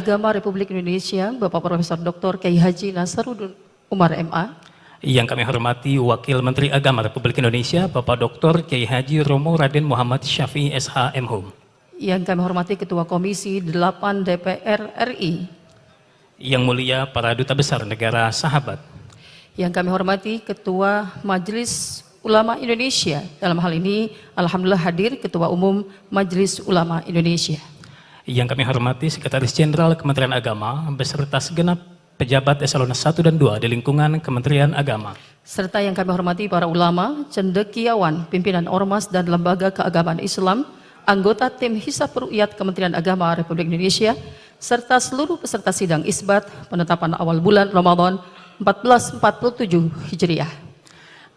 Agama Republik Indonesia, Bapak Profesor Dr. Kiai Haji Nasaruddin Umar MA. Yang kami hormati Wakil Menteri Agama Republik Indonesia, Bapak Dr. Kiai Haji Romo Raden Muhammad Syafi'i SH MHum. Yang kami hormati Ketua Komisi 8 DPR RI. Yang mulia para Duta Besar Negara Sahabat. Yang kami hormati Ketua Majelis Ulama Indonesia. Dalam hal ini, alhamdulillah hadir Ketua Umum Majelis Ulama Indonesia. Yang kami hormati Sekretaris Jenderal Kementerian Agama beserta segenap pejabat eselon 1 dan 2 di lingkungan Kementerian Agama. Serta yang kami hormati para ulama, cendekiawan, pimpinan ormas dan lembaga keagamaan Islam, anggota tim Hisab Ru'yat Kementerian Agama Republik Indonesia, serta seluruh peserta sidang isbat penetapan awal bulan Ramadan 1447 Hijriah.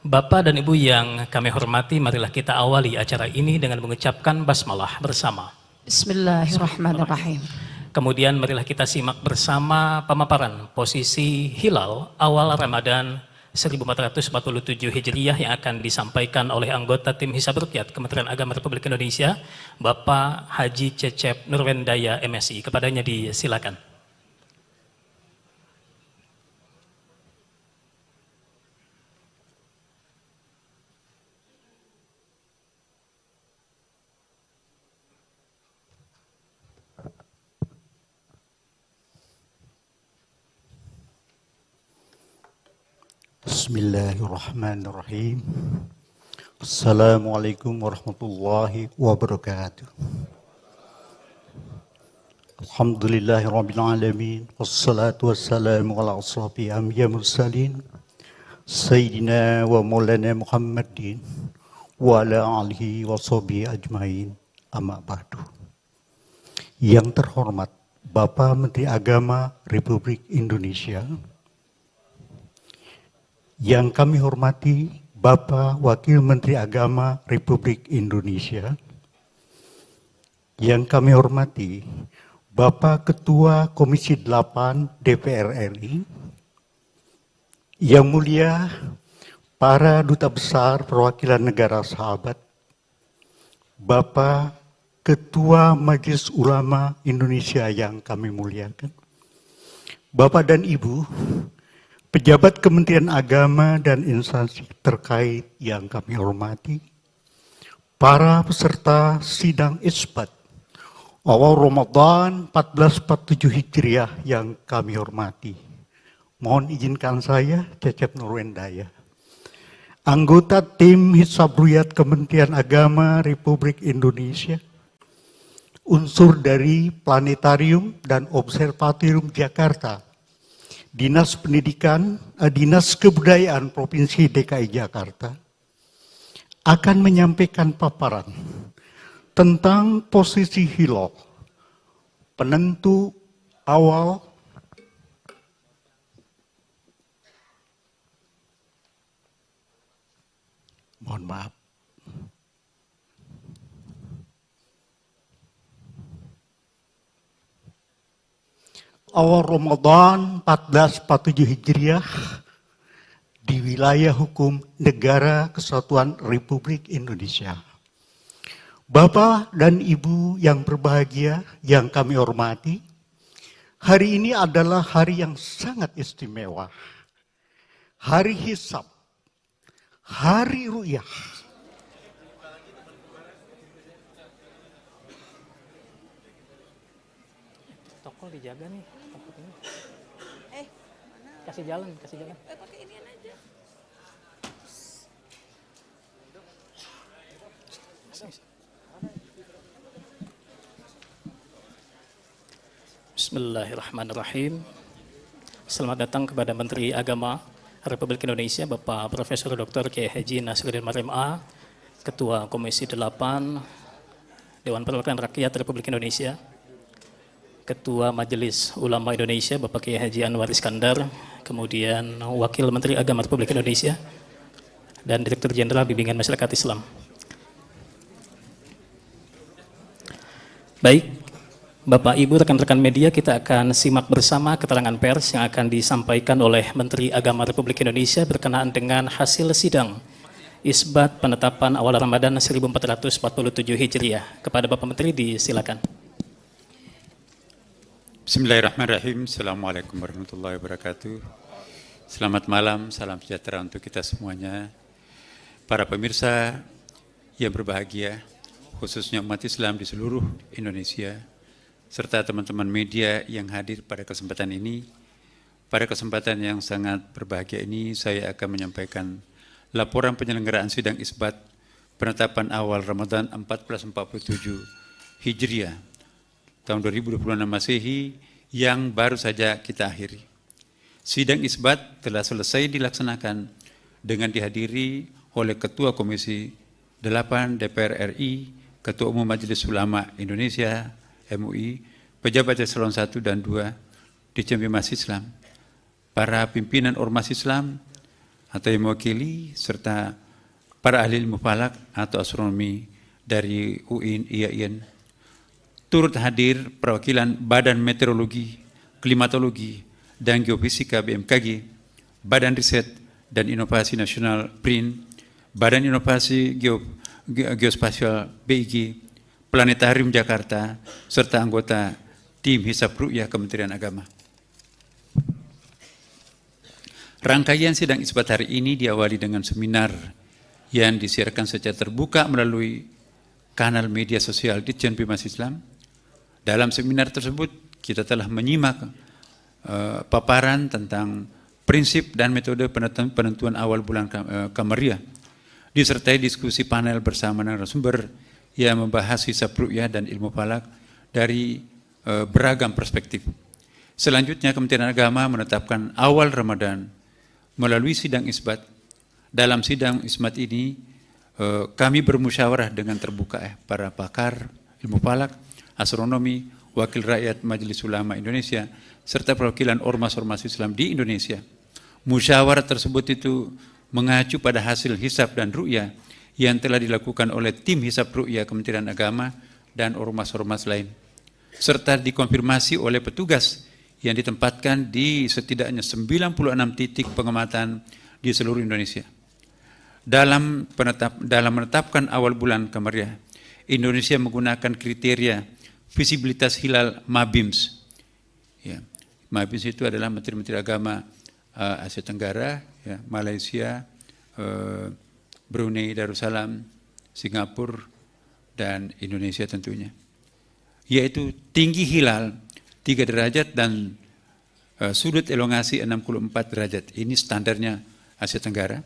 Bapak dan Ibu yang kami hormati, marilah kita awali acara ini dengan mengucapkan basmalah bersama. Bismillahirrahmanirrahim. Kemudian marilah kita simak bersama pemaparan posisi hilal awal Ramadan 1447 Hijriah yang akan disampaikan oleh anggota tim Hisab Ruqyat Kementerian Agama Republik Indonesia, Bapak Haji Cecep Nurwendaya MSI. Kepadanya disilakan. Bismillahirrahmanirrahim. Assalamualaikum warahmatullahi wabarakatuh. Alhamdulillahirabbil alamin wassalatu wassalamu ala asrofil anbiya'i mursalin sayyidina wa maulana Muhammadin wa ala alihi wa sahbihi ajmain, amma ba'du. Yang terhormat Bapak Menteri Agama Republik Indonesia, yang kami hormati Bapak Wakil Menteri Agama Republik Indonesia, yang kami hormati Bapak Ketua Komisi 8 DPR RI, yang mulia para Duta Besar Perwakilan Negara Sahabat, Bapak Ketua Majelis Ulama Indonesia yang kami muliakan, Bapak dan Ibu pejabat Kementerian Agama dan instansi terkait yang kami hormati, para peserta sidang isbat awal Ramadan 1447 Hijriah yang kami hormati. Mohon izinkan saya, Cecep Nurwendaya, anggota tim Hisab Ruqyat Kementerian Agama Republik Indonesia, unsur dari Planetarium dan Observatorium Jakarta, Dinas Pendidikan, Dinas Kebudayaan Provinsi DKI Jakarta, akan menyampaikan paparan tentang posisi hilal, penentu awal awal Ramadan 1447 Hijriah di wilayah hukum Negara Kesatuan Republik Indonesia. Bapak dan Ibu yang berbahagia, yang kami hormati, hari ini adalah hari yang sangat istimewa. Hari hisab, hari ru'yah. Toko dijaga nih. Kasih jalan. Pakai inian aja. Bismillahirrahmanirrahim. Selamat datang kepada Menteri Agama Republik Indonesia, Bapak Profesor Dr. Kiai Haji Nasaruddin Umar MA, Ketua Komisi 8 Dewan Perwakilan Rakyat Republik Indonesia, Ketua Majelis Ulama Indonesia, Bapak Kiai Haji Anwar Iskandar, kemudian Wakil Menteri Agama Republik Indonesia, dan Direktur Jenderal Bimbingan Masyarakat Islam. Baik, Bapak Ibu rekan-rekan media, kita akan simak bersama keterangan pers yang akan disampaikan oleh Menteri Agama Republik Indonesia berkenaan dengan hasil sidang isbat penetapan awal Ramadan 1447 Hijriah. Kepada Bapak Menteri disilakan. Bismillahirrahmanirrahim. Assalamualaikum warahmatullahi wabarakatuh. Selamat malam, salam sejahtera untuk kita semuanya. Para pemirsa yang berbahagia, khususnya umat Islam di seluruh Indonesia, serta teman-teman media yang hadir pada kesempatan ini. Pada kesempatan yang sangat berbahagia ini, saya akan menyampaikan laporan penyelenggaraan sidang isbat penetapan awal Ramadan 1447 Hijriah tahun 2026 Masehi yang baru saja kita akhiri. Sidang isbat telah selesai dilaksanakan dengan dihadiri oleh Ketua Komisi 8 DPR RI, Ketua Umum Majelis Ulama Indonesia MUI, pejabat eselon 1 dan 2 di Cembimas Islam, para pimpinan ormas Islam atau yang mewakili, serta para ahli ilmu falak atau astronomi dari UIN, IAIN. Turut hadir perwakilan Badan Meteorologi, Klimatologi, dan Geofisika BMKG, Badan Riset dan Inovasi Nasional BRIN, Badan Inovasi Geospasial BIG, Planetarium Jakarta, serta anggota tim Hisab Ru'yah Kementerian Agama. Rangkaian sidang isbat hari ini diawali dengan seminar yang disiarkan secara terbuka melalui kanal media sosial di Cembimas Islam. Dalam seminar tersebut kita telah menyimak paparan tentang prinsip dan metode penentuan awal bulan Kamariah, disertai diskusi panel bersama narasumber yang membahas hisab ru'yah dan ilmu falak dari beragam perspektif. Selanjutnya Kementerian Agama menetapkan awal Ramadan melalui sidang isbat. Dalam sidang isbat ini kami bermusyawarah dengan terbuka para pakar ilmu falak, astronomi, wakil rakyat Majelis Ulama Indonesia, serta perwakilan ormas-ormas Islam di Indonesia. Musyawarah tersebut itu mengacu pada hasil hisab dan ru'yah yang telah dilakukan oleh tim hisab ru'yah Kementerian Agama dan ormas-ormas lain, serta dikonfirmasi oleh petugas yang ditempatkan di setidaknya 96 titik pengamatan di seluruh Indonesia. Dalam menetapkan awal bulan Kamariah, Indonesia menggunakan kriteria visibilitas hilal MABIMS. Ya, MABIMS itu adalah Menteri-Menteri Agama Asia Tenggara, ya, Malaysia, Brunei Darussalam, Singapura, dan Indonesia tentunya. Yaitu tinggi hilal 3 derajat dan sudut elongasi 64 derajat. Ini standarnya Asia Tenggara.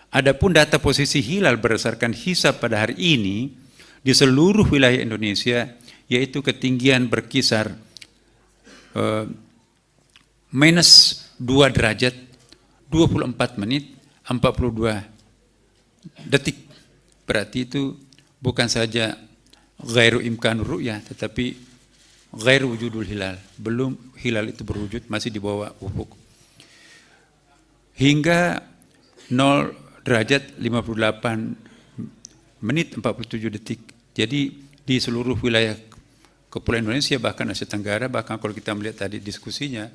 Adapun data posisi hilal berdasarkan hisab pada hari ini di seluruh wilayah Indonesia, yaitu ketinggian berkisar minus 2 derajat, 24 menit, 42 detik. Berarti itu bukan saja ghairu imkanur ru'yah, tetapi ghairu wujudul hilal. Belum hilal itu berwujud, masih di bawah ufuk. Hingga 0 derajat 58 menit 47 detik. Jadi di seluruh wilayah Kepulauan Indonesia, bahkan Asia Tenggara, bahkan kalau kita melihat tadi diskusinya,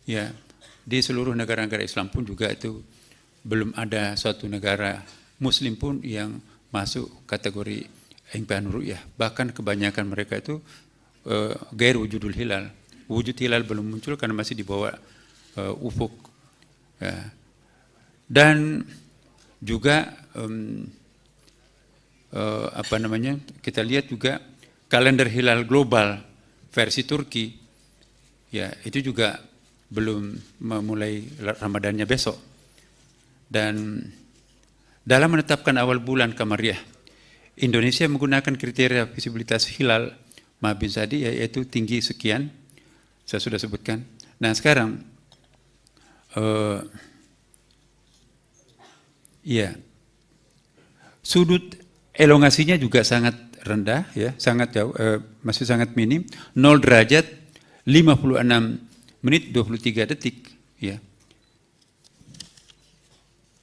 ya di seluruh negara-negara Islam pun juga itu belum ada suatu negara Muslim pun yang masuk kategori imkanur ru'yah. Bahkan kebanyakan mereka itu gair wujudul hilal. Wujud hilal belum muncul karena masih di bawah ufuk. Ya. Dan juga kita lihat juga kalender hilal global versi Turki, ya itu juga belum memulai Ramadannya besok. Dan dalam menetapkan awal bulan Kamariah, Indonesia menggunakan kriteria visibilitas hilal MABIMS tadi, yaitu tinggi sekian, saya sudah sebutkan. Nah sekarang, ya, sudut elongasinya juga sangat rendah, ya, sangat jauh, masih sangat minim, 0 derajat 56 menit 23 detik, ya.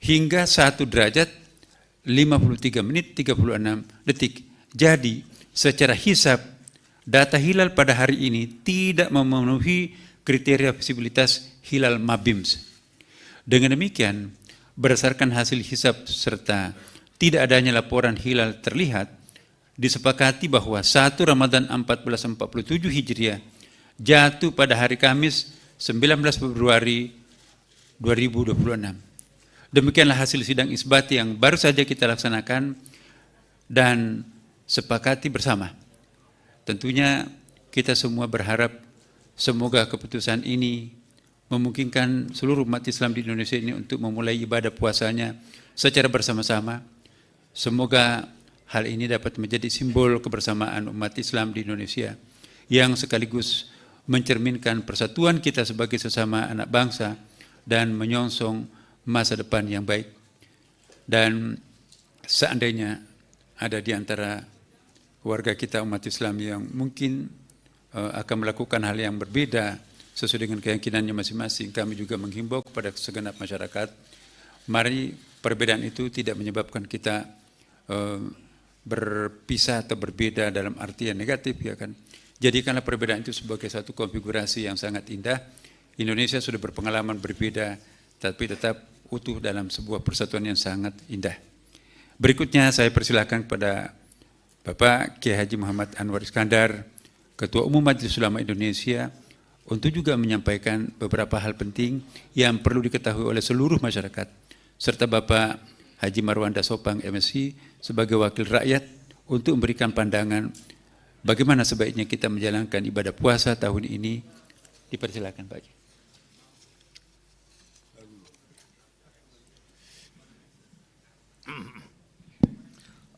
Hingga 1 derajat 53 menit 36 detik. Jadi secara hisab data hilal pada hari ini tidak memenuhi kriteria visibilitas hilal MABIMS. Dengan demikian, berdasarkan hasil hisab serta tidak adanya laporan hilal terlihat, disepakati bahwa 1 Ramadan 1447 Hijriah jatuh pada hari Kamis 19 Februari 2026. Demikianlah hasil sidang isbat yang baru saja kita laksanakan dan sepakati bersama. Tentunya kita semua berharap semoga keputusan ini memungkinkan seluruh umat Islam di Indonesia ini untuk memulai ibadah puasanya secara bersama-sama. Semoga hal ini dapat menjadi simbol kebersamaan umat Islam di Indonesia yang sekaligus mencerminkan persatuan kita sebagai sesama anak bangsa dan menyongsong masa depan yang baik. Dan seandainya ada di antara warga kita umat Islam yang mungkin akan melakukan hal yang berbeda sesuai dengan keyakinannya masing-masing, kami juga menghimbau kepada segenap masyarakat, mari perbedaan itu tidak menyebabkan kita berpisah atau berbeda dalam arti yang negatif, ya kan. Jadikanlah perbedaan itu sebagai satu konfigurasi yang sangat indah. Indonesia sudah berpengalaman berbeda, tapi tetap utuh dalam sebuah persatuan yang sangat indah. Berikutnya saya persilakan kepada Bapak Kiai Haji Muhammad Anwar Iskandar, Ketua Umum Majelis Ulama Indonesia, untuk juga menyampaikan beberapa hal penting yang perlu diketahui oleh seluruh masyarakat, serta Bapak Haji Marwanda Sopang MSI sebagai wakil rakyat untuk memberikan pandangan bagaimana sebaiknya kita menjalankan ibadah puasa tahun ini. Dipersilakan Pak.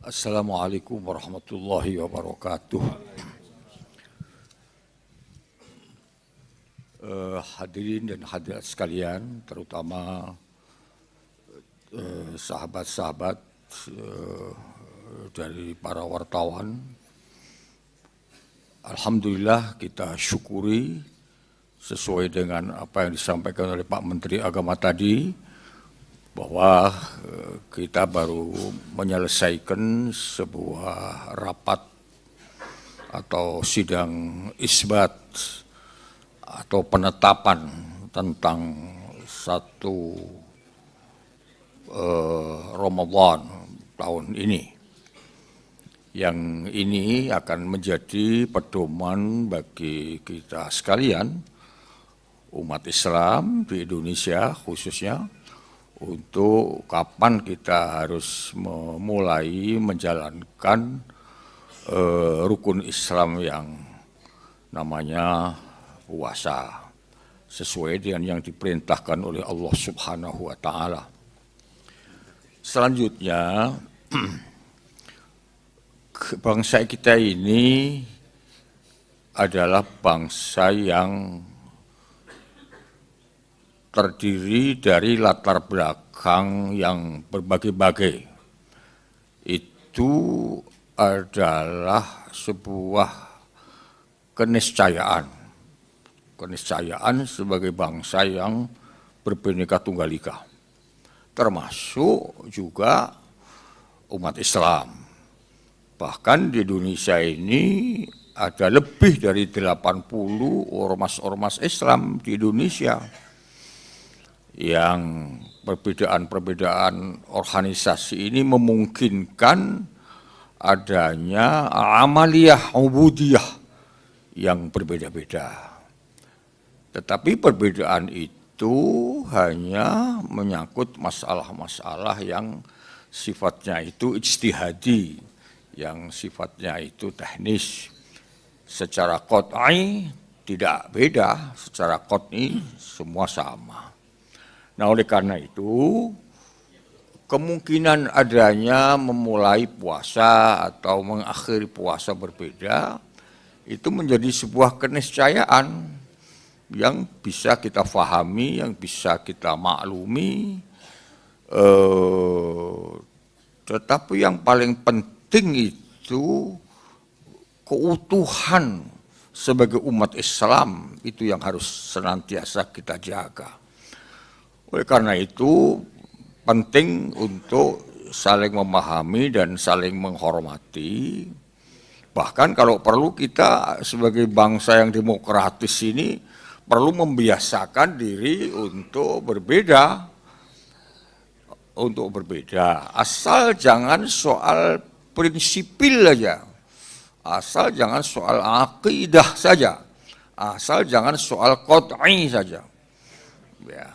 Assalamualaikum warahmatullahi wabarakatuh. Hadirin dan hadirat sekalian, terutama sahabat-sahabat dari para wartawan. Alhamdulillah kita syukuri sesuai dengan apa yang disampaikan oleh Pak Menteri Agama tadi, bahwa kita baru menyelesaikan sebuah rapat atau sidang isbat atau penetapan tentang satu Ramadan tahun ini. Yang ini akan menjadi pedoman bagi kita sekalian, umat Islam di Indonesia khususnya, untuk kapan kita harus memulai menjalankan rukun Islam yang namanya puasa, sesuai dengan yang diperintahkan oleh Allah Subhanahu wa Ta'ala. Selanjutnya, bangsa kita ini adalah bangsa yang terdiri dari latar belakang yang berbagai-bagai. Itu adalah sebuah keniscayaan sebagai bangsa yang berbhinneka tunggal ika, termasuk juga umat Islam. Bahkan di Indonesia ini ada lebih dari 80 ormas-ormas Islam di Indonesia, yang perbedaan-perbedaan organisasi ini memungkinkan adanya amaliyah ubudiyah yang berbeda-beda. Tetapi perbedaan itu hanya menyangkut masalah-masalah yang sifatnya itu ijtihadi, yang sifatnya itu teknis. Secara qat'i tidak beda, secara qat'i semua sama. Nah, oleh karena itu, kemungkinan adanya memulai puasa atau mengakhiri puasa berbeda, itu menjadi sebuah keniscayaan yang bisa kita fahami, yang bisa kita maklumi. Tetapi yang paling penting itu keutuhan sebagai umat Islam, itu yang harus senantiasa kita jaga. Oleh karena itu penting untuk saling memahami dan saling menghormati. Bahkan kalau perlu kita sebagai bangsa yang demokratis ini perlu membiasakan diri untuk berbeda. Asal jangan soal prinsipil saja, asal jangan soal akidah saja. Asal jangan soal qot'i saja. Ya.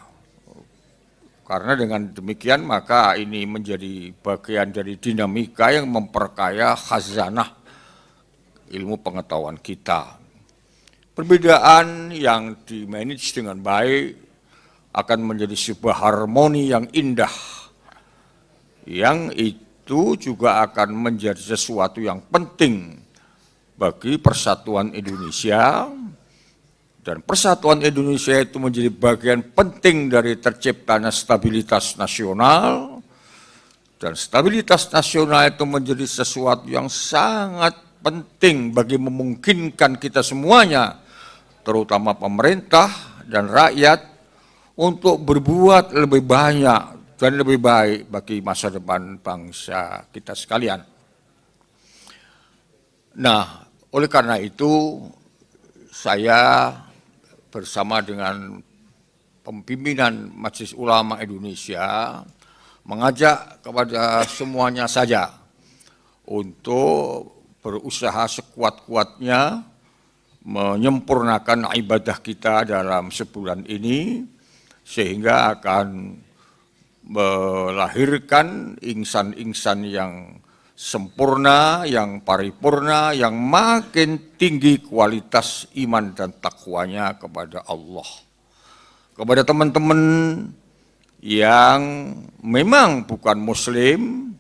Karena dengan demikian maka ini menjadi bagian dari dinamika yang memperkaya khazanah ilmu pengetahuan kita. Perbedaan yang di-manage dengan baik akan menjadi sebuah harmoni yang indah, yang itu juga akan menjadi sesuatu yang penting bagi persatuan Indonesia, dan persatuan Indonesia itu menjadi bagian penting dari terciptanya stabilitas nasional, dan stabilitas nasional itu menjadi sesuatu yang sangat penting bagi memungkinkan kita semuanya, terutama pemerintah dan rakyat, untuk berbuat lebih banyak dan lebih baik bagi masa depan bangsa kita sekalian. Nah, oleh karena itu saya bersama dengan pimpinan Majelis Ulama Indonesia mengajak kepada semuanya saja untuk berusaha sekuat-kuatnya menyempurnakan ibadah kita dalam sebulan ini, sehingga akan melahirkan insan-insan yang sempurna, yang paripurna, yang makin tinggi kualitas iman dan takwanya kepada Allah. Kepada teman-teman yang memang bukan Muslim,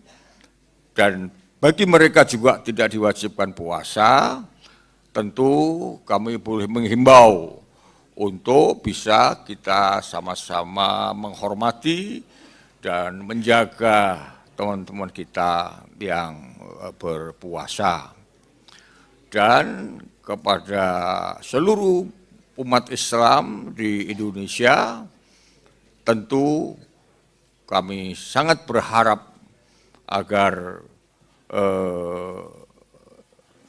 dan bagi mereka juga tidak diwajibkan puasa, tentu kami boleh menghimbau untuk bisa kita sama-sama menghormati dan menjaga teman-teman kita yang berpuasa. Dan kepada seluruh umat Islam di Indonesia, tentu kami sangat berharap agar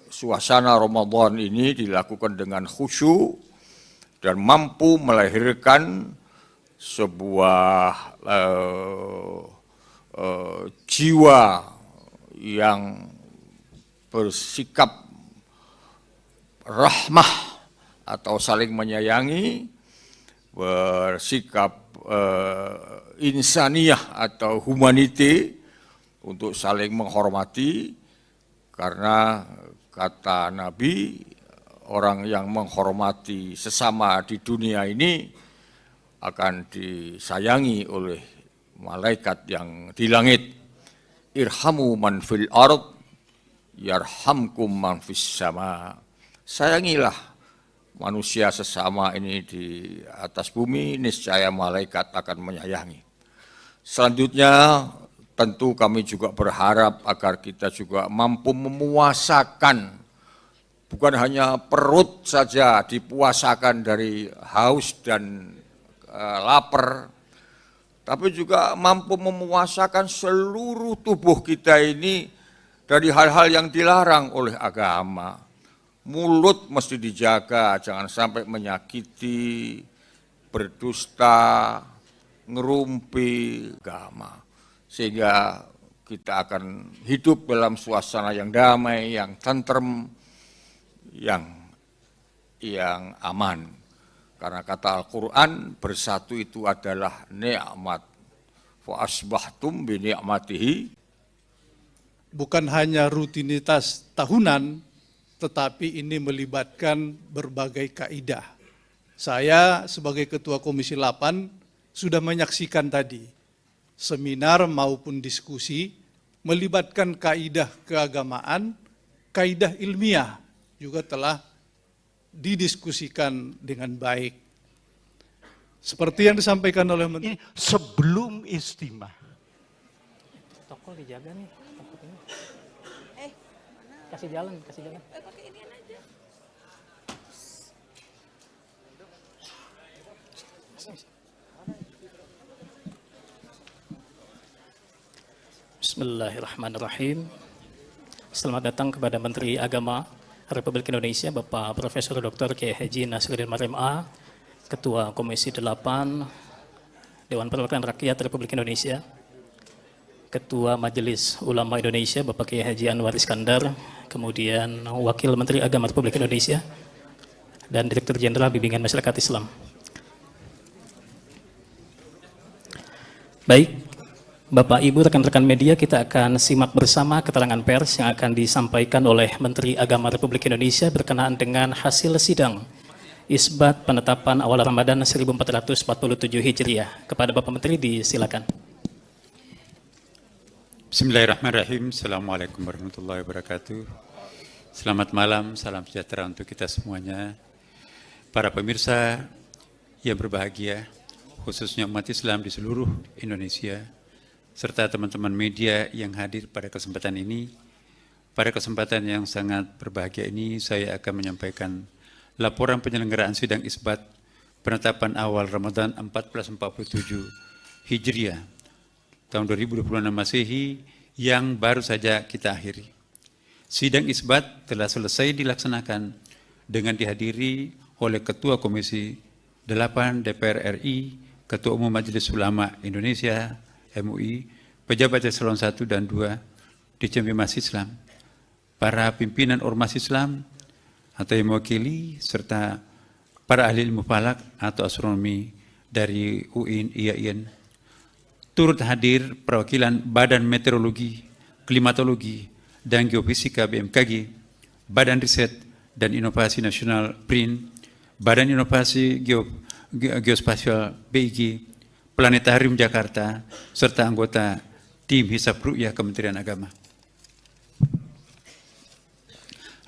suasana Ramadan ini dilakukan dengan khusyuk dan mampu melahirkan sebuah jiwa yang bersikap rahmah atau saling menyayangi, bersikap insaniyah atau humanity untuk saling menghormati, karena kata Nabi, orang yang menghormati sesama di dunia ini akan disayangi oleh malaikat yang di langit. Irhamu man fil ard yarhamkum man fis sama. Sayangilah manusia sesama ini di atas bumi, niscaya malaikat akan menyayangi. Selanjutnya tentu kami juga berharap agar kita juga mampu memuasakan, bukan hanya perut saja dipuasakan dari haus dan lapar, tapi juga mampu memuasakan seluruh tubuh kita ini dari hal-hal yang dilarang oleh agama. Mulut mesti dijaga, jangan sampai menyakiti, berdusta, ngerumpi agama. Sehingga kita akan hidup dalam suasana yang damai, yang tentrem, yang aman. Karena kata Al-Quran, bersatu itu adalah nikmat. Fa asbahtum bi ni'matihi. Bukan hanya rutinitas tahunan, tetapi ini melibatkan berbagai kaidah. Saya sebagai Ketua Komisi 8 sudah menyaksikan tadi seminar maupun diskusi melibatkan kaidah keagamaan, kaidah ilmiah juga telah didiskusikan dengan baik. Seperti yang disampaikan oleh Menteri. Sebelum istimewa. Toko dijaga nih. Kasih jalan. Pakai inian aja. Bismillahirrahmanirrahim. Selamat datang kepada Menteri Agama Republik Indonesia, Bapak Profesor Dr. Kiai Haji Nasruddin Marim A, Ketua Komisi 8 Dewan Perwakilan Rakyat Republik Indonesia, Ketua Majelis Ulama Indonesia, Bapak Kiai Haji Anwar Iskandar, kemudian Wakil Menteri Agama Republik Indonesia, dan Direktur Jenderal Bimbingan Masyarakat Islam. Baik, Bapak Ibu rekan-rekan media, kita akan simak bersama keterangan pers yang akan disampaikan oleh Menteri Agama Republik Indonesia berkenaan dengan hasil sidang Isbat penetapan awal Ramadan 1447 Hijriah. Kepada Bapak Menteri disilakan. Bismillahirrahmanirrahim. Assalamualaikum warahmatullahi wabarakatuh. Selamat malam, salam sejahtera untuk kita semuanya. Para pemirsa yang berbahagia, khususnya umat Islam di seluruh Indonesia, serta teman-teman media yang hadir pada kesempatan ini. Pada kesempatan yang sangat berbahagia ini, saya akan menyampaikan laporan penyelenggaraan sidang Isbat penetapan awal Ramadan 1447 Hijriah tahun 2026 Masehi yang baru saja kita akhiri. Sidang Isbat telah selesai dilaksanakan dengan dihadiri oleh Ketua Komisi 8 DPR RI, Ketua Umum Majelis Ulama Indonesia MUI, pejabat eselon 1 dan 2 Ditjen Bimas Islam, para pimpinan ormas Islam atau yang mewakili, serta para ahli ilmu falak atau astronomi dari UIN, IAIN. Turut hadir perwakilan Badan Meteorologi, Klimatologi, dan Geofisika BMKG, Badan Riset dan Inovasi Nasional BRIN, Badan Inovasi Geospasial BIG, Planetarium Jakarta, serta anggota tim Hisab Ru'yah Kementerian Agama.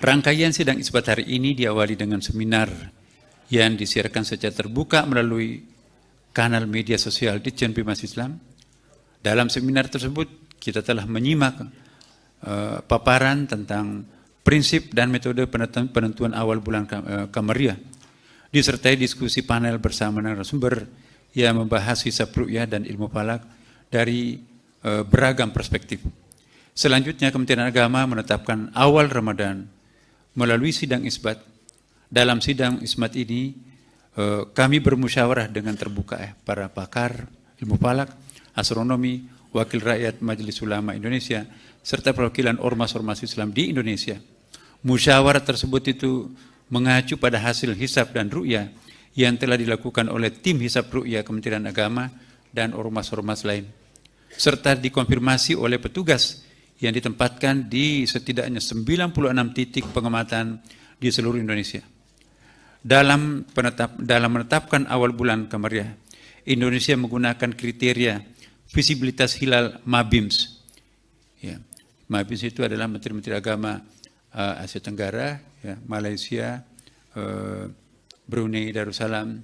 Rangkaian sidang Isbat hari ini diawali dengan seminar yang disiarkan secara terbuka melalui kanal media sosial Ditjen Bimas Islam. Dalam seminar tersebut kita telah menyimak paparan tentang prinsip dan metode penentuan awal bulan Kamariah, disertai diskusi panel bersama narasumber yang membahas hisab ru'yah dan ilmu falak dari beragam perspektif. Selanjutnya Kementerian Agama menetapkan awal Ramadan melalui sidang Isbat. Dalam sidang Isbat ini kami bermusyawarah dengan terbuka para pakar ilmu falak, astronomi, wakil rakyat Majelis Ulama Indonesia, serta perwakilan ormas-ormas Islam di Indonesia. Musyawarah tersebut itu mengacu pada hasil hisab dan ru'yah yang telah dilakukan oleh tim hisab ru'yah Kementerian Agama dan ormas-ormas lain, serta dikonfirmasi oleh petugas yang ditempatkan di setidaknya 96 titik pengamatan di seluruh Indonesia. Dalam menetapkan awal bulan Kamariah, Indonesia menggunakan kriteria visibilitas hilal MABIMS. Ya, MABIMS itu adalah Menteri-Menteri Agama Asia Tenggara, ya, Malaysia, Brunei Darussalam,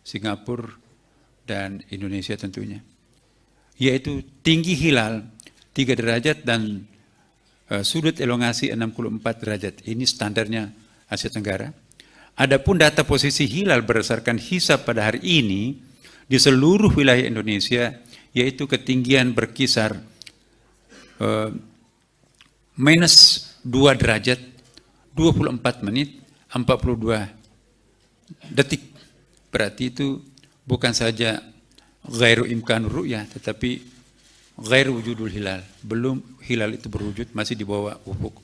Singapura, dan Indonesia tentunya. Yaitu tinggi hilal 3 derajat dan sudut elongasi 64 derajat. Ini standarnya Asia Tenggara. Adapun data posisi hilal berdasarkan hisab pada hari ini di seluruh wilayah Indonesia, yaitu ketinggian berkisar minus 2 derajat, 24 menit, 42 detik. Berarti itu bukan saja ghairu imkanur ru'yah, tetapi ghairu wujudul hilal. Belum hilal itu berwujud, masih di bawah ufuk.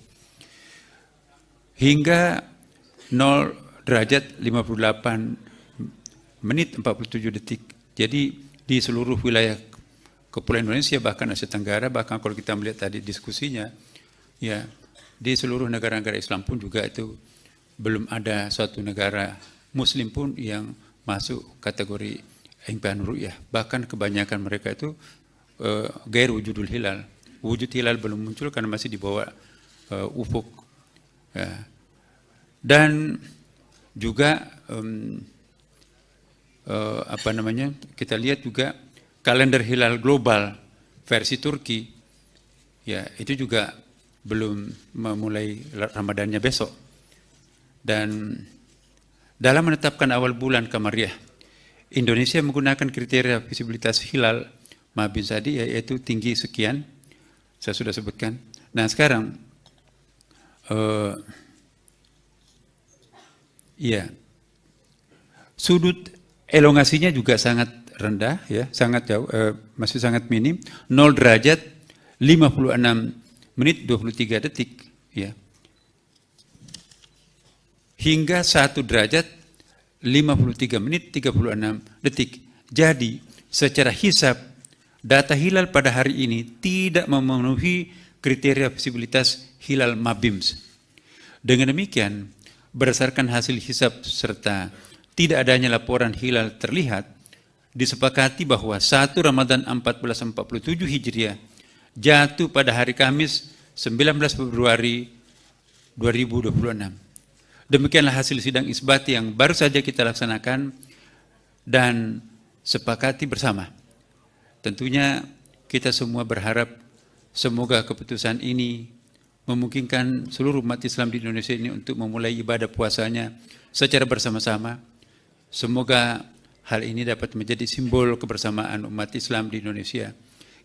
Hingga 0 derajat 58 menit 47 detik. Jadi di seluruh wilayah Kepulauan Indonesia, bahkan Asia Tenggara, bahkan kalau kita melihat tadi diskusinya, ya di seluruh negara-negara Islam pun juga itu belum ada suatu negara Muslim pun yang masuk kategori imkanur ru'yah. Bahkan kebanyakan mereka itu gair wujudul hilal. Wujud hilal belum muncul karena masih di bawah ufuk. Ya. Dan juga kita lihat juga kalender hilal global versi Turki, ya itu juga belum memulai Ramadannya besok. Dan dalam menetapkan awal bulan Kamariah, Indonesia menggunakan kriteria visibilitas hilal MABIMS tadi, yaitu tinggi sekian, saya sudah sebutkan. Nah sekarang, ya sudut elongasinya juga sangat rendah, ya, sangat jauh, masih sangat minim, 0 derajat 56 menit 23 detik, ya. Hingga 1 derajat 53 menit 36 detik. Jadi secara hisab data hilal pada hari ini tidak memenuhi kriteria visibilitas hilal MABIMS. Dengan demikian, berdasarkan hasil hisab serta tidak adanya laporan hilal terlihat, disepakati bahwa 1 Ramadan 1447 Hijriah jatuh pada hari Kamis 19 Februari 2026. Demikianlah hasil sidang isbat yang baru saja kita laksanakan dan sepakati bersama. Tentunya kita semua berharap semoga keputusan ini memungkinkan seluruh umat Islam di Indonesia ini untuk memulai ibadah puasanya secara bersama-sama. Semoga hal ini dapat menjadi simbol kebersamaan umat Islam di Indonesia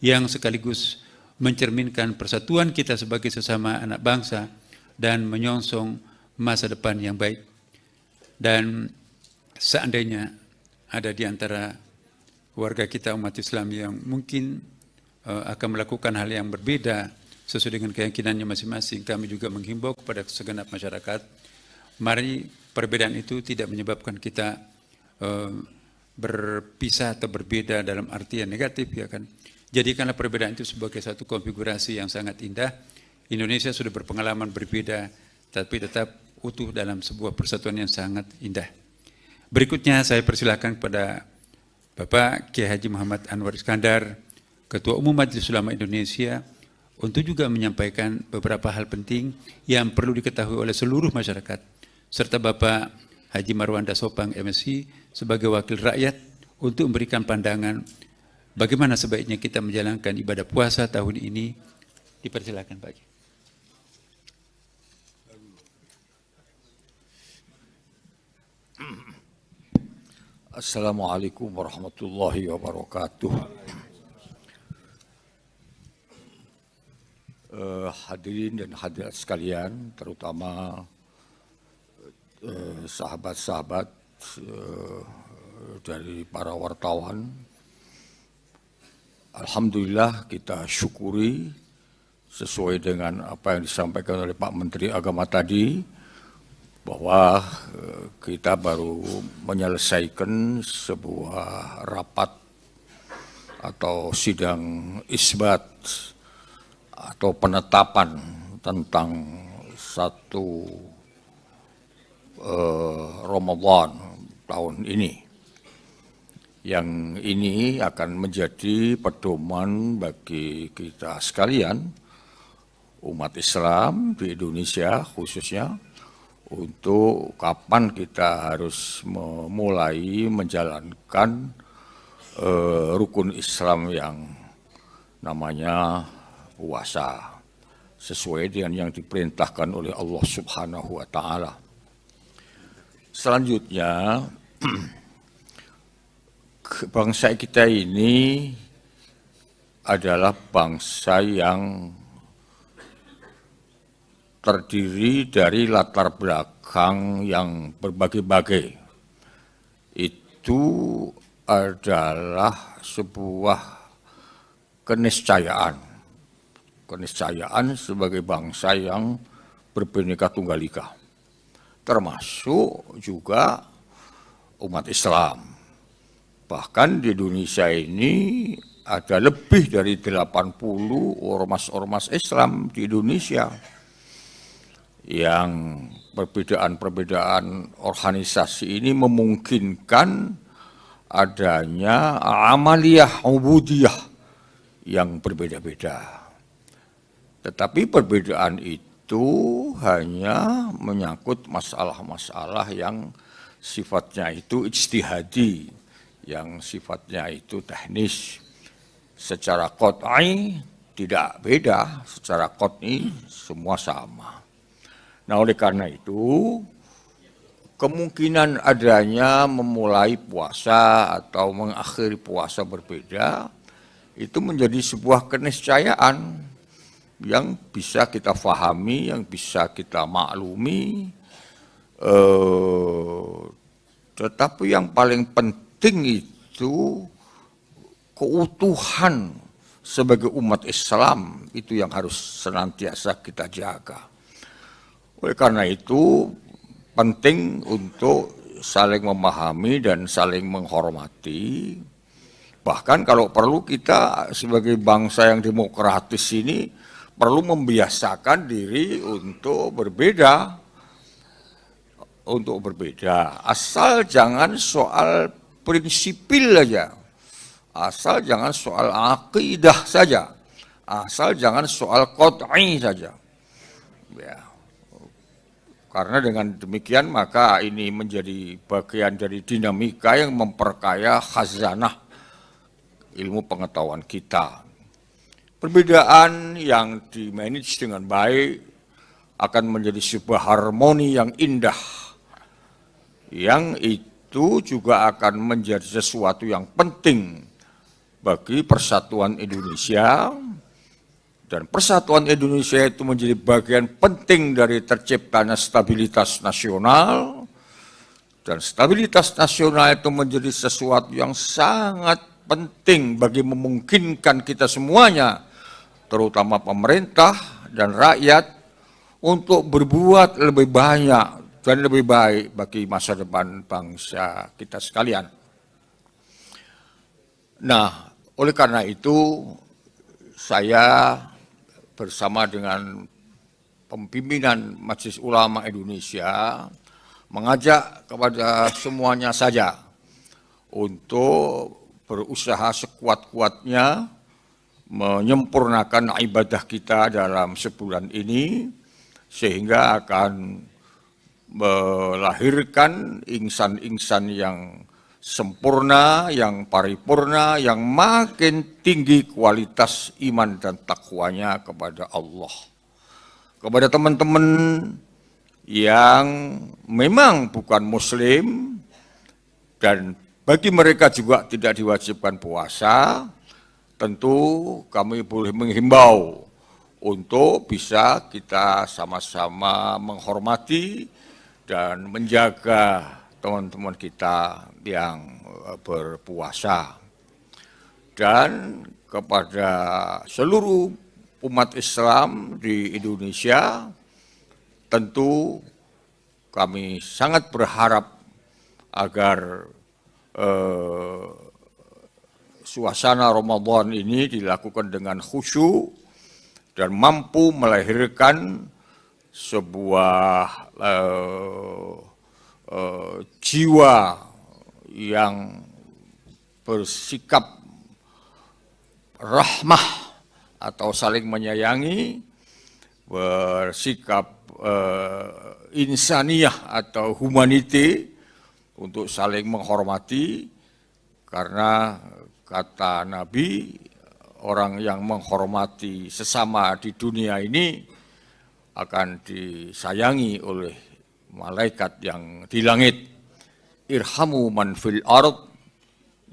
yang sekaligus mencerminkan persatuan kita sebagai sesama anak bangsa dan menyongsong masa depan yang baik. Dan seandainya ada di antara warga kita umat Islam yang mungkin akan melakukan hal yang berbeda sesuai dengan keyakinannya masing-masing, kami juga menghimbau kepada segenap masyarakat, mari perbedaan itu tidak menyebabkan kita berpisah atau berbeda dalam artian negatif, ya kan. Jadikanlah perbedaan itu sebagai satu konfigurasi yang sangat indah. Indonesia sudah berpengalaman berbeda, tapi tetap utuh dalam sebuah persatuan yang sangat indah. Berikutnya saya persilakan kepada Bapak Kiai Haji Muhammad Anwar Iskandar, Ketua Umum Majelis Ulama Indonesia, untuk juga menyampaikan beberapa hal penting yang perlu diketahui oleh seluruh masyarakat, serta Bapak Haji Marwanda Sopang MSI sebagai wakil rakyat untuk memberikan pandangan bagaimana sebaiknya kita menjalankan ibadah puasa tahun ini. Dipersilakan Pak. Assalamualaikum warahmatullahi wabarakatuh. Hadirin dan hadirat sekalian, terutama sahabat-sahabat dari para wartawan. Alhamdulillah kita syukuri sesuai dengan apa yang disampaikan oleh Pak Menteri Agama tadi, bahwa kita baru menyelesaikan sebuah rapat atau sidang isbat atau penetapan tentang satu Ramadan tahun ini. Yang ini akan menjadi pedoman bagi kita sekalian, umat Islam di Indonesia khususnya, untuk kapan kita harus memulai menjalankan rukun Islam yang namanya puasa, sesuai dengan yang diperintahkan oleh Allah Subhanahu wa Ta'ala. Selanjutnya, bangsa kita ini adalah bangsa yang terdiri dari latar belakang yang berbagai-bagai. Itu adalah sebuah keniscayaan sebagai bangsa yang berbineka tunggal ika, termasuk juga umat Islam. Bahkan di Indonesia ini ada lebih dari 80 ormas-ormas Islam di Indonesia, yang perbedaan-perbedaan organisasi ini memungkinkan adanya amaliyah ubudiyah yang berbeda-beda. Tetapi perbedaan itu hanya menyangkut masalah-masalah yang sifatnya itu ijtihadi, yang sifatnya itu teknis. Secara qat'i tidak beda, secara qat'i semua sama. Nah, oleh karena itu, kemungkinan adanya memulai puasa atau mengakhiri puasa berbeda, itu menjadi sebuah keniscayaan yang bisa kita fahami, yang bisa kita maklumi. Tetapi yang paling penting itu keutuhan sebagai umat Islam, itu yang harus senantiasa kita jaga. Oleh karena itu penting untuk saling memahami dan saling menghormati. Bahkan kalau perlu kita sebagai bangsa yang demokratis ini perlu membiasakan diri untuk berbeda. Asal jangan soal prinsipil aja. Asal jangan soal akidah saja. Asal jangan soal qot'i saja. Ya. Karena dengan demikian maka ini menjadi bagian dari dinamika yang memperkaya khazanah ilmu pengetahuan kita. Perbedaan yang dimanage dengan baik akan menjadi sebuah harmoni yang indah, yang itu juga akan menjadi sesuatu yang penting bagi persatuan Indonesia, dan persatuan Indonesia itu menjadi bagian penting dari terciptanya stabilitas nasional, dan stabilitas nasional itu menjadi sesuatu yang sangat penting bagi memungkinkan kita semuanya, terutama pemerintah dan rakyat, untuk berbuat lebih banyak dan lebih baik bagi masa depan bangsa kita sekalian. Nah, oleh karena itu, saya bersama dengan pimpinan Majelis Ulama Indonesia mengajak kepada semuanya saja untuk berusaha sekuat-kuatnya menyempurnakan ibadah kita dalam sebulan ini, sehingga akan melahirkan insan-insan yang sempurna, yang paripurna, yang makin tinggi kualitas iman dan takwanya kepada Allah. Kepada teman-teman yang memang bukan Muslim, dan bagi mereka juga tidak diwajibkan puasa, tentu kami boleh menghimbau untuk bisa kita sama-sama menghormati dan menjaga teman-teman kita yang berpuasa. Dan kepada seluruh umat Islam di Indonesia, tentu kami sangat berharap agar suasana Ramadan ini dilakukan dengan khusyuk dan mampu melahirkan sebuah jiwa yang bersikap rahmah atau saling menyayangi, bersikap insaniyah atau humanity, untuk saling menghormati, karena kata Nabi, orang yang menghormati sesama di dunia ini akan disayangi oleh malaikat yang di langit. Irhamu man fil ard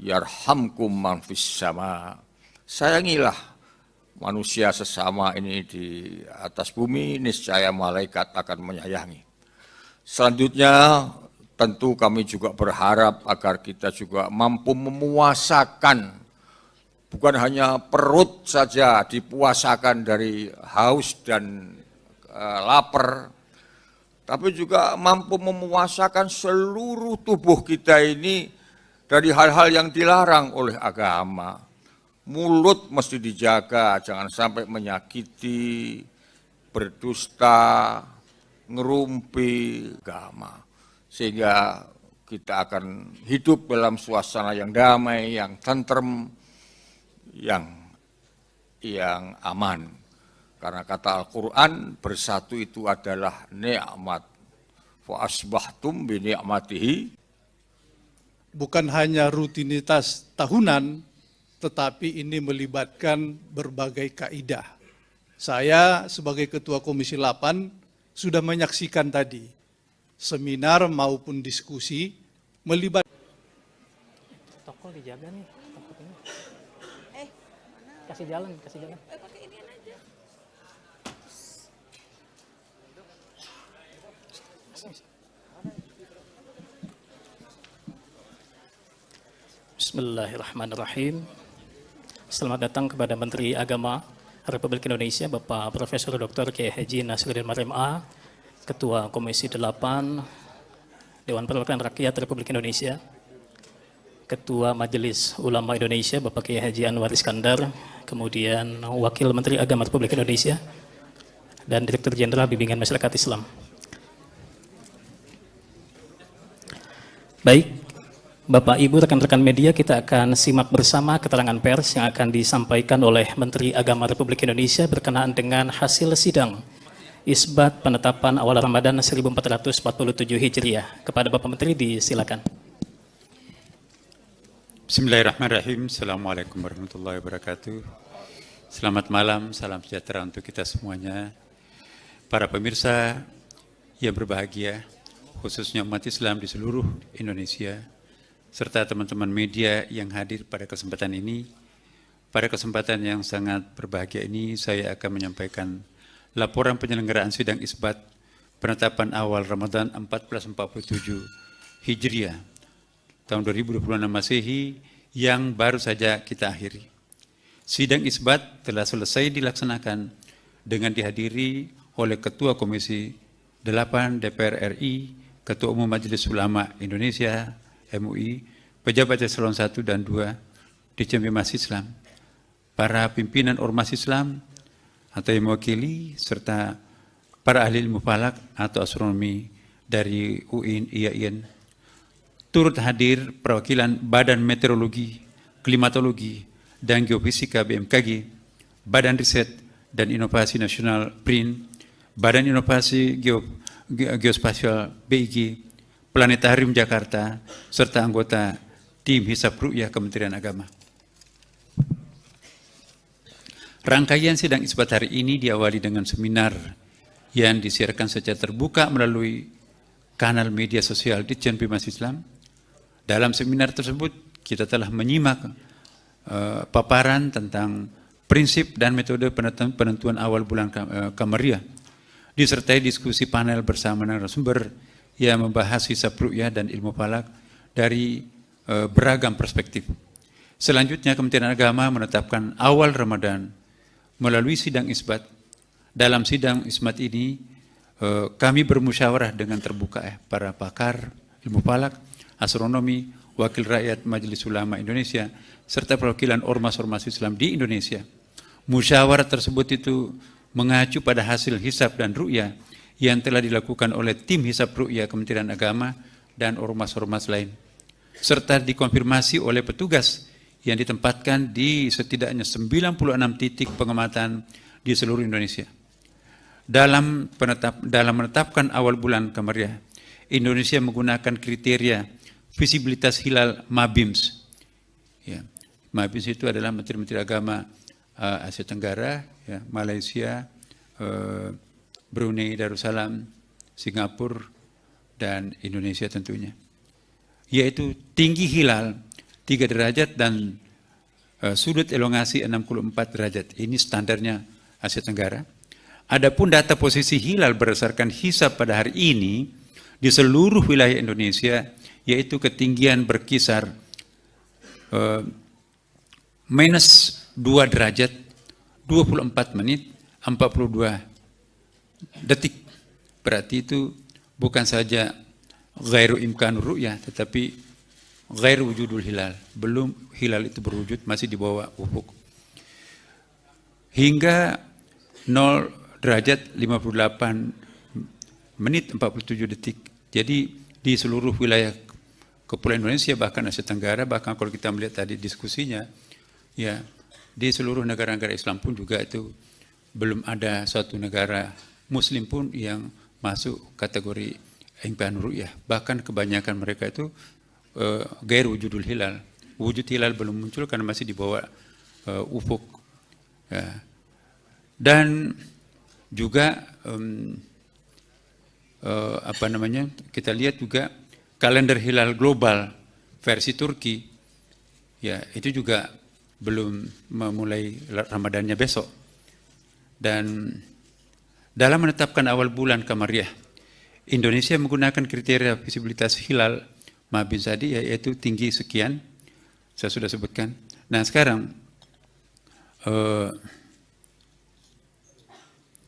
yarhamkum man fis sama. Sayangilah manusia sesama ini di atas bumi, niscaya malaikat akan menyayangi. Selanjutnya, tentu kami juga berharap agar kita juga mampu memuasakan, bukan hanya perut saja dipuasakan dari haus dan lapar, tapi juga mampu memuasakan seluruh tubuh kita ini dari hal-hal yang dilarang oleh agama. Mulut mesti dijaga, jangan sampai menyakiti, berdusta, ngerumpi agama. Sehingga kita akan hidup dalam suasana yang damai, yang tentrem, yang aman. Karena kata Al-Quran, bersatu itu adalah nikmat. Fa asbahtum bi ni'matihi. Bukan hanya rutinitas tahunan, tetapi ini melibatkan berbagai kaidah. Saya sebagai Ketua Komisi 8 sudah menyaksikan tadi seminar maupun diskusi melibatkan. Toko dijaga nih, takutnya. Kasih jalan. Pakai inian aja. Bismillahirrahmanirrahim. Selamat datang kepada Menteri Agama Republik Indonesia, Bapak Profesor Dr. Kiai Haji Nasruddin Marim A, Ketua Komisi 8 Dewan Perwakilan Rakyat Republik Indonesia, Ketua Majelis Ulama Indonesia Bapak Kiai Haji Anwar Iskandar, kemudian Wakil Menteri Agama Republik Indonesia, dan Direktur Jenderal Bimbingan Masyarakat Islam. Baik, Bapak Ibu rekan-rekan media, kita akan simak bersama keterangan pers yang akan disampaikan oleh Menteri Agama Republik Indonesia berkenaan dengan hasil sidang Isbat penetapan awal Ramadan 1447 Hijriah. Kepada Bapak Menteri disilakan. Bismillahirrahmanirrahim. Assalamualaikum warahmatullahi wabarakatuh. Selamat malam, salam sejahtera untuk kita semuanya. Para pemirsa yang berbahagia, khususnya umat Islam di seluruh Indonesia, serta teman-teman media yang hadir pada kesempatan ini. Pada kesempatan yang sangat berbahagia ini, saya akan menyampaikan laporan penyelenggaraan sidang Isbat penetapan awal Ramadan 1447 Hijriah tahun 2026 Masehi yang baru saja kita akhiri. Sidang Isbat telah selesai dilaksanakan dengan dihadiri oleh Ketua Komisi 8 DPR RI, Ketua Umum Majelis Ulama Indonesia MUI, pejabat eselon 1 dan 2 Ditjen Bimas Islam, para pimpinan ormas Islam atau yang mewakili, serta para ahli ilmu falak atau astronomi dari UIN, IAIN. Turut hadir perwakilan Badan Meteorologi, Klimatologi, dan Geofisika BMKG, Badan Riset dan Inovasi Nasional BRIN, Badan Inovasi Geospasial BIG, Planetarium Jakarta, serta anggota tim Hisab Ru'yah Kementerian Agama. Rangkaian sidang Isbat hari ini diawali dengan seminar yang disiarkan secara terbuka melalui kanal media sosial Ditjen Bimas Islam. Dalam seminar tersebut kita telah menyimak paparan tentang prinsip dan metode penentuan awal bulan Kamariah, disertai diskusi panel bersama narasumber yang membahas hisab ru'yah dan ilmu falak dari beragam perspektif. Selanjutnya Kementerian Agama menetapkan awal Ramadan melalui sidang Isbat. Dalam sidang Isbat ini kami bermusyawarah dengan terbuka para pakar ilmu falak, astronomi, wakil rakyat Majelis Ulama Indonesia, serta perwakilan ormas-ormas Islam di Indonesia. Musyawarah tersebut itu mengacu pada hasil hisab dan ru'yah yang telah dilakukan oleh tim hisab ru'yah Kementerian Agama dan ormas-ormas lain, serta dikonfirmasi oleh petugas yang ditempatkan di setidaknya 96 titik pengamatan di seluruh Indonesia. Dalam menetapkan awal bulan Kamariah, Indonesia menggunakan kriteria visibilitas hilal MABIMS. Ya, MABIMS itu adalah Menteri-Menteri Agama Asia Tenggara, ya, Malaysia, Brunei Darussalam, Singapura, dan Indonesia tentunya. Yaitu tinggi hilal 3 derajat dan sudut elongasi 64 derajat. Ini standarnya Asia Tenggara. Adapun data posisi hilal berdasarkan hisab pada hari ini di seluruh wilayah Indonesia, yaitu ketinggian berkisar minus 2 derajat, 24 menit, 42 detik. Berarti itu bukan saja ghairu imkanur ru'yah, tetapi ghairu wujudul hilal. Belum hilal itu berwujud, masih di bawah ufuk. Hingga 0 derajat 58 menit 47 detik. Jadi di seluruh wilayah Kepulauan Indonesia, bahkan Asia Tenggara, bahkan kalau kita melihat tadi diskusinya, ya di seluruh negara-negara Islam pun juga itu belum ada suatu negara Muslim pun yang masuk kategori imkanur ru'yah. Bahkan kebanyakan mereka itu gair wujudul hilal. Wujud hilal belum muncul karena masih di bawah ufuk. Ya. Dan juga kita lihat juga kalender hilal global versi Turki, ya itu juga belum memulai Ramadannya besok. Dan dalam menetapkan awal bulan Kamariah, Indonesia menggunakan kriteria visibilitas hilal MABIMS tadi, yaitu tinggi sekian, saya sudah sebutkan. Nah sekarang,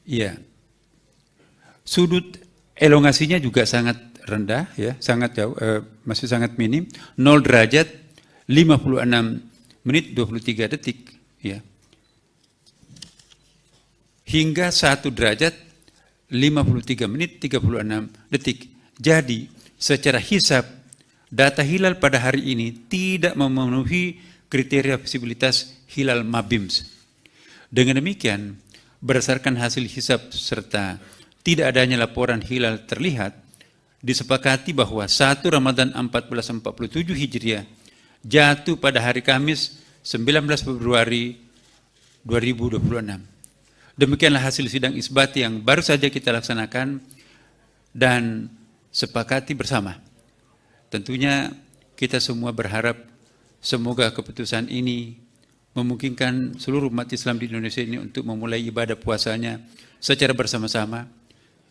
ya, sudut elongasinya juga sangat rendah, ya, sangat jauh, masih sangat minim. 0 derajat 56 menit 23 detik, ya. Hingga 1 derajat 53 menit 36 detik. Jadi secara hisab data hilal pada hari ini tidak memenuhi kriteria visibilitas hilal MABIMS. Dengan demikian, berdasarkan hasil hisab serta tidak adanya laporan hilal terlihat, disepakati bahwa 1 Ramadan 1447 Hijriah jatuh pada hari Kamis 19 Februari 2026. Demikianlah hasil sidang isbat yang baru saja kita laksanakan dan sepakati bersama. Tentunya kita semua berharap semoga keputusan ini memungkinkan seluruh umat Islam di Indonesia ini untuk memulai ibadah puasanya secara bersama-sama.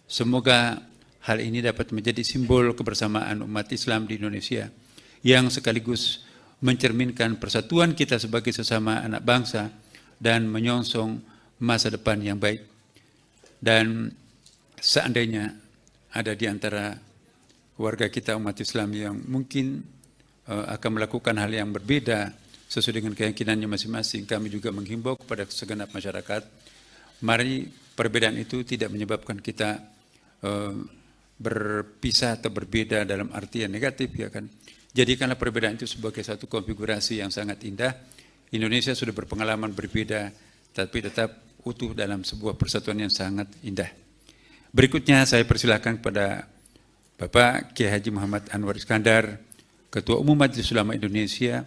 Semoga hal ini dapat menjadi simbol kebersamaan umat Islam di Indonesia yang sekaligus mencerminkan persatuan kita sebagai sesama anak bangsa dan menyongsong masa depan yang baik. Dan seandainya ada di antara warga kita umat Islam yang mungkin akan melakukan hal yang berbeda sesuai dengan keyakinannya masing-masing, kami juga menghimbau kepada segenap masyarakat, mari perbedaan itu tidak menyebabkan kita berpisah atau berbeda dalam arti yang negatif, ya kan. Jadikanlah perbedaan itu sebagai satu konfigurasi yang sangat indah. Indonesia sudah berpengalaman berbeda, tapi tetap utuh dalam sebuah persatuan yang sangat indah. Berikutnya saya persilakan kepada Bapak Kiai Haji Muhammad Anwar Iskandar, Ketua Umum Majelis Ulama Indonesia,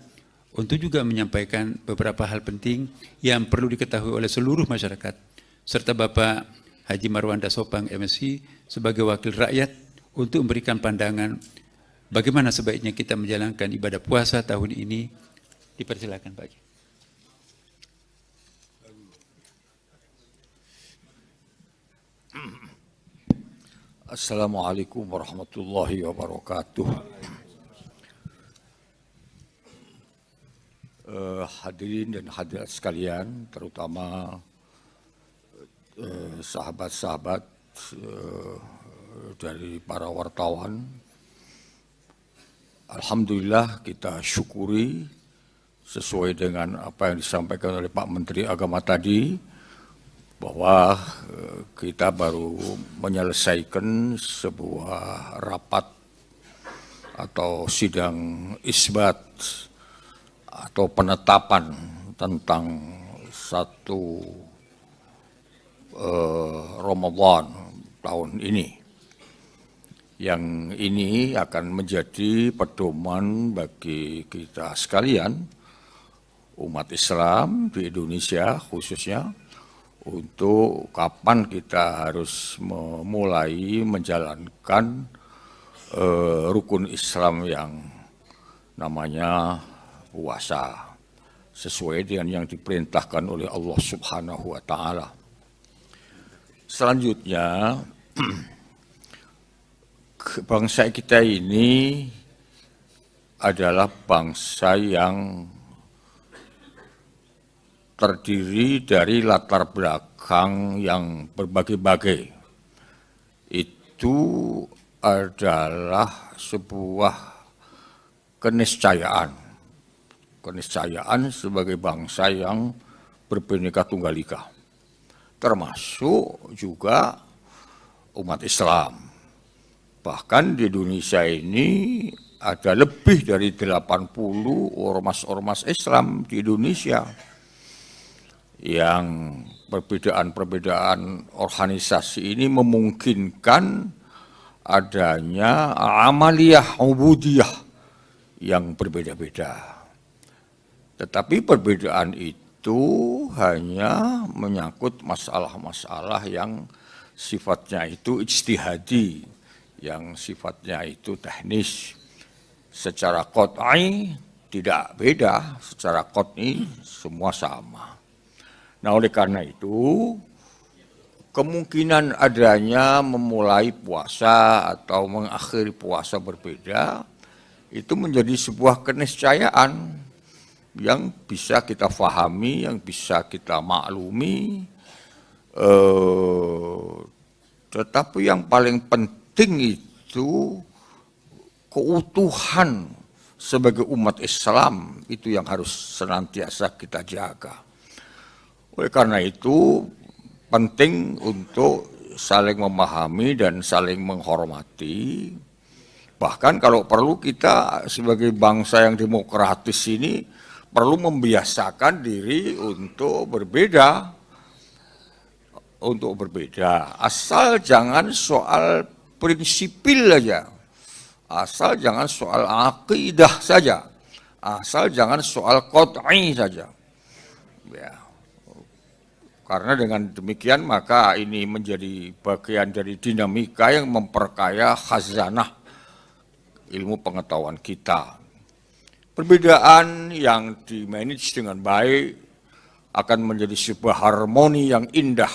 untuk juga menyampaikan beberapa hal penting yang perlu diketahui oleh seluruh masyarakat, serta Bapak Haji Marwanda Sopang MSI sebagai wakil rakyat untuk memberikan pandangan bagaimana sebaiknya kita menjalankan ibadah puasa tahun ini. Dipersilakan Pak. Assalamualaikum warahmatullahi wabarakatuh. Hadirin dan hadirat sekalian, terutama sahabat-sahabat dari para wartawan. Alhamdulillah kita syukuri sesuai dengan apa yang disampaikan oleh Pak Menteri Agama tadi, bahwa kita baru menyelesaikan sebuah rapat atau sidang isbat atau penetapan tentang satu Ramadan tahun ini. Yang ini akan menjadi pedoman bagi kita sekalian, umat Islam di Indonesia khususnya, untuk kapan kita harus memulai menjalankan rukun Islam yang namanya puasa, sesuai dengan yang diperintahkan oleh Allah Subhanahu wa Ta'ala. Selanjutnya, bangsa kita ini adalah bangsa yang terdiri dari latar belakang yang berbagai-bagai. Itu adalah sebuah keniscayaan sebagai bangsa yang berbineka tunggal ika, termasuk juga umat Islam. Bahkan di Indonesia ini ada lebih dari 80 ormas-ormas Islam di Indonesia, yang perbedaan-perbedaan organisasi ini memungkinkan adanya amaliyah ubudiyah yang berbeda-beda. Tetapi perbedaan itu hanya menyangkut masalah-masalah yang sifatnya itu ijtihadi, yang sifatnya itu teknis. Secara qat'i tidak beda, secara qat'i semua sama. Nah, oleh karena itu, kemungkinan adanya memulai puasa atau mengakhiri puasa berbeda, itu menjadi sebuah keniscayaan yang bisa kita fahami, yang bisa kita maklumi. Tetapi yang paling penting itu keutuhan sebagai umat Islam itu yang harus senantiasa kita jaga. Oleh karena itu penting untuk saling memahami dan saling menghormati. Bahkan kalau perlu kita sebagai bangsa yang demokratis ini perlu membiasakan diri untuk berbeda. Asal jangan soal prinsipil aja. Asal jangan soal akidah saja. Asal jangan soal qot'i saja. Ya. Karena dengan demikian maka ini menjadi bagian dari dinamika yang memperkaya khazanah ilmu pengetahuan kita. Perbedaan yang di-manage dengan baik akan menjadi sebuah harmoni yang indah,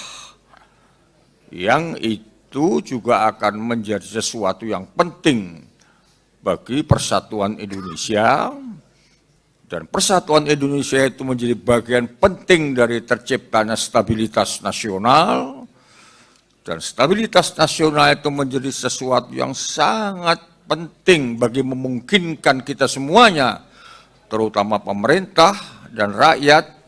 yang itu juga akan menjadi sesuatu yang penting bagi persatuan Indonesia, dan persatuan Indonesia itu menjadi bagian penting dari terciptanya stabilitas nasional, dan stabilitas nasional itu menjadi sesuatu yang sangat penting bagi memungkinkan kita semuanya, terutama pemerintah dan rakyat,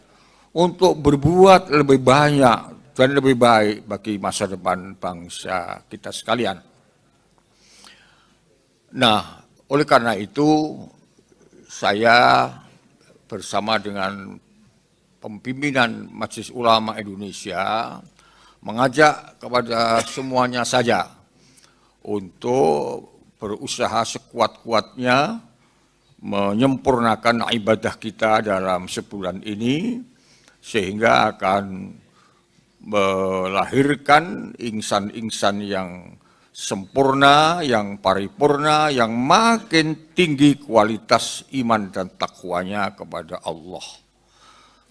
untuk berbuat lebih banyak dan lebih baik bagi masa depan bangsa kita sekalian. Nah, oleh karena itu saya bersama dengan pimpinan Majelis Ulama Indonesia mengajak kepada semuanya saja untuk berusaha sekuat-kuatnya menyempurnakan ibadah kita dalam sebulan ini, sehingga akan melahirkan insan-insan yang sempurna, yang paripurna, yang makin tinggi kualitas iman dan takwanya kepada Allah.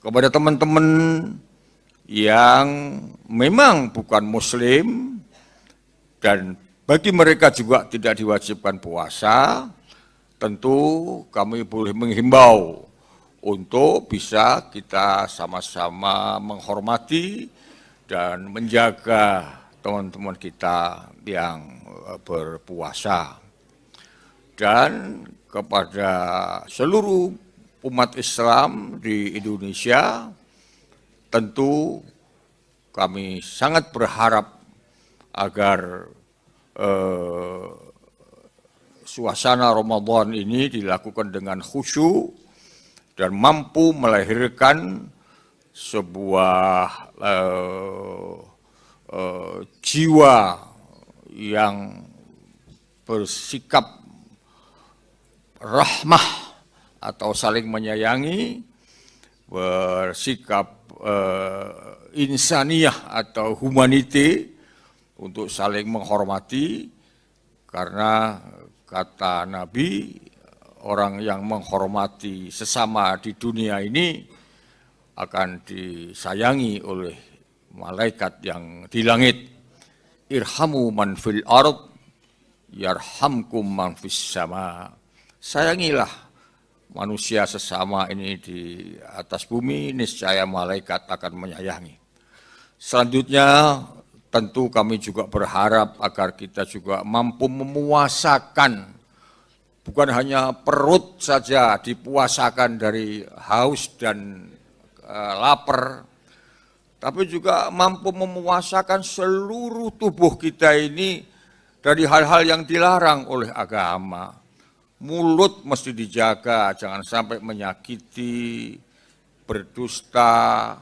Kepada teman-teman yang memang bukan muslim dan bagi mereka juga tidak diwajibkan puasa, tentu kami boleh menghimbau untuk bisa kita sama-sama menghormati dan menjaga teman-teman kita yang berpuasa. Dan kepada seluruh umat Islam di Indonesia, tentu kami sangat berharap agar suasana Ramadan ini dilakukan dengan khusyuk dan mampu melahirkan sebuah jiwa yang bersikap rahmah atau saling menyayangi, bersikap insaniyah atau humanity untuk saling menghormati, karena kata Nabi, orang yang menghormati sesama di dunia ini akan disayangi oleh malaikat yang di langit. Irhamu man fil ard yarhamkum man fis sama. Sayangilah manusia sesama ini di atas bumi, niscaya malaikat akan menyayangi. Selanjutnya tentu kami juga berharap agar kita juga mampu memuasakan, bukan hanya perut saja dipuasakan dari haus dan lapar, tapi juga mampu memuasakan seluruh tubuh kita ini dari hal-hal yang dilarang oleh agama. Mulut mesti dijaga, jangan sampai menyakiti, berdusta,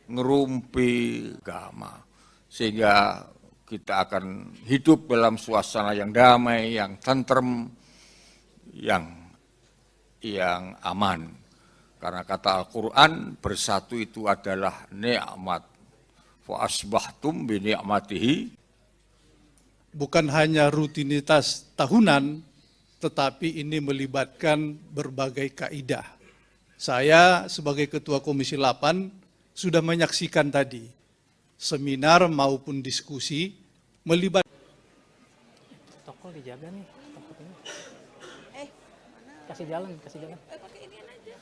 ngerumpi agama. Sehingga kita akan hidup dalam suasana yang damai, yang tentrem, yang aman. Karena kata Al-Quran, bersatu itu adalah nikmat. Fa asbahtum bi ni'matihi. Bukan hanya rutinitas tahunan, tetapi ini melibatkan berbagai kaidah. Saya sebagai Ketua Komisi 8 sudah menyaksikan tadi seminar maupun diskusi melibatkan. Protokol dijaga nih. Kasih jalan. Pakai inian aja.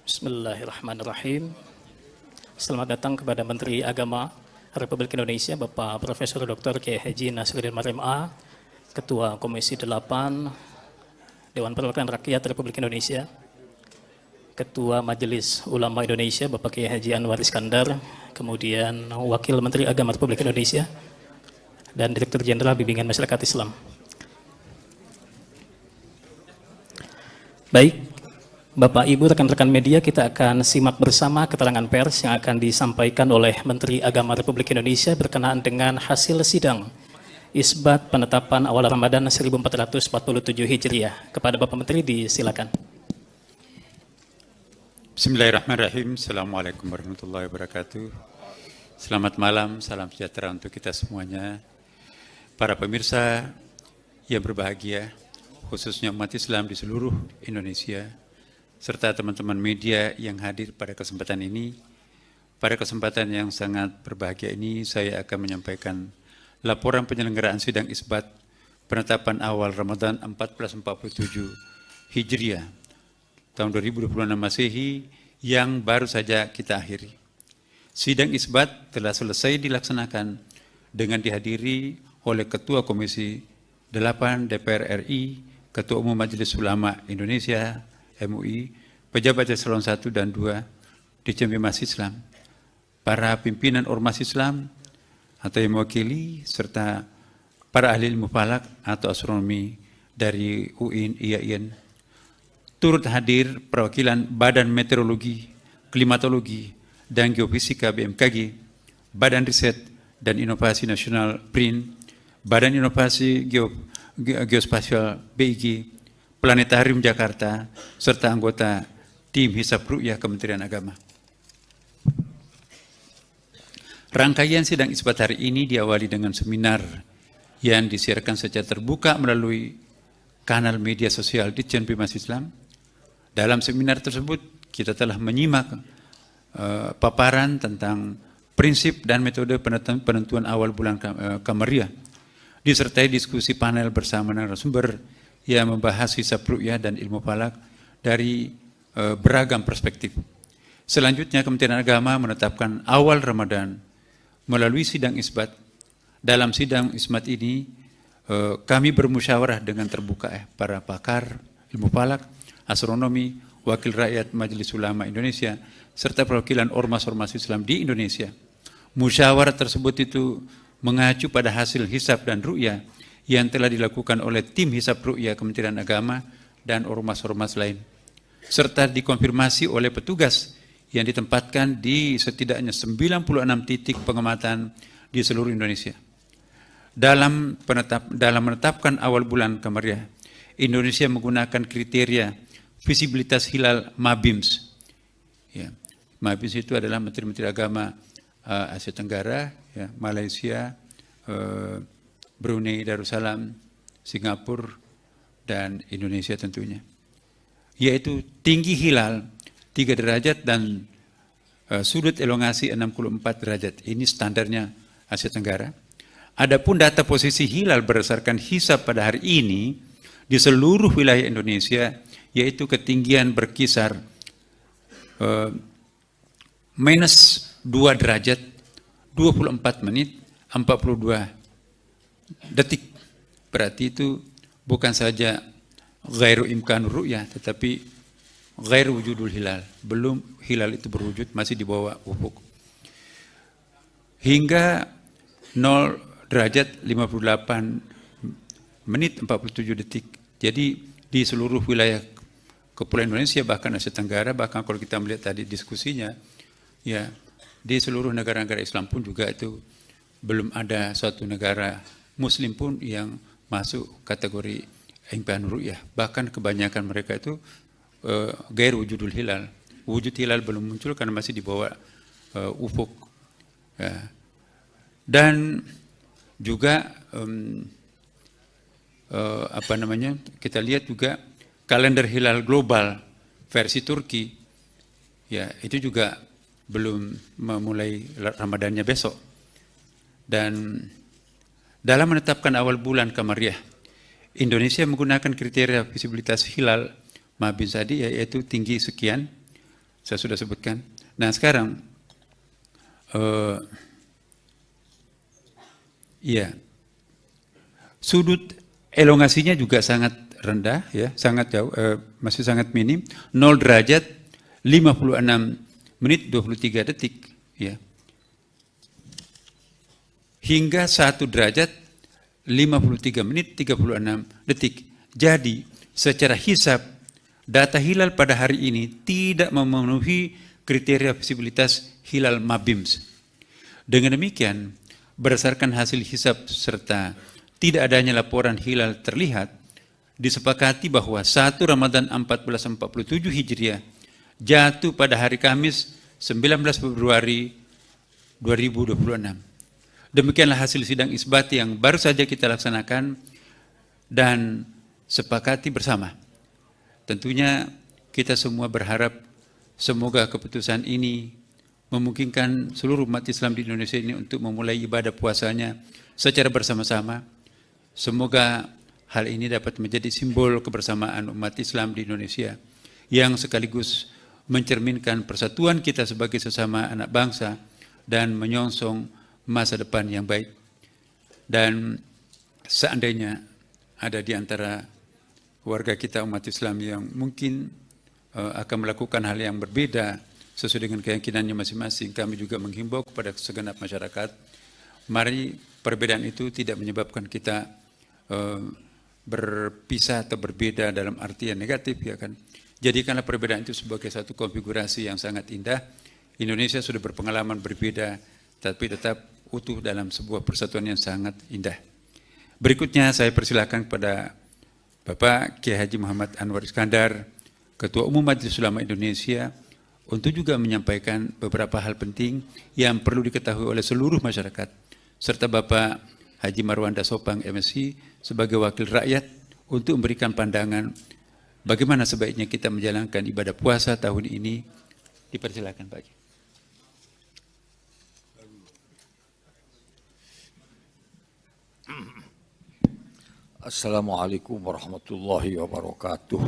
Bismillahirrahmanirrahim. Selamat datang kepada Menteri Agama Republik Indonesia, Bapak Profesor Dr. Kiai Haji Nasruddin Marim A, Ketua Komisi 8 Dewan Perwakilan Rakyat Republik Indonesia, Ketua Majelis Ulama Indonesia, Bapak Kiai Haji Anwar Iskandar, kemudian Wakil Menteri Agama Republik Indonesia, dan Direktur Jenderal Bimbingan Masyarakat Islam. Baik, Bapak, Ibu, rekan-rekan media, kita akan simak bersama keterangan pers yang akan disampaikan oleh Menteri Agama Republik Indonesia berkenaan dengan hasil sidang Isbat penetapan awal Ramadan 1447 Hijriah. Kepada Bapak Menteri, disilakan. Bismillahirrahmanirrahim. Assalamualaikum warahmatullahi wabarakatuh. Selamat malam, salam sejahtera untuk kita semuanya. Para pemirsa yang berbahagia, khususnya umat Islam di seluruh Indonesia, serta teman-teman media yang hadir pada kesempatan ini. Pada kesempatan yang sangat berbahagia ini, saya akan menyampaikan laporan penyelenggaraan sidang Isbat penetapan awal Ramadan 1447 Hijriah tahun 2026 Masehi yang baru saja kita akhiri. Sidang Isbat telah selesai dilaksanakan dengan dihadiri oleh Ketua Komisi 8 DPR RI, Ketua Umum Majelis Ulama Indonesia MUI, pejabat eselon 1 dan 2 Ditjen Bimas Islam, para pimpinan ormas Islam atau yang mewakili, serta para ahli ilmu falak atau astronomi dari UIN, IAIN. Turut hadir perwakilan Badan Meteorologi, Klimatologi, dan Geofisika BMKG, Badan Riset dan Inovasi Nasional BRIN, Badan Inovasi Geospasial BIG, Planetarium Jakarta, serta anggota tim Hisab Ru'yah Kementerian Agama. Rangkaian sidang Isbat hari ini diawali dengan seminar yang disiarkan secara terbuka melalui kanal media sosial Ditjen Bimas Islam. Dalam seminar tersebut kita telah menyimak paparan tentang prinsip dan metode penentuan awal bulan Kamariah, disertai diskusi panel bersama narasumber yang membahas hisab ru'yah dan ilmu falak dari beragam perspektif. Selanjutnya Kementerian Agama menetapkan awal Ramadan melalui sidang Isbat. Dalam sidang Isbat ini kami bermusyawarah dengan terbuka para pakar ilmu falak, astronomi, wakil rakyat Majelis Ulama Indonesia, serta perwakilan ormas-ormas Islam di Indonesia. Musyawarah tersebut itu mengacu pada hasil hisab dan ru'yah yang telah dilakukan oleh tim hisab ru'yah Kementerian Agama dan ormas-ormas lain, serta dikonfirmasi oleh petugas yang ditempatkan di setidaknya 96 titik pengamatan di seluruh Indonesia. Dalam menetapkan awal bulan Kamariah, Indonesia menggunakan kriteria visibilitas hilal MABIMS. Ya, MABIMS itu adalah Menteri-Menteri Agama Asia Tenggara, ya, Malaysia, Brunei Darussalam, Singapura, dan Indonesia tentunya. Yaitu tinggi hilal 3 derajat dan sudut elongasi 64 derajat. Ini standarnya Asia Tenggara. Adapun data posisi hilal berdasarkan hisab pada hari ini di seluruh wilayah Indonesia, yaitu ketinggian berkisar minus 2 derajat, 24 menit, 42 detik. Berarti itu bukan saja ghairu imkanur ru'yah, tetapi ghairu wujudul hilal. Belum hilal itu berwujud, masih di bawah ufuk. Hingga 0 derajat 58 menit 47 detik. Jadi di seluruh wilayah Kepulauan Indonesia, bahkan Asia Tenggara, bahkan kalau kita melihat tadi diskusinya, ya di seluruh negara-negara Islam pun juga itu belum ada suatu negara Muslim pun yang masuk kategori imkanur ru'yah. Bahkan kebanyakan mereka itu gair wujudul hilal. Wujud hilal belum muncul karena masih di bawah ufuk. Ya. Dan juga kita lihat juga kalender hilal global versi Turki, ya itu juga belum memulai Ramadannya besok. Dan dalam menetapkan awal bulan Kamariah, Indonesia menggunakan kriteria visibilitas hilal MABIMS tadi, yaitu tinggi sekian, saya sudah sebutkan. Nah sekarang Ya, sudut elongasinya juga sangat rendah, ya, sangat jauh, masih sangat minim, 0 derajat 56 menit 23 detik, ya. Hingga 1 derajat 53 menit 36 detik. Jadi, secara hisab, data hilal pada hari ini tidak memenuhi kriteria visibilitas hilal MABIMS. Dengan demikian, berdasarkan hasil hisab serta tidak adanya laporan hilal terlihat, disepakati bahwa 1 Ramadan 1447 Hijriah jatuh pada hari Kamis 19 Februari 2026. Demikianlah hasil sidang isbat yang baru saja kita laksanakan dan sepakati bersama. Tentunya kita semua berharap semoga keputusan ini memungkinkan seluruh umat Islam di Indonesia ini untuk memulai ibadah puasanya secara bersama-sama. Semoga hal ini dapat menjadi simbol kebersamaan umat Islam di Indonesia yang sekaligus mencerminkan persatuan kita sebagai sesama anak bangsa dan menyongsong masa depan yang baik. Dan seandainya ada di antara warga kita umat Islam yang mungkin akan melakukan hal yang berbeda sesuai dengan keyakinannya masing-masing, kami juga menghimbau kepada segenap masyarakat, mari perbedaan itu tidak menyebabkan kita berpisah atau berbeda dalam arti yang negatif, ya kan. Jadikanlah perbedaan itu sebagai satu konfigurasi yang sangat indah. Indonesia sudah berpengalaman berbeda, tapi tetap utuh dalam sebuah persatuan yang sangat indah. Berikutnya saya persilakan kepada Bapak Kiai Haji Muhammad Anwar Iskandar, Ketua Umum Majelis Ulama Indonesia, untuk juga menyampaikan beberapa hal penting yang perlu diketahui oleh seluruh masyarakat, serta Bapak Haji Marwanda Sopang MSI sebagai wakil rakyat untuk memberikan pandangan bagaimana sebaiknya kita menjalankan ibadah puasa tahun ini. Dipersilakan Pak. Assalamualaikum warahmatullahi wabarakatuh.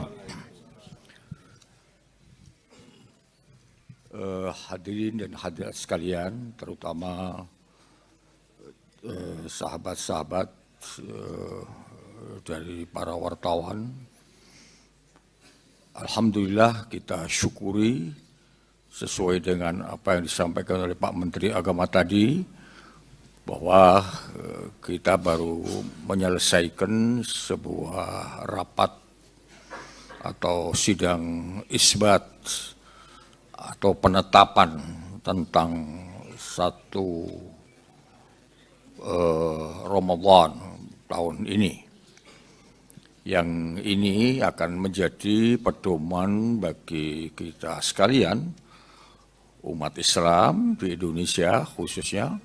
Hadirin dan hadirat sekalian, terutama sahabat-sahabat dari para wartawan. Alhamdulillah kita syukuri sesuai dengan apa yang disampaikan oleh Pak Menteri Agama tadi, bahwa kita baru menyelesaikan sebuah rapat atau sidang isbat atau penetapan tentang satu Ramadan tahun ini. Yang ini akan menjadi pedoman bagi kita sekalian, umat Islam di Indonesia khususnya,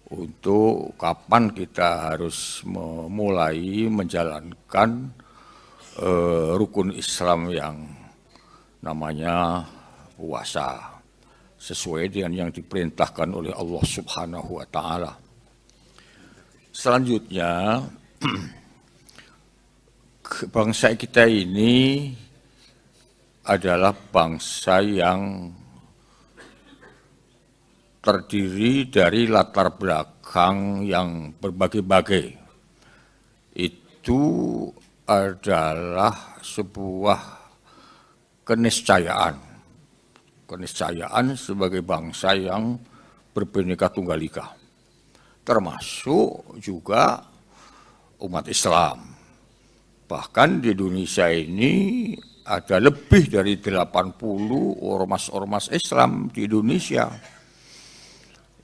untuk kapan kita harus memulai menjalankan rukun Islam yang namanya puasa, sesuai dengan yang diperintahkan oleh Allah Subhanahu wa Ta'ala. Selanjutnya, bangsa kita ini adalah bangsa yang terdiri dari latar belakang yang berbagai-bagai. Itu adalah sebuah keniscayaan sebagai bangsa yang berbhinneka tunggal ika, termasuk juga umat Islam. Bahkan di Indonesia ini ada lebih dari 80 ormas-ormas Islam di Indonesia,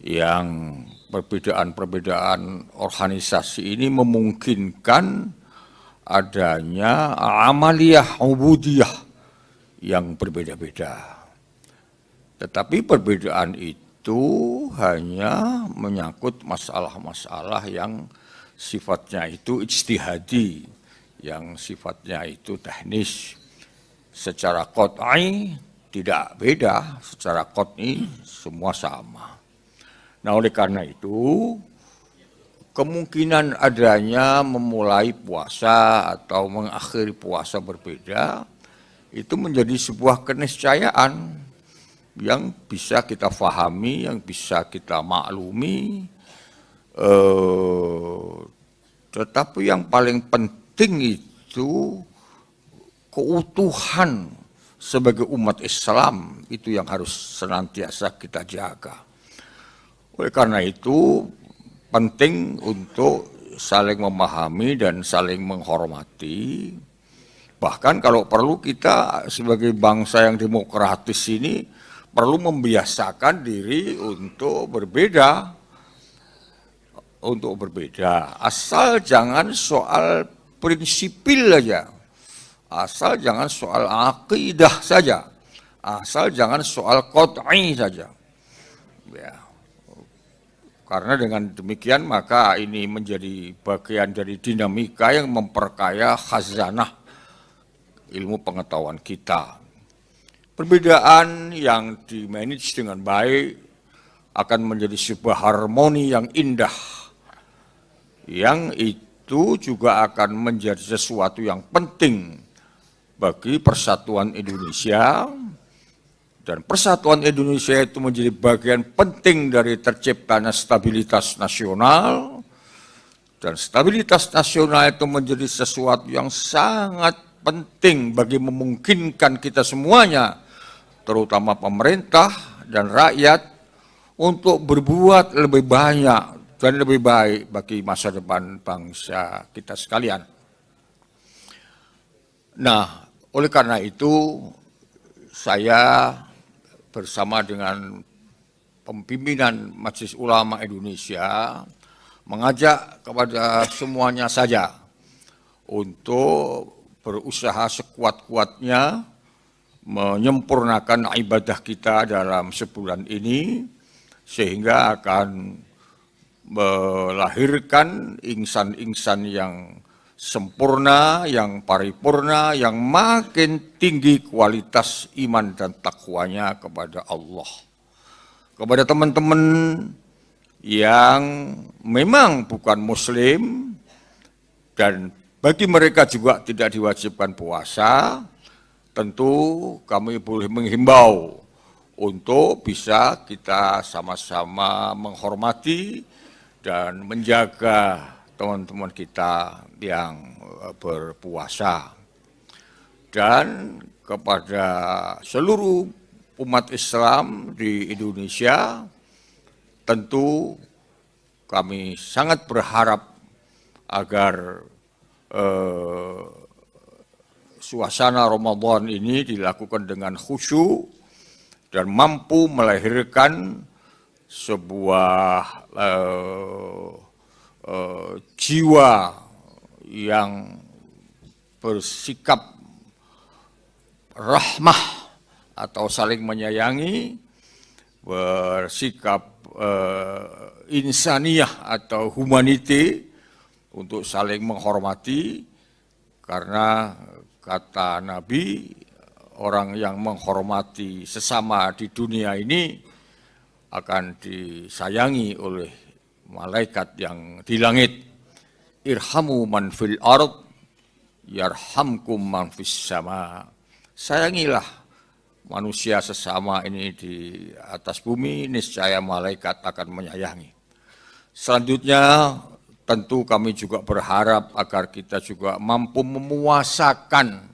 yang perbedaan-perbedaan organisasi ini memungkinkan adanya amaliyah ubudiyah yang berbeda-beda. Tetapi perbedaan itu hanya menyangkut masalah-masalah yang sifatnya itu ijtihadi, yang sifatnya itu teknis. Secara qat'i tidak beda, secara qat'i semua sama. Nah, oleh karena itu, kemungkinan adanya memulai puasa atau mengakhiri puasa berbeda, itu menjadi sebuah keniscayaan yang bisa kita fahami, yang bisa kita maklumi. Tetapi yang paling penting itu keutuhan sebagai umat Islam, itu yang harus senantiasa kita jaga. Oleh karena itu penting untuk saling memahami dan saling menghormati. Bahkan kalau perlu kita sebagai bangsa yang demokratis ini perlu membiasakan diri untuk berbeda. Asal jangan soal prinsipil aja. Asal jangan soal akidah saja. Asal jangan soal qot'i saja. Ya. Karena dengan demikian maka ini menjadi bagian dari dinamika yang memperkaya khazanah ilmu pengetahuan kita. Perbedaan yang dimanage dengan baik akan menjadi sebuah harmoni yang indah, yang itu juga akan menjadi sesuatu yang penting bagi persatuan Indonesia, dan persatuan Indonesia itu menjadi bagian penting dari terciptanya stabilitas nasional, dan stabilitas nasional itu menjadi sesuatu yang sangat penting bagi memungkinkan kita semuanya, terutama pemerintah dan rakyat, untuk berbuat lebih banyak dan lebih baik bagi masa depan bangsa kita sekalian. Nah, oleh karena itu saya bersama dengan pimpinan Majelis Ulama Indonesia mengajak kepada semuanya saja untuk berusaha sekuat-kuatnya menyempurnakan ibadah kita dalam sebulan ini, sehingga akan melahirkan insan-insan yang sempurna, yang paripurna, yang makin tinggi kualitas iman dan takwanya kepada Allah. Kepada teman-teman yang memang bukan Muslim, dan bagi mereka juga tidak diwajibkan puasa, tentu kami boleh menghimbau untuk bisa kita sama-sama menghormati dan menjaga teman-teman kita yang berpuasa. Dan kepada seluruh umat Islam di Indonesia, tentu kami sangat berharap agar suasana Ramadan ini dilakukan dengan khusyuk dan mampu melahirkan sebuah jiwa yang bersikap rahmah atau saling menyayangi, bersikap insaniyah atau humanity, untuk saling menghormati, karena kata Nabi, orang yang menghormati sesama di dunia ini akan disayangi oleh malaikat yang di langit. Irhamu man fil ard yarhamkum man fis sama. Sayangilah manusia sesama ini di atas bumi, niscaya malaikat akan menyayangi. Selanjutnya tentu kami juga berharap agar kita juga mampu memuasakan,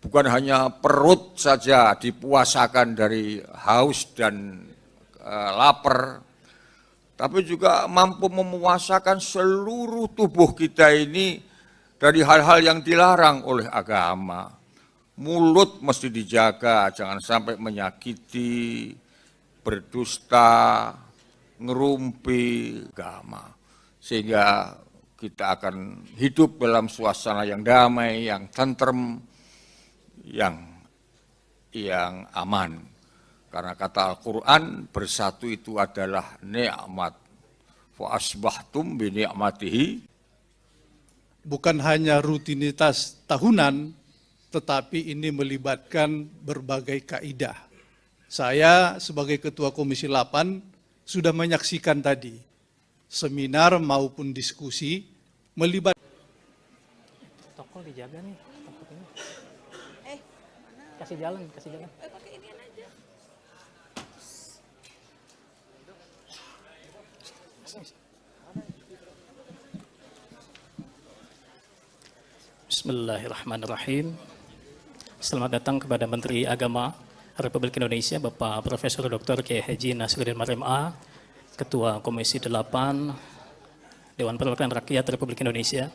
bukan hanya perut saja dipuasakan dari haus dan lapar, tapi juga mampu memuasakan seluruh tubuh kita ini dari hal-hal yang dilarang oleh agama. Mulut mesti dijaga, jangan sampai menyakiti, berdusta, ngerumpi agama. Sehingga kita akan hidup dalam suasana yang damai, yang tentrem, yang aman. Karena kata Al-Quran, bersatu itu adalah nikmat. Fa asbahtum bi ni'matihi. Bukan hanya rutinitas tahunan, tetapi ini melibatkan berbagai kaidah. Saya sebagai Ketua Komisi 8 sudah menyaksikan tadi seminar maupun diskusi melibatkan. Toko dijaga nih, toko ini. Kasih jalan. Pakai inian aja. Bismillahirrahmanirrahim. Selamat datang kepada Menteri Agama Republik Indonesia, Bapak Profesor Dr. K.H. Nasruddin Marim A, Ketua Komisi 8 Dewan Perwakilan Rakyat Republik Indonesia,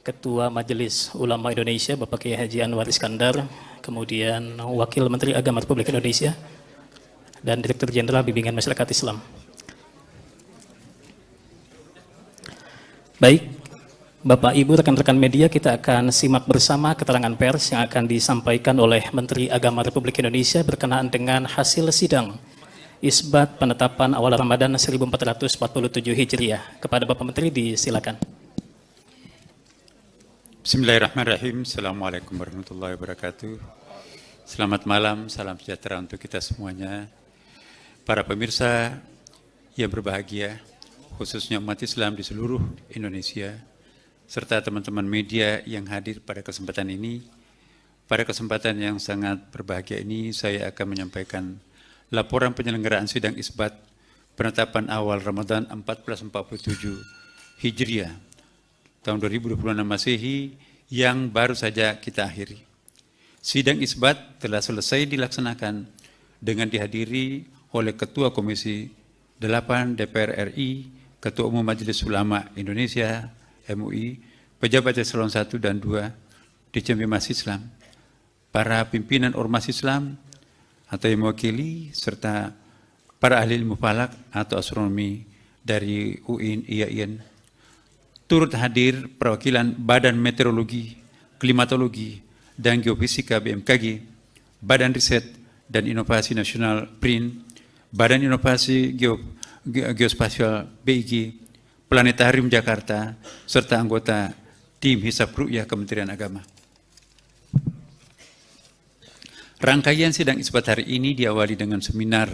Ketua Majelis Ulama Indonesia, Bapak K.H. Anwar Iskandar, kemudian Wakil Menteri Agama Republik Indonesia, dan Direktur Jenderal Bimbingan Masyarakat Islam. Baik, Bapak, Ibu, rekan-rekan media, kita akan simak bersama keterangan pers yang akan disampaikan oleh Menteri Agama Republik Indonesia berkenaan dengan hasil sidang Isbat penetapan awal Ramadan 1447 Hijriah. Kepada Bapak Menteri, disilakan. Bismillahirrahmanirrahim. Assalamualaikum warahmatullahi wabarakatuh. Selamat malam, salam sejahtera untuk kita semuanya. Para pemirsa yang berbahagia, khususnya umat Islam di seluruh Indonesia, serta teman-teman media yang hadir pada kesempatan ini. Pada kesempatan yang sangat berbahagia ini, saya akan menyampaikan laporan penyelenggaraan sidang Isbat penetapan awal Ramadan 1447 Hijriah tahun 2026 Masehi yang baru saja kita akhiri. Sidang Isbat telah selesai dilaksanakan dengan dihadiri oleh Ketua Komisi 8 DPR RI, Ketua Umum Majelis Ulama Indonesia MUI, pejabat eselon 1 dan 2 Ditjen Bimas Islam, para pimpinan ormas Islam atau yang mewakili, serta para ahli ilmu falak atau astronomi dari UIN, IAIN. Turut hadir perwakilan Badan Meteorologi, Klimatologi, dan Geofisika BMKG, Badan Riset dan Inovasi Nasional BRIN, Badan Inovasi Geospasial BIG, Planetarium Jakarta, serta anggota tim Hisab Ru'yah Kementerian Agama. Rangkaian sidang Isbat hari ini diawali dengan seminar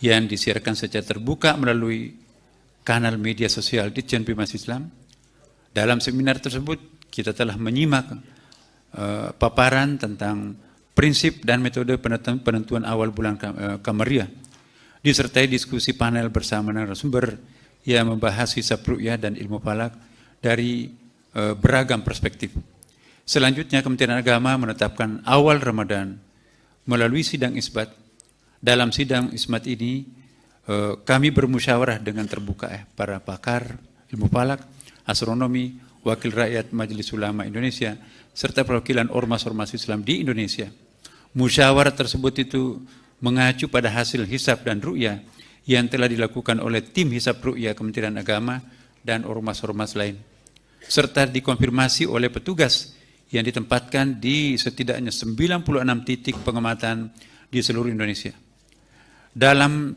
yang disiarkan secara terbuka melalui kanal media sosial Ditjen Bimas Islam. Dalam seminar tersebut kita telah menyimak paparan tentang prinsip dan metode penentuan awal bulan Kamariah, disertai diskusi panel bersama narasumber yang membahas hisab ru'yah dan ilmu falak dari beragam perspektif. Selanjutnya, Kementerian Agama menetapkan awal Ramadan melalui sidang Isbat. Dalam sidang Isbat ini, kami bermusyawarah dengan terbuka para pakar ilmu falak, astronomi, wakil rakyat Majelis Ulama Indonesia, serta perwakilan ormas-ormas Islam di Indonesia. Musyawarah tersebut itu mengacu pada hasil hisab dan ru'yah yang telah dilakukan oleh tim hisab ru'yah Kementerian Agama dan ormas-ormas lain, serta dikonfirmasi oleh petugas yang ditempatkan di setidaknya 96 titik pengamatan di seluruh Indonesia. Dalam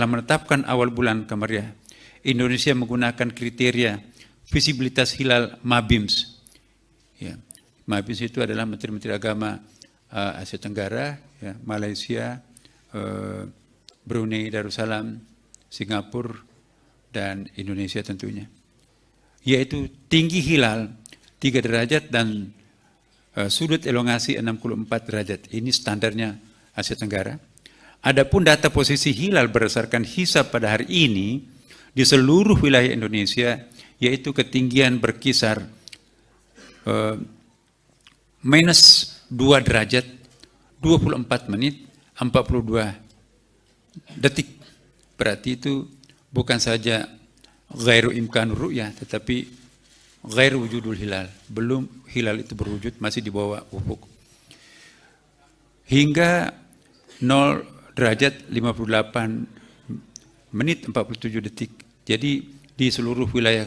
menetapkan awal bulan Kamariah, Indonesia menggunakan kriteria visibilitas hilal MABIMS. Ya, MABIMS itu adalah Menteri-Menteri Agama Asia Tenggara, ya, Malaysia, Brunei Darussalam, Singapura, dan Indonesia tentunya. Yaitu tinggi hilal 3 derajat dan sudut elongasi 64 derajat. Ini standarnya Asia Tenggara. Adapun data posisi hilal berdasarkan hisab pada hari ini di seluruh wilayah Indonesia, yaitu ketinggian berkisar minus 2 derajat, 24 menit, 42 detik. Berarti itu bukan saja ghairu imkanur ru'yah, tetapi ghairu wujudul hilal. Belum hilal itu berwujud, masih di bawah ufuk. Hingga 0 derajat 58 menit 47 detik. Jadi di seluruh wilayah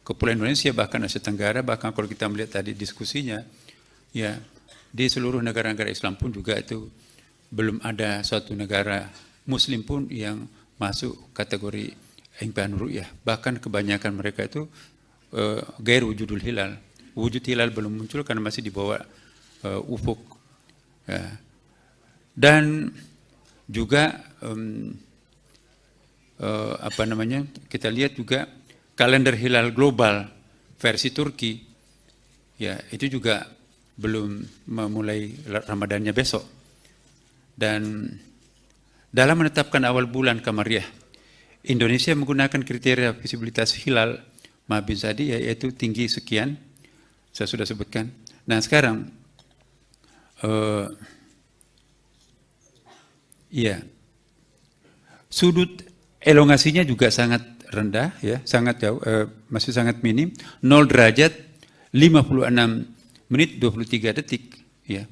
Kepulauan Indonesia, bahkan Asia Tenggara, bahkan kalau kita melihat tadi diskusinya, ya di seluruh negara-negara Islam pun juga itu belum ada suatu negara Muslim pun yang masuk kategori imkanur ru'yah. Bahkan kebanyakan mereka itu gair wujudul hilal. Wujud hilal belum muncul karena masih di bawah ufuk. Ya. Dan juga kita lihat juga kalender hilal global versi Turki, ya itu juga belum memulai Ramadannya besok. Dan dalam menetapkan awal bulan Kamariah, Indonesia menggunakan kriteria visibilitas hilal Mabim tadi, yaitu tinggi sekian, saya sudah sebutkan. Nah sekarang, iya, sudut elongasinya juga sangat rendah, ya, sangat jauh, masih sangat minim, 0 derajat 56 menit 23 detik, ya.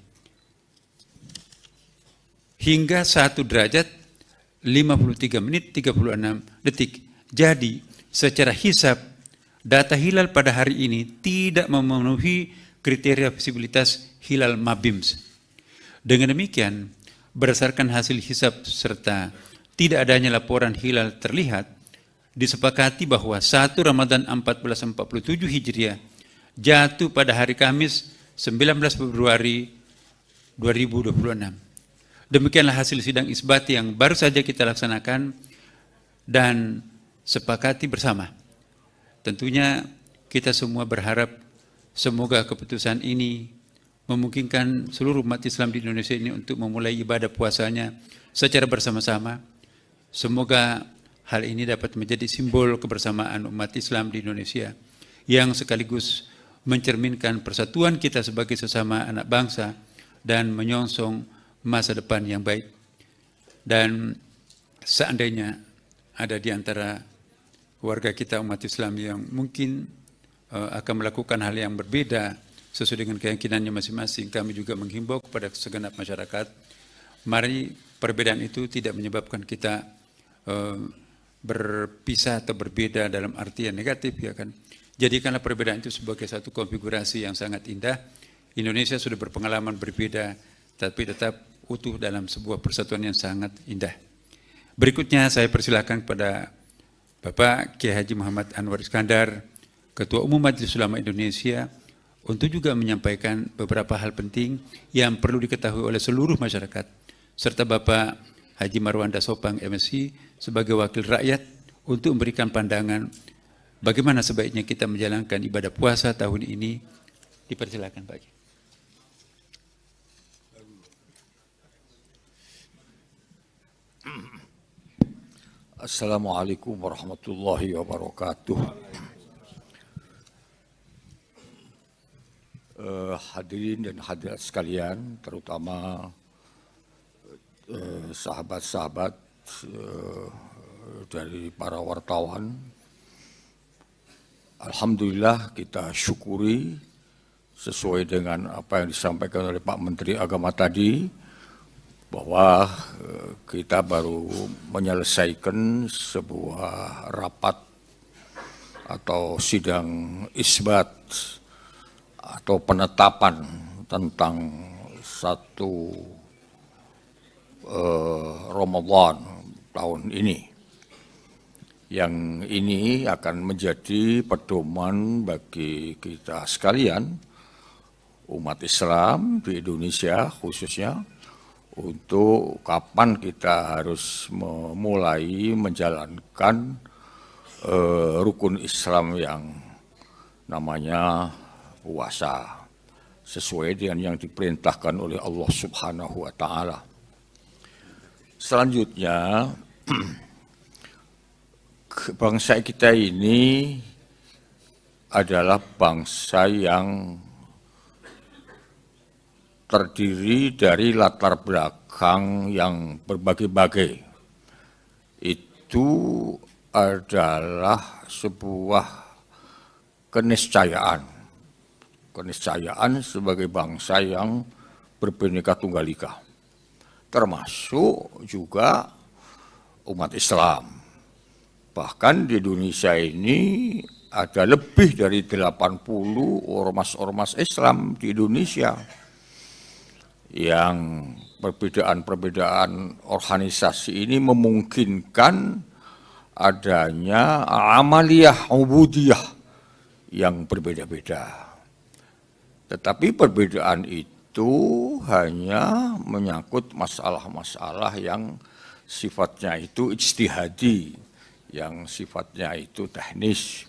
Hingga 1 derajat 53 menit 36 detik. Jadi secara hisab data hilal pada hari ini tidak memenuhi kriteria visibilitas hilal Mabims. Dengan demikian, berdasarkan hasil hisab serta tidak adanya laporan hilal terlihat, disepakati bahwa 1 Ramadan 1447 Hijriah jatuh pada hari Kamis 19 Februari 2026. Demikianlah hasil sidang isbat yang baru saja kita laksanakan dan sepakati bersama. Tentunya kita semua berharap semoga keputusan ini memungkinkan seluruh umat Islam di Indonesia ini untuk memulai ibadah puasanya secara bersama-sama. Semoga hal ini dapat menjadi simbol kebersamaan umat Islam di Indonesia yang sekaligus mencerminkan persatuan kita sebagai sesama anak bangsa dan menyongsong masa depan yang baik. Dan seandainya ada di antara warga kita umat Islam yang mungkin akan melakukan hal yang berbeda sesuai dengan keyakinannya masing-masing, kami juga menghimbau kepada segenap masyarakat, mari perbedaan itu tidak menyebabkan kita berpisah atau berbeda dalam arti yang negatif, ya kan. Jadikanlah perbedaan itu sebagai satu konfigurasi yang sangat indah. Indonesia sudah berpengalaman berbeda, tapi tetap utuh dalam sebuah persatuan yang sangat indah. Berikutnya saya persilakan kepada Bapak Kiai Haji Muhammad Anwar Iskandar, Ketua Umum Majelis Ulama Indonesia, untuk juga menyampaikan beberapa hal penting yang perlu diketahui oleh seluruh masyarakat, serta Bapak Haji Marwanda Sopang MSI sebagai wakil rakyat untuk memberikan pandangan bagaimana sebaiknya kita menjalankan ibadah puasa tahun ini. Dipersilakan Pak Kiai. Assalamualaikum warahmatullahi wabarakatuh. Hadirin dan hadirat sekalian, terutama sahabat-sahabat dari para wartawan. Alhamdulillah kita syukuri sesuai dengan apa yang disampaikan oleh Pak Menteri Agama tadi, bahwa kita baru menyelesaikan sebuah rapat atau sidang isbat atau penetapan tentang satu Ramadan tahun ini. Yang ini akan menjadi pedoman bagi kita sekalian, umat Islam di Indonesia khususnya, untuk kapan kita harus memulai menjalankan rukun Islam yang namanya puasa sesuai dengan yang diperintahkan oleh Allah Subhanahu wa Ta'ala. Selanjutnya, bangsa kita ini adalah bangsa yang terdiri dari latar belakang yang berbagai-bagai. Itu adalah sebuah keniscayaan sebagai bangsa yang berbhinneka tunggal ika, termasuk juga umat Islam. Bahkan di Indonesia ini ada lebih dari 80 ormas-ormas Islam di Indonesia, yang perbedaan-perbedaan organisasi ini memungkinkan adanya amaliyah ubudiyah yang berbeda-beda. Tetapi perbedaan itu hanya menyangkut masalah-masalah yang sifatnya itu ijtihadi, yang sifatnya itu teknis.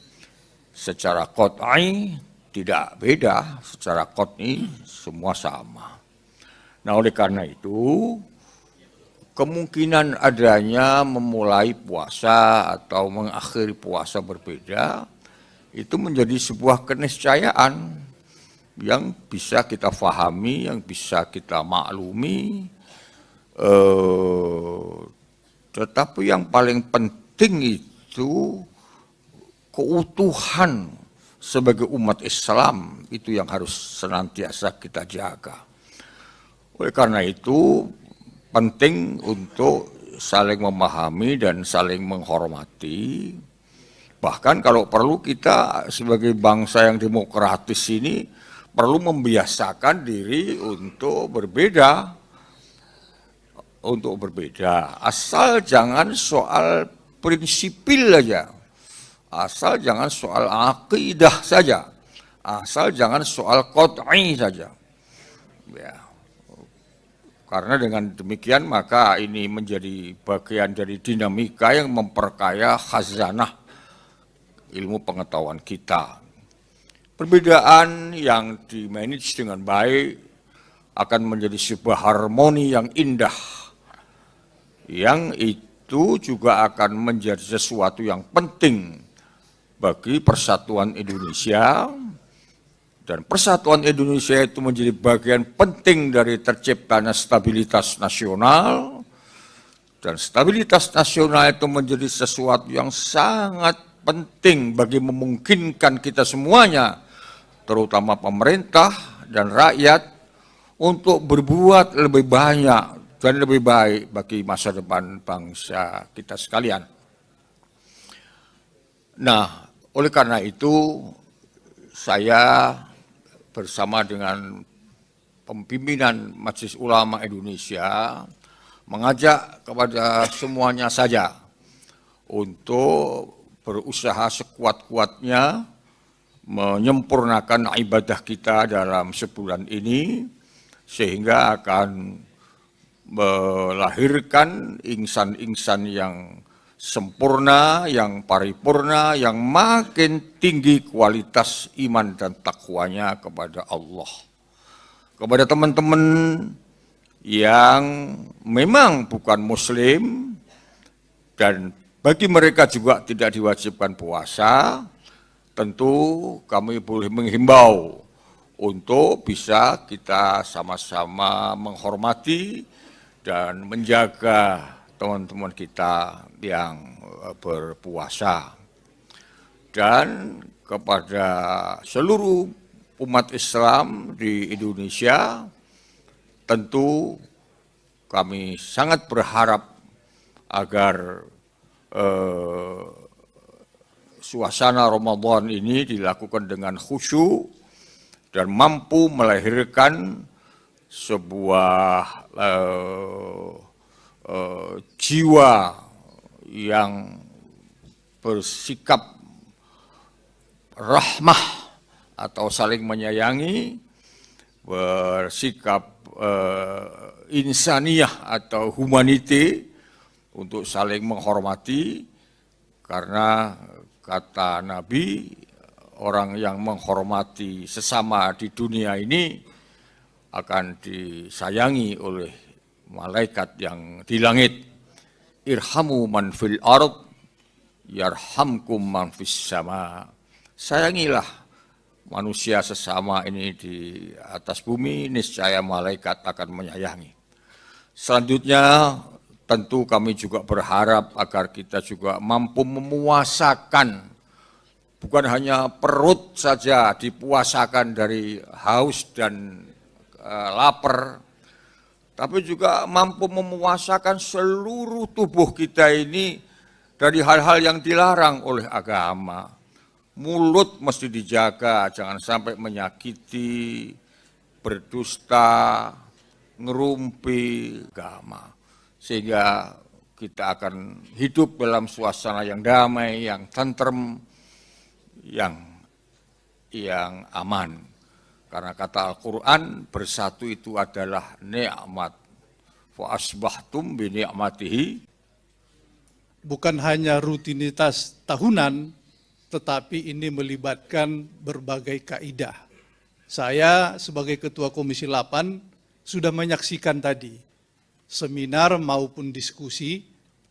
Secara qat'i tidak beda, secara qat'i semua sama. Nah, oleh karena itu, kemungkinan adanya memulai puasa atau mengakhiri puasa berbeda, itu menjadi sebuah keniscayaan yang bisa kita fahami, yang bisa kita maklumi. Tetapi yang paling penting itu keutuhan sebagai umat Islam, itu yang harus senantiasa kita jaga. Oleh karena itu penting untuk saling memahami dan saling menghormati. Bahkan kalau perlu kita sebagai bangsa yang demokratis ini perlu membiasakan diri untuk berbeda. Asal jangan soal prinsipil saja, asal jangan soal akidah saja, asal jangan soal qot'i saja. Ya. Karena dengan demikian maka ini menjadi bagian dari dinamika yang memperkaya khazanah ilmu pengetahuan kita. Perbedaan yang dimanage dengan baik akan menjadi sebuah harmoni yang indah, yang itu juga akan menjadi sesuatu yang penting bagi persatuan Indonesia, dan persatuan Indonesia itu menjadi bagian penting dari terciptanya stabilitas nasional, dan stabilitas nasional itu menjadi sesuatu yang sangat penting bagi memungkinkan kita semuanya, terutama pemerintah dan rakyat, untuk berbuat lebih banyak dan lebih baik bagi masa depan bangsa kita sekalian. Nah, oleh karena itu saya bersama dengan pimpinan Majelis Ulama Indonesia mengajak kepada semuanya saja untuk berusaha sekuat-kuatnya menyempurnakan ibadah kita dalam sebulan ini, sehingga akan melahirkan insan-insan yang sempurna, yang paripurna, yang makin tinggi kualitas iman dan takwanya kepada Allah. Kepada teman-teman yang memang bukan Muslim, dan bagi mereka juga tidak diwajibkan puasa, tentu kami boleh menghimbau untuk bisa kita sama-sama menghormati dan menjaga teman-teman kita yang berpuasa. Dan kepada seluruh umat Islam di Indonesia, tentu kami sangat berharap agar suasana Ramadan ini dilakukan dengan khusyuk dan mampu melahirkan sebuah jiwa yang bersikap rahmah atau saling menyayangi, bersikap insaniyah atau humanity, untuk saling menghormati, karena kata Nabi, orang yang menghormati sesama di dunia ini akan disayangi oleh malaikat yang di langit. Irhamu man fil ard yarhamkum man fis sama. Sayangilah manusia sesama ini di atas bumi, niscaya malaikat akan menyayangi. Selanjutnya tentu kami juga berharap agar kita juga mampu memuasakan, bukan hanya perut saja dipuasakan dari haus dan lapar, tapi juga mampu memuasakan seluruh tubuh kita ini dari hal-hal yang dilarang oleh agama. Mulut mesti dijaga, jangan sampai menyakiti, berdusta, ngerumpi agama. Sehingga kita akan hidup dalam suasana yang damai, yang tentrem, yang aman. Karena kata Al-Quran, bersatu itu adalah nikmat. Fa asbahtum bi ni'matihi. Bukan hanya rutinitas tahunan, tetapi ini melibatkan berbagai kaidah. Saya sebagai Ketua Komisi 8 sudah menyaksikan tadi seminar maupun diskusi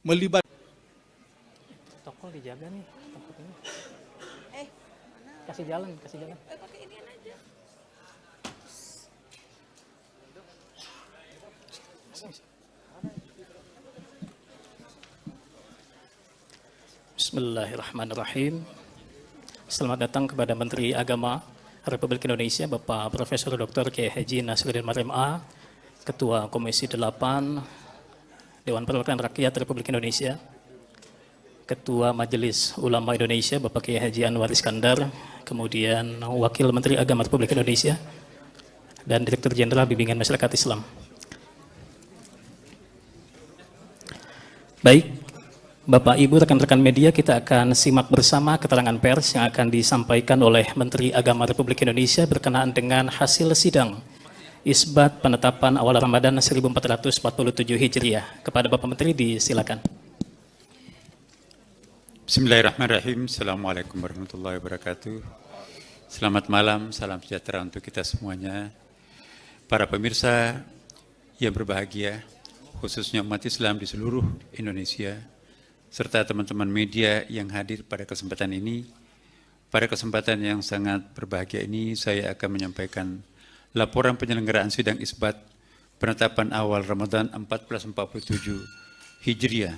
melibatkan Protokol dijaga nih, takut ini. Mana? Kasih jalan, kasih jalan. Pakai inian aja. Bismillahirrahmanirrahim. Selamat datang kepada Menteri Agama Republik Indonesia, Bapak Profesor Dr. Kiai Haji Nasruddin Marim A, Ketua Komisi 8 Dewan Perwakilan Rakyat Republik Indonesia, Ketua Majelis Ulama Indonesia, Bapak Kiai Haji Anwar Iskandar, kemudian Wakil Menteri Agama Republik Indonesia, dan Direktur Jenderal Bimbingan Masyarakat Islam. Baik, Bapak, Ibu, rekan-rekan media, kita akan simak bersama keterangan pers yang akan disampaikan oleh Menteri Agama Republik Indonesia berkenaan dengan hasil sidang isbat penetapan awal Ramadan 1447 Hijriah. Kepada Bapak Menteri, disilakan. Bismillahirrahmanirrahim. Assalamualaikum warahmatullahi wabarakatuh. Selamat malam, salam sejahtera untuk kita semuanya. Para pemirsa yang berbahagia, khususnya umat Islam di seluruh Indonesia, serta teman-teman media yang hadir pada kesempatan ini. Pada kesempatan yang sangat berbahagia ini, saya akan menyampaikan laporan penyelenggaraan sidang isbat penetapan awal Ramadan 1447 Hijriah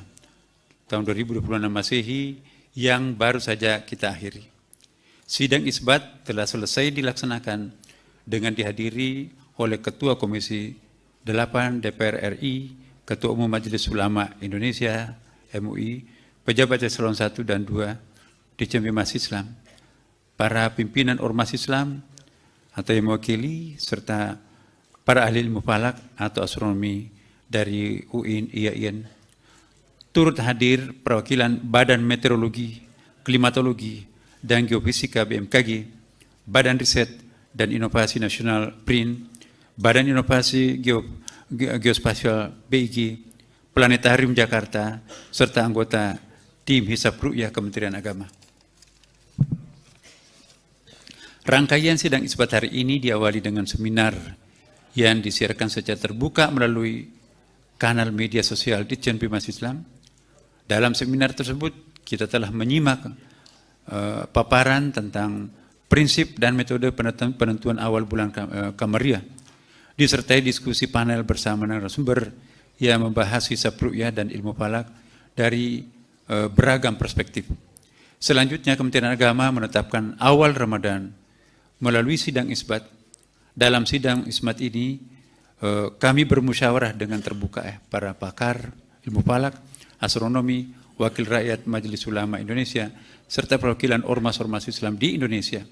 tahun 2026 Masehi yang baru saja kita akhiri. Sidang isbat telah selesai dilaksanakan dengan dihadiri oleh Ketua Komisi 8 DPR RI, Ketua Umum Majelis Ulama Indonesia MUI, pejabat eselon 1 dan 2 Ditjen Bimas Islam, para pimpinan ormas Islam atau yang mewakili, serta para ahli ilmu falak atau astronomi dari UIN, IAIN. Turut hadir perwakilan Badan Meteorologi, Klimatologi, dan Geofisika BMKG, Badan Riset dan Inovasi Nasional BRIN, Badan Inovasi Geospasial BIG, Planetarium Jakarta, serta anggota tim Hisab Ru'yah Kementerian Agama. Rangkaian sidang isbat hari ini diawali dengan seminar yang disiarkan secara terbuka melalui kanal media sosial Ditjen Bimas Islam. Dalam seminar tersebut kita telah menyimak paparan tentang prinsip dan metode penentuan awal bulan Kamariah, disertai diskusi panel bersama narasumber yang membahas hisab ru'yah dan ilmu falak dari beragam perspektif. Selanjutnya, Kementerian Agama menetapkan awal Ramadan melalui sidang isbat. Dalam sidang isbat ini, kami bermusyawarah dengan terbuka para pakar ilmu falak, astronomi, wakil rakyat Majelis Ulama Indonesia, serta perwakilan ormas-ormas Islam di Indonesia.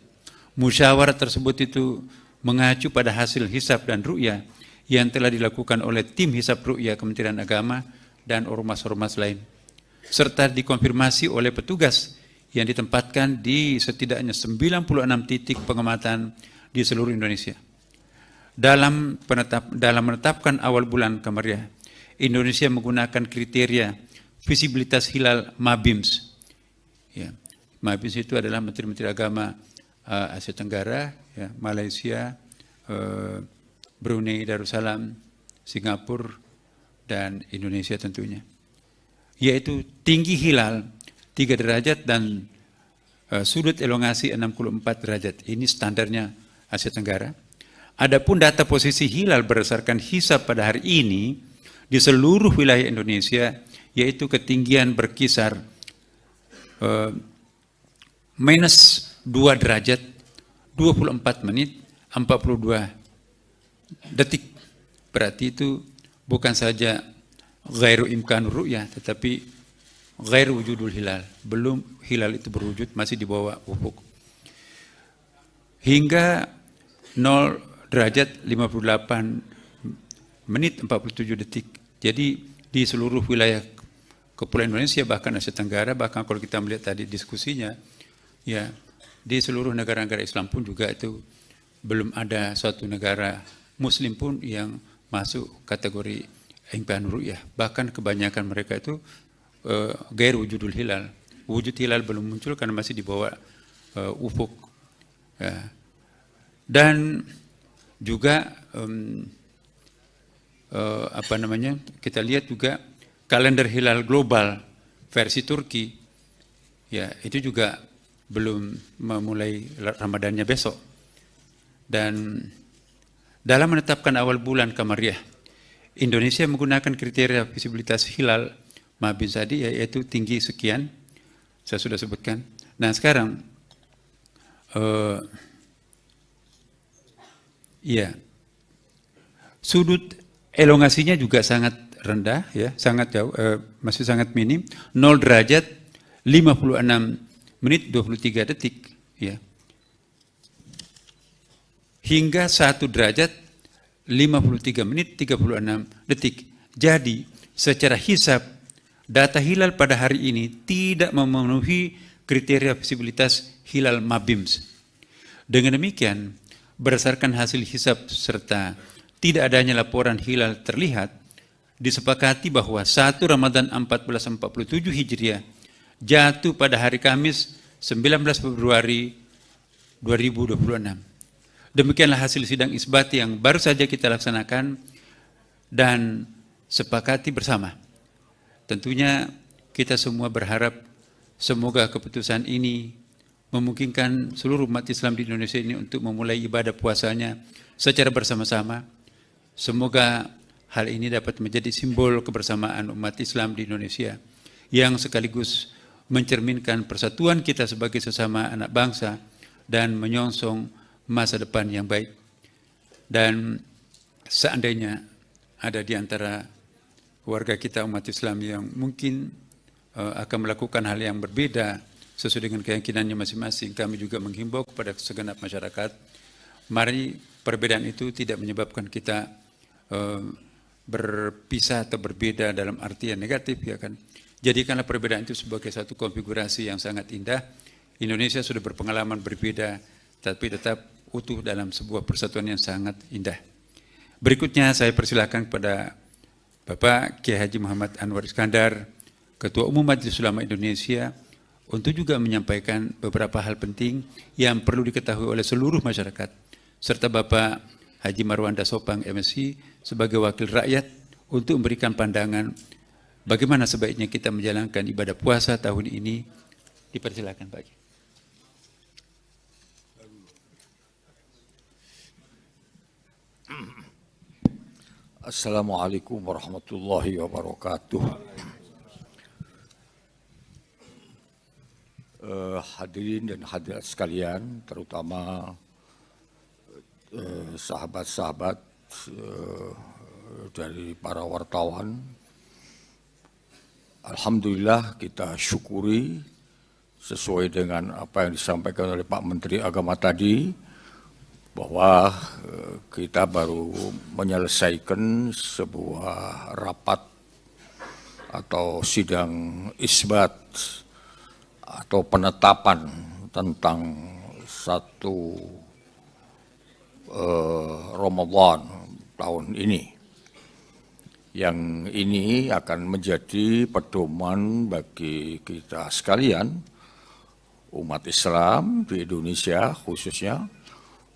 Musyawarah tersebut itu mengacu pada hasil hisab dan ru'yah yang telah dilakukan oleh tim Hisab Ru'yah Kementerian Agama dan ormas-ormas lain, serta dikonfirmasi oleh petugas yang ditempatkan di setidaknya 96 titik pengamatan di seluruh Indonesia. Dalam menetapkan awal bulan Kamariah, Indonesia menggunakan kriteria visibilitas hilal MABIMS. Ya, MABIMS itu adalah Menteri-Menteri Agama Asia Tenggara, ya, Malaysia, Brunei Darussalam, Singapura, dan Indonesia tentunya. Yaitu tinggi hilal 3 derajat dan sudut elongasi 64 derajat. Ini standarnya Asia Tenggara. Adapun data posisi hilal berdasarkan hisab pada hari ini di seluruh wilayah Indonesia, yaitu ketinggian berkisar minus 2 derajat, 24 menit, 42 detik. Berarti itu bukan saja ghairu imkanur ru'yah, tetapi ghairu wujudul hilal. Belum hilal itu berwujud, masih di bawah ufuk. Hingga 0 derajat 58 menit 47 detik. Jadi di seluruh wilayah Kepulauan Indonesia, bahkan Asia Tenggara, bahkan kalau kita melihat tadi diskusinya, ya di seluruh negara-negara Islam pun juga itu belum ada suatu negara Muslim pun yang masuk kategori imkanur ru'yah. Bahkan kebanyakan mereka itu gair wujudul hilal. Wujud hilal belum muncul karena masih di bawah ufuk. Ya. Dan juga kita lihat juga kalender hilal global versi Turki, ya itu juga belum memulai Ramadannya besok. Dan dalam menetapkan awal bulan Kamariah, Indonesia menggunakan kriteria visibilitas hilal Mabim tadi, yaitu tinggi sekian, saya sudah sebutkan. Nah sekarang, ya sudut elongasinya juga sangat rendah, ya sangat jauh, masih sangat minim, 0 derajat 56 menit 23 detik, ya. Hingga 1 derajat 53 menit 36 detik. Jadi secara hisab data hilal pada hari ini tidak memenuhi kriteria visibilitas hilal Mabims. Dengan demikian, berdasarkan hasil hisab serta tidak adanya laporan hilal terlihat, disepakati bahwa 1 Ramadan 1447 Hijriah jatuh pada hari Kamis 19 Februari 2026. Demikianlah hasil sidang isbat yang baru saja kita laksanakan dan sepakati bersama. Tentunya kita semua berharap semoga keputusan ini memungkinkan seluruh umat Islam di Indonesia ini untuk memulai ibadah puasanya secara bersama-sama. Semoga hal ini dapat menjadi simbol kebersamaan umat Islam di Indonesia yang sekaligus mencerminkan persatuan kita sebagai sesama anak bangsa dan menyongsong masa depan yang baik. Dan seandainya ada di antara warga kita umat Islam yang mungkin akan melakukan hal yang berbeda sesuai dengan keyakinannya masing-masing, kami juga menghimbau kepada segenap masyarakat, mari perbedaan itu tidak menyebabkan kita berpisah atau berbeda dalam artian negatif, ya kan. Jadikanlah perbedaan itu sebagai satu konfigurasi yang sangat indah. Indonesia sudah berpengalaman berbeda, tapi tetap utuh dalam sebuah persatuan yang sangat indah. Berikutnya saya persilakan kepada Bapak Kiai Haji Muhammad Anwar Iskandar, Ketua Umum Majelis Ulama Indonesia, untuk juga menyampaikan beberapa hal penting yang perlu diketahui oleh seluruh masyarakat, serta Bapak Haji Marwanda Sopang MSI sebagai wakil rakyat untuk memberikan pandangan bagaimana sebaiknya kita menjalankan ibadah puasa tahun ini. Dipersilakan Pak. Assalamualaikum warahmatullahi wabarakatuh. Hadirin dan hadirat sekalian, terutama sahabat-sahabat dari para wartawan. Alhamdulillah kita syukuri sesuai dengan apa yang disampaikan oleh Pak Menteri Agama tadi, bahwa kita baru menyelesaikan sebuah rapat atau sidang isbat atau penetapan tentang satu Ramadan tahun ini. Yang ini akan menjadi pedoman bagi kita sekalian, umat Islam di Indonesia khususnya,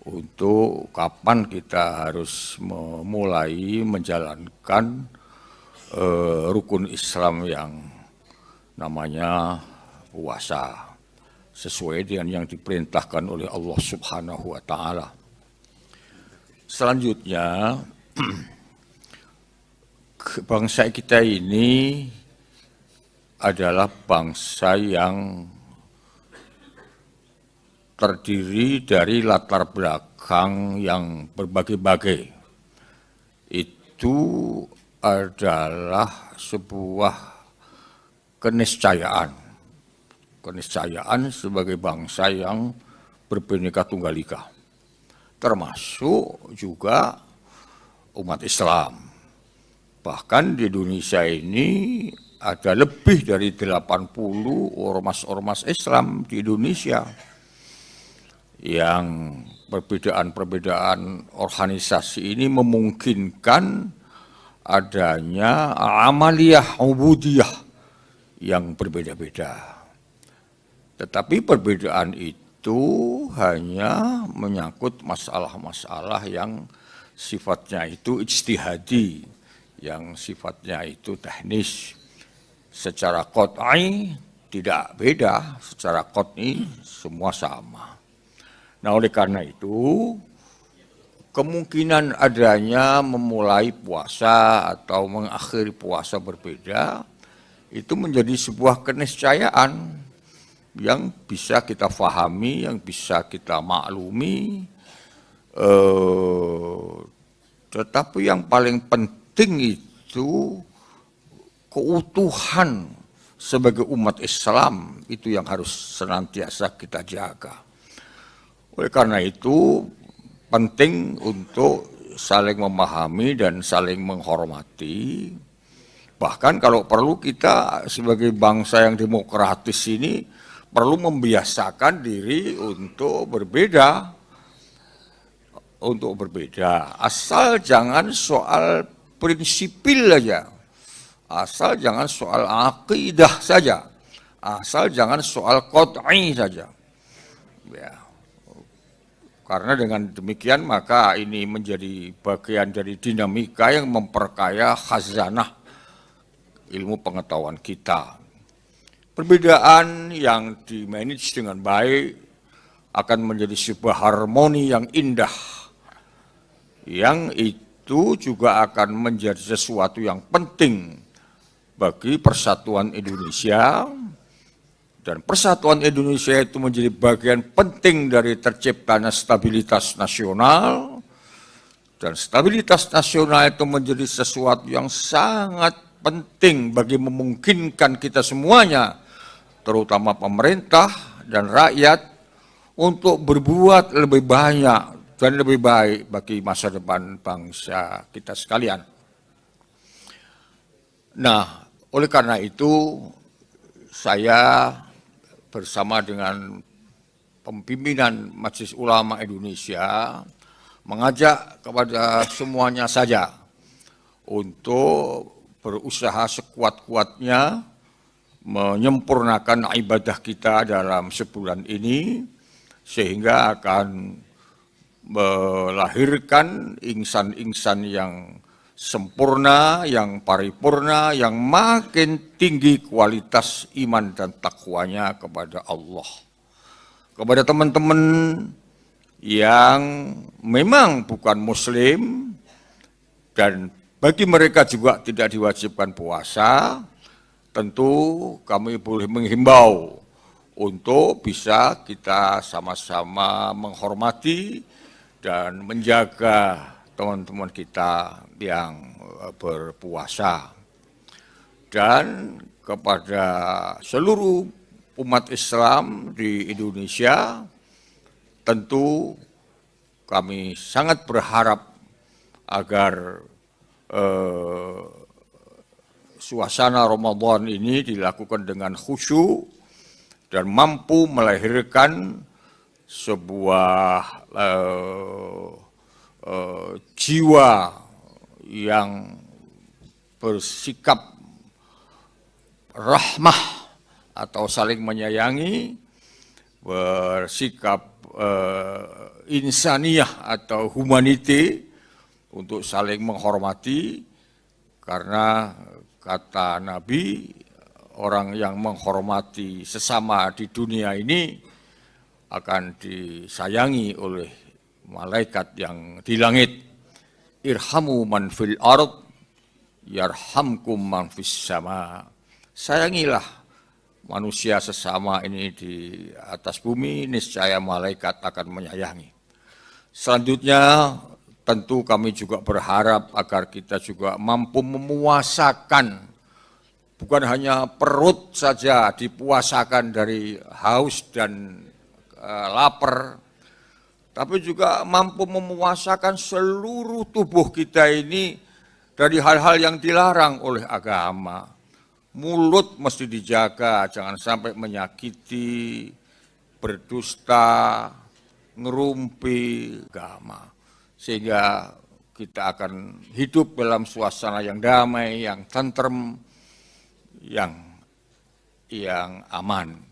untuk kapan kita harus memulai menjalankan rukun Islam yang namanya puasa sesuai dengan yang diperintahkan oleh Allah Subhanahu wa taala. Selanjutnya, bangsa kita ini adalah bangsa yang terdiri dari latar belakang yang berbagai-bagai. Itu adalah sebuah keniscayaan sebagai bangsa yang berbineka tunggal ika, termasuk juga umat Islam. Bahkan di Indonesia ini ada lebih dari 80 ormas-ormas Islam di Indonesia, yang perbedaan-perbedaan organisasi ini memungkinkan adanya amaliyah ubudiyah yang berbeda-beda. Tetapi perbedaan itu hanya menyangkut masalah-masalah yang sifatnya itu ijtihadi, yang sifatnya itu teknis. Secara qat'i tidak beda, secara qat'i semua sama. Nah, oleh karena itu, kemungkinan adanya memulai puasa atau mengakhiri puasa berbeda, itu menjadi sebuah keniscayaan yang bisa kita fahami, yang bisa kita maklumi. Tetapi yang paling penting itu keutuhan sebagai umat Islam, itu yang harus senantiasa kita jaga. Oleh karena itu penting untuk saling memahami dan saling menghormati. Bahkan kalau perlu kita sebagai bangsa yang demokratis ini perlu membiasakan diri untuk berbeda. Asal jangan soal prinsipil aja. Asal jangan soal akidah saja. Asal jangan soal qat'i saja. Ya. Karena dengan demikian maka ini menjadi bagian dari dinamika yang memperkaya khazanah ilmu pengetahuan kita. Perbedaan yang dimanage dengan baik akan menjadi sebuah harmoni yang indah, yang itu juga akan menjadi sesuatu yang penting bagi persatuan Indonesia, dan persatuan Indonesia itu menjadi bagian penting dari terciptanya stabilitas nasional, dan stabilitas nasional itu menjadi sesuatu yang sangat penting bagi memungkinkan kita semuanya, terutama pemerintah dan rakyat, untuk berbuat lebih banyak dan lebih baik bagi masa depan bangsa kita sekalian. Nah, oleh karena itu saya bersama dengan pimpinan Majelis Ulama Indonesia mengajak kepada semuanya saja untuk berusaha sekuat-kuatnya menyempurnakan ibadah kita dalam sebulan ini, sehingga akan melahirkan insan-insan yang sempurna, yang paripurna, yang makin tinggi kualitas iman dan takwanya kepada Allah. Kepada teman-teman yang memang bukan Muslim, dan bagi mereka juga tidak diwajibkan puasa, tentu kami boleh menghimbau untuk bisa kita sama-sama menghormati dan menjaga teman-teman kita yang berpuasa. Dan kepada seluruh umat Islam di Indonesia, tentu kami sangat berharap agar suasana Ramadan ini dilakukan dengan khusyuk dan mampu melahirkan sebuah jiwa yang bersikap rahmah atau saling menyayangi, bersikap insaniyah atau humanity untuk saling menghormati, karena kata Nabi, orang yang menghormati sesama di dunia ini akan disayangi oleh malaikat yang di langit. Irhamu man fil ard yarhamkum man fis sama. Sayangilah manusia sesama ini di atas bumi, niscaya malaikat akan menyayangi. Selanjutnya tentu kami juga berharap agar kita juga mampu memuasakan, bukan hanya perut saja dipuasakan dari haus dan lapar, tapi juga mampu memuasakan seluruh tubuh kita ini dari hal-hal yang dilarang oleh agama. Mulut mesti dijaga, jangan sampai menyakiti, berdusta, ngerumpi agama. Sehingga kita akan hidup dalam suasana yang damai, yang tentrem, yang aman.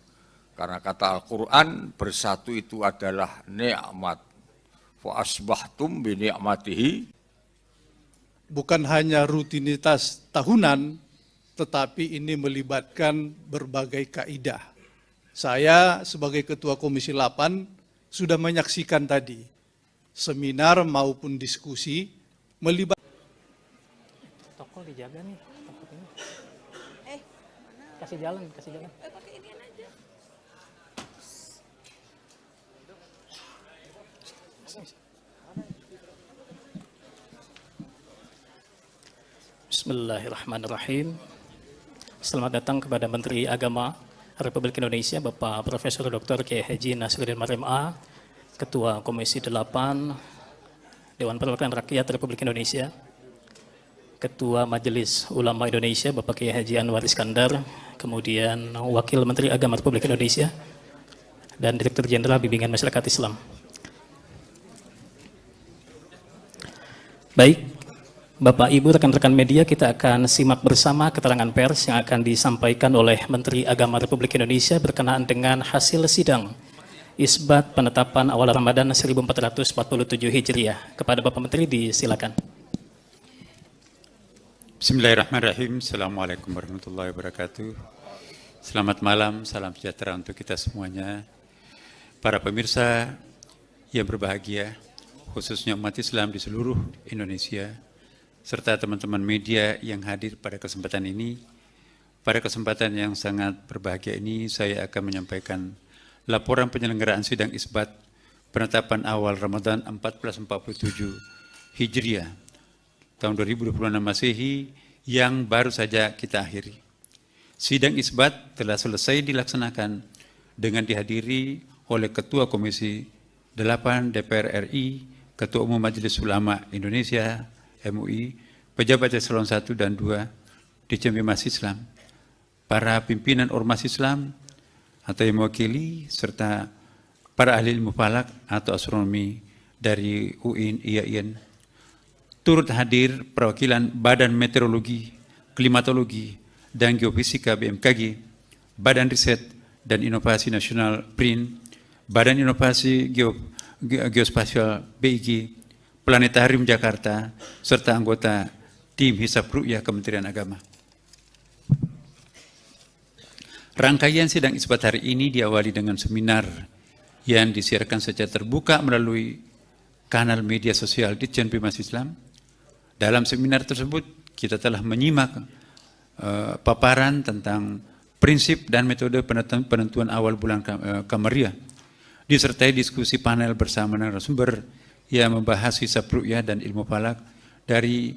Karena kata Al-Quran, bersatu itu adalah nikmat. Fa asbahtum bi ni'matihi. bukan hanya rutinitas tahunan, tetapi ini melibatkan berbagai kaidah. Saya sebagai Ketua Komisi 8 sudah menyaksikan tadi seminar maupun diskusi melibatkan Protokol dijaga nih. Takutnya. Mana? Kasih jalan, kasih jalan. Pakai inian aja. Bismillahirrahmanirrahim. Selamat datang kepada Menteri Agama Republik Indonesia, Bapak Profesor Dr. Kiai Haji Nasruddin Marim A, Ketua Komisi 8 Dewan Perwakilan Rakyat Republik Indonesia, Ketua Majelis Ulama Indonesia, Bapak Kiai Haji Anwar Iskandar, kemudian Wakil Menteri Agama Republik Indonesia, dan Direktur Jenderal Bimbingan Masyarakat Islam. Baik, Bapak, Ibu, rekan-rekan media, kita akan simak bersama keterangan pers yang akan disampaikan oleh Menteri Agama Republik Indonesia berkenaan dengan hasil sidang Isbat penetapan awal Ramadan 1447 Hijriah. Kepada Bapak Menteri, disilakan. Bismillahirrahmanirrahim. Assalamualaikum warahmatullahi wabarakatuh. Selamat malam, salam sejahtera untuk kita semuanya. Para pemirsa yang berbahagia, khususnya umat Islam di seluruh Indonesia, serta teman-teman media yang hadir pada kesempatan ini. Pada kesempatan yang sangat berbahagia ini, saya akan menyampaikan laporan penyelenggaraan sidang Isbat penetapan awal Ramadan 1447 Hijriah tahun 2026 Masehi yang baru saja kita akhiri. Sidang Isbat telah selesai dilaksanakan dengan dihadiri oleh Ketua Komisi 8 DPR RI, Ketua Umum Majelis Ulama Indonesia MUI, pejabat eselon 1 dan 2 Ditjen Bimas Islam, para pimpinan ormas Islam atau yang mewakili, serta para ahli ilmu falak atau astronomi dari UIN, IAIN. Turut hadir perwakilan Badan Meteorologi, Klimatologi, dan Geofisika BMKG, Badan Riset dan Inovasi Nasional BRIN, Badan Inovasi Geospasial BIG, Planetarium Jakarta, serta anggota tim Hisab Ru'yah Kementerian Agama. Rangkaian sidang Isbat hari ini diawali dengan seminar yang disiarkan secara terbuka melalui kanal media sosial Ditjen Bimas Islam. Dalam seminar tersebut kita telah menyimak paparan tentang prinsip dan metode penentuan awal bulan Kamariah, disertai diskusi panel bersama narasumber yang membahas hisab ru'yah dan ilmu falak dari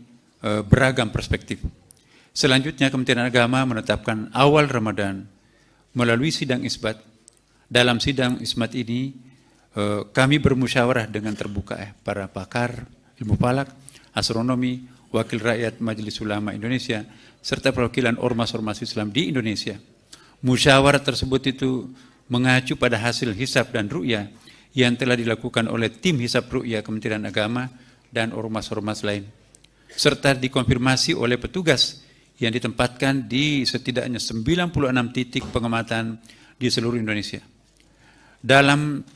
beragam perspektif. Selanjutnya, Kementerian Agama menetapkan awal Ramadan melalui sidang Isbat. Dalam sidang Isbat ini, kami bermusyawarah dengan terbuka para pakar ilmu falak, astronomi, wakil rakyat Majelis Ulama Indonesia, serta perwakilan ormas-ormas Islam di Indonesia. Musyawarah tersebut itu mengacu pada hasil hisab dan ru'yah yang telah dilakukan oleh tim Hisab Ru'yah Kementerian Agama dan ormas-ormas lain, serta dikonfirmasi oleh petugas yang ditempatkan di setidaknya 96 titik pengamatan di seluruh Indonesia. Dalam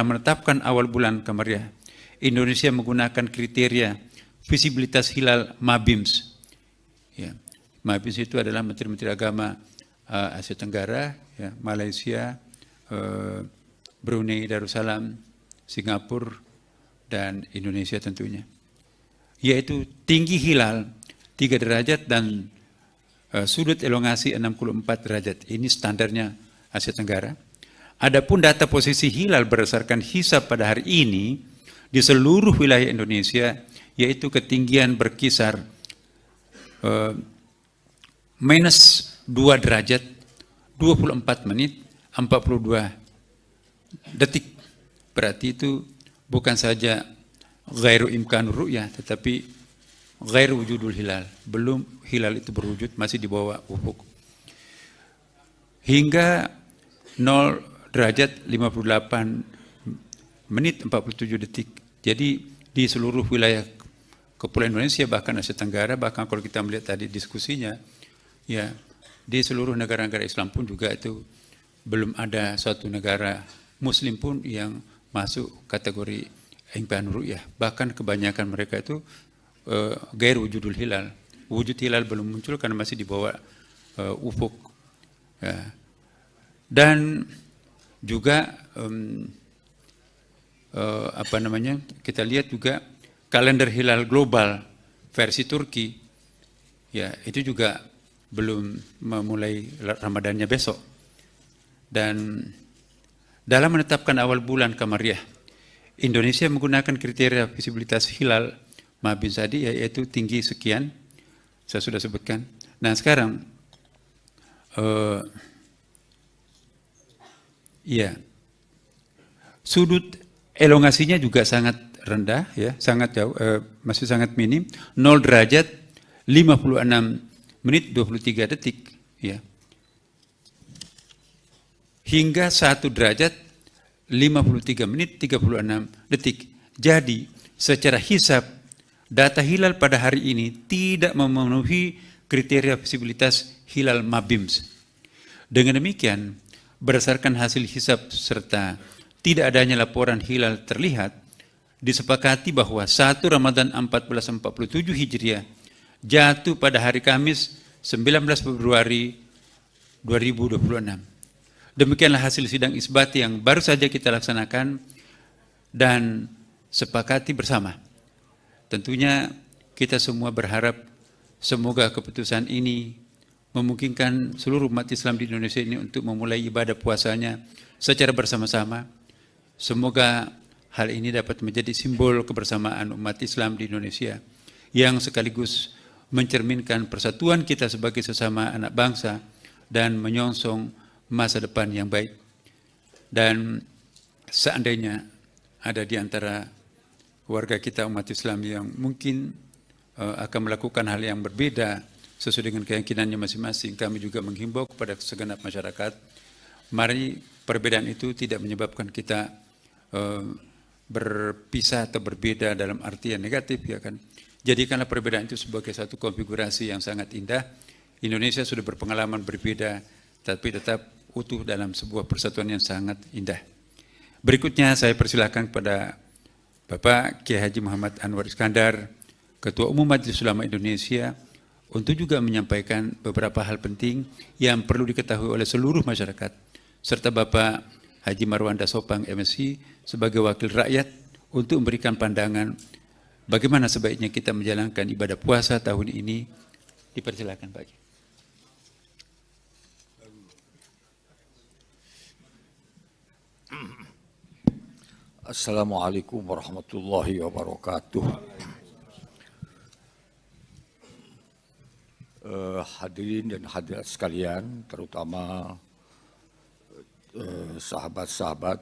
menetapkan awal bulan Kamariah, Indonesia menggunakan kriteria visibilitas hilal MABIMS. Ya, MABIMS itu adalah Menteri-Menteri Agama Asia Tenggara, ya, Malaysia, Brunei Darussalam, Singapura, dan Indonesia tentunya. Yaitu tinggi hilal 3 derajat dan sudut elongasi 64 derajat. Ini standarnya Asia Tenggara. Adapun data posisi hilal berdasarkan hisab pada hari ini di seluruh wilayah Indonesia, yaitu ketinggian berkisar minus 2 derajat, 24 menit, 42 detik. Berarti itu bukan saja ghairu imkanur ru'yah, tetapi ghairu wujudul hilal. Belum hilal itu berwujud, masih di bawah ufuk. Hingga 0 derajat 58 menit 47 detik. Jadi di seluruh wilayah Kepulauan Indonesia, bahkan Asia Tenggara, bahkan kalau kita melihat tadi diskusinya, ya di seluruh negara-negara Islam pun juga itu belum ada suatu negara Muslim pun yang masuk kategori imkanur ru'yah. Bahkan kebanyakan mereka itu gair wujudul hilal. Wujud hilal belum muncul karena masih di bawah ufuk. Ya. Dan juga kita lihat juga kalender hilal global versi Turki, ya itu juga belum memulai Ramadannya besok. Dan dalam menetapkan awal bulan Kamariah, Indonesia menggunakan kriteria visibilitas hilal Mabim tadi, yaitu tinggi sekian, saya sudah sebutkan. Nah sekarang, ya, sudut elongasinya juga sangat rendah, ya, sangat jauh, masih sangat minim, 0 derajat 56 menit 23 detik, ya. Hingga 1 derajat 53 menit 36 detik. Jadi secara hisab data hilal pada hari ini tidak memenuhi kriteria visibilitas hilal Mabims. Dengan demikian, berdasarkan hasil hisab serta tidak adanya laporan hilal terlihat, disepakati bahwa 1 Ramadan 1447 Hijriah jatuh pada hari Kamis 19 Februari 2026. Demikianlah hasil sidang isbat yang baru saja kita laksanakan dan sepakati bersama. Tentunya kita semua berharap semoga keputusan ini memungkinkan seluruh umat Islam di Indonesia ini untuk memulai ibadah puasanya secara bersama-sama. Semoga hal ini dapat menjadi simbol kebersamaan umat Islam di Indonesia yang sekaligus mencerminkan persatuan kita sebagai sesama anak bangsa dan menyongsong masa depan yang baik. Dan seandainya ada di antara warga kita umat Islam yang mungkin akan melakukan hal yang berbeda sesuai dengan keyakinannya masing-masing, kami juga menghimbau kepada segenap masyarakat, mari perbedaan itu tidak menyebabkan kita berpisah atau berbeda dalam artian negatif, ya kan. Jadikanlah perbedaan itu sebagai satu konfigurasi yang sangat indah. Indonesia sudah berpengalaman berbeda, tapi tetap utuh dalam sebuah persatuan yang sangat indah. Berikutnya saya persilakan kepada Bapak Kiai Haji Muhammad Anwar Iskandar, Ketua Umum Majelis Ulama Indonesia, untuk juga menyampaikan beberapa hal penting yang perlu diketahui oleh seluruh masyarakat, serta Bapak Haji Marwanda Sopang MSI sebagai wakil rakyat untuk memberikan pandangan bagaimana sebaiknya kita menjalankan ibadah puasa tahun ini. Dipersilakan Pak. Assalamualaikum warahmatullahi wabarakatuh. Hadirin dan hadirat sekalian, terutama sahabat-sahabat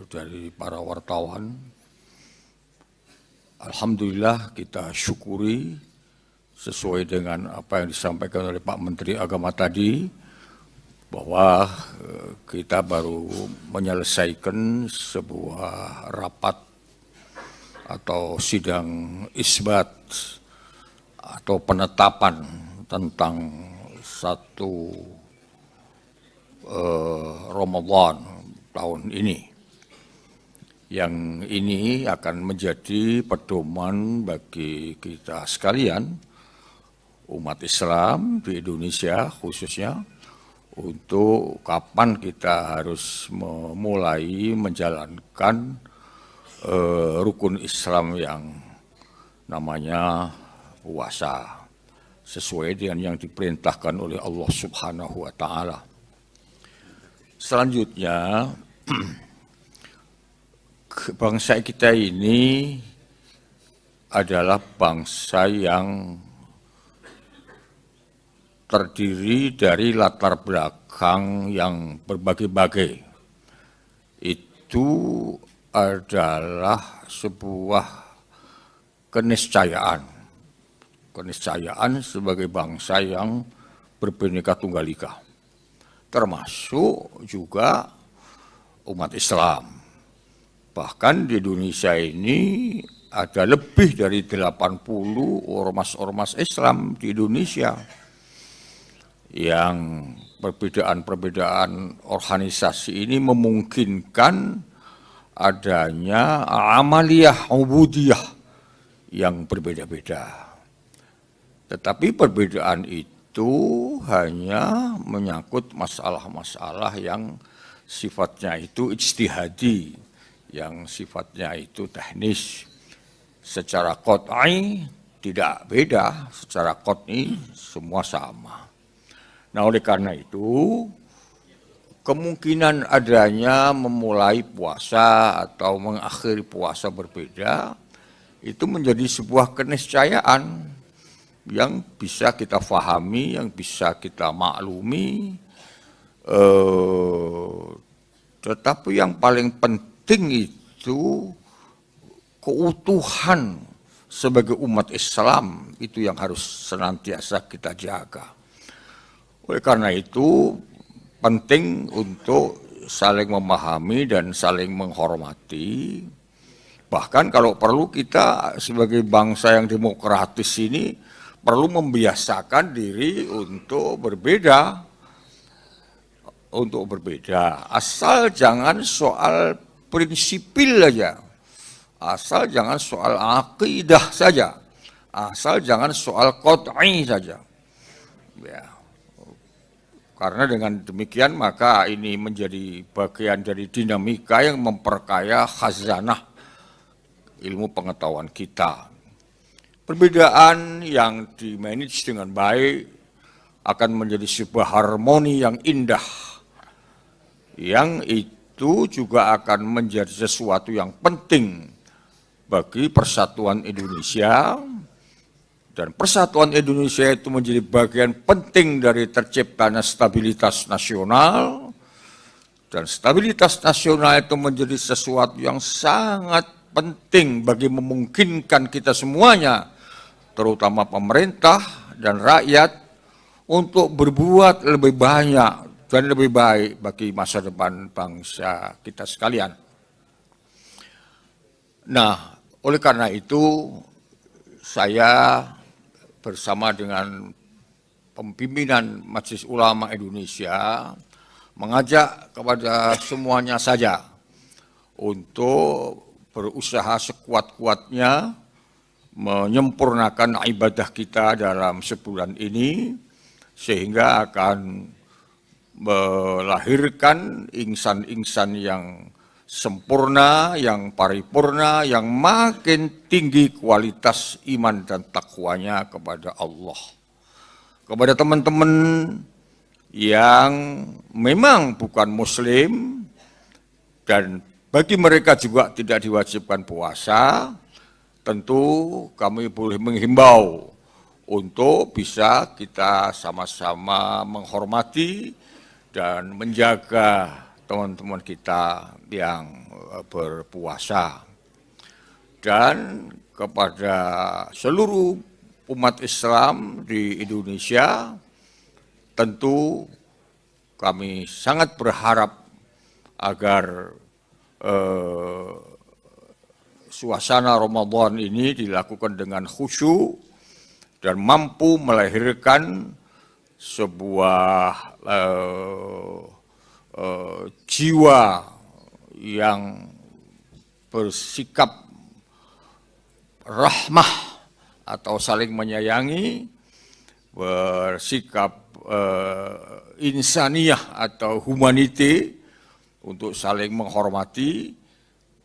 dari para wartawan, alhamdulillah kita syukuri sesuai dengan apa yang disampaikan oleh Pak Menteri Agama tadi, bahwa kita baru menyelesaikan sebuah rapat atau sidang isbat atau penetapan tentang satu Ramadan tahun ini. Yang ini akan menjadi pedoman bagi kita sekalian, umat Islam di Indonesia khususnya, untuk kapan kita harus memulai menjalankan rukun Islam yang namanya puasa, sesuai dengan yang diperintahkan oleh Allah Subhanahu wa Ta'ala. Selanjutnya, bangsa kita ini adalah bangsa yang terdiri dari latar belakang yang berbagai-bagai. Itu adalah sebuah keniscayaan sebagai bangsa yang berbineka tunggal ika, termasuk juga umat Islam. Bahkan di Indonesia ini ada lebih dari 80 ormas-ormas Islam di Indonesia, yang perbedaan-perbedaan organisasi ini memungkinkan adanya amaliyah ubudiyah yang berbeda-beda. Tetapi perbedaan itu hanya menyangkut masalah-masalah yang sifatnya itu ijtihadi, yang sifatnya itu teknis. Secara qat'i tidak beda, secara qat'i semua sama. Nah, oleh karena itu, kemungkinan adanya memulai puasa atau mengakhiri puasa berbeda, itu menjadi sebuah keniscayaan yang bisa kita fahami, yang bisa kita maklumi, tetapi yang paling penting itu keutuhan sebagai umat Islam, itu yang harus senantiasa kita jaga. Oleh karena itu penting untuk saling memahami dan saling menghormati. Bahkan kalau perlu kita sebagai bangsa yang demokratis ini perlu membiasakan diri untuk berbeda, asal jangan soal prinsipil aja, asal jangan soal akidah saja, asal jangan soal qat'i saja. Ya. Karena dengan demikian maka ini menjadi bagian dari dinamika yang memperkaya khazanah ilmu pengetahuan kita. Perbedaan yang di-manage dengan baik akan menjadi sebuah harmoni yang indah, yang itu juga akan menjadi sesuatu yang penting bagi persatuan Indonesia, dan persatuan Indonesia itu menjadi bagian penting dari terciptanya stabilitas nasional, dan stabilitas nasional itu menjadi sesuatu yang sangat penting bagi memungkinkan kita semuanya, terutama pemerintah dan rakyat, untuk berbuat lebih banyak dan lebih baik bagi masa depan bangsa kita sekalian. Nah, oleh karena itu saya bersama dengan pimpinan Majelis Ulama Indonesia mengajak kepada semuanya saja untuk berusaha sekuat-kuatnya menyempurnakan ibadah kita dalam sebulan ini, sehingga akan melahirkan insan-insan yang sempurna, yang paripurna, yang makin tinggi kualitas iman dan takwanya kepada Allah. Kepada teman-teman yang memang bukan Muslim, dan bagi mereka juga tidak diwajibkan puasa, tentu kami boleh menghimbau untuk bisa kita sama-sama menghormati dan menjaga teman-teman kita yang berpuasa. Dan kepada seluruh umat Islam di Indonesia, tentu kami sangat berharap agar suasana Ramadan ini dilakukan dengan khusyuk dan mampu melahirkan sebuah jiwa yang bersikap rahmah atau saling menyayangi, bersikap insaniyah atau humanity untuk saling menghormati,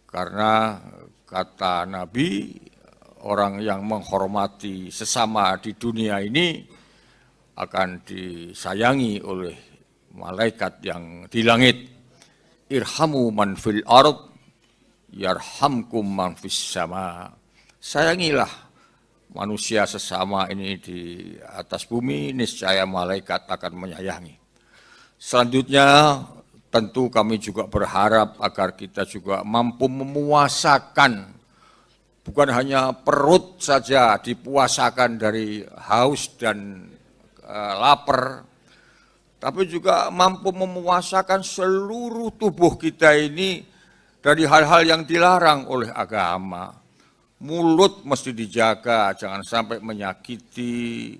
karena kata Nabi, orang yang menghormati sesama di dunia ini akan disayangi oleh malaikat yang di langit. Irhamu man fil ard, yarhamkum man fis sama. Sayangilah manusia sesama ini di atas bumi, niscaya malaikat akan menyayangi. Selanjutnya, tentu kami juga berharap agar kita juga mampu memuasakan, bukan hanya perut saja dipuasakan dari haus dan lapar, tapi juga mampu memuasakan seluruh tubuh kita ini dari hal-hal yang dilarang oleh agama. Mulut mesti dijaga, jangan sampai menyakiti,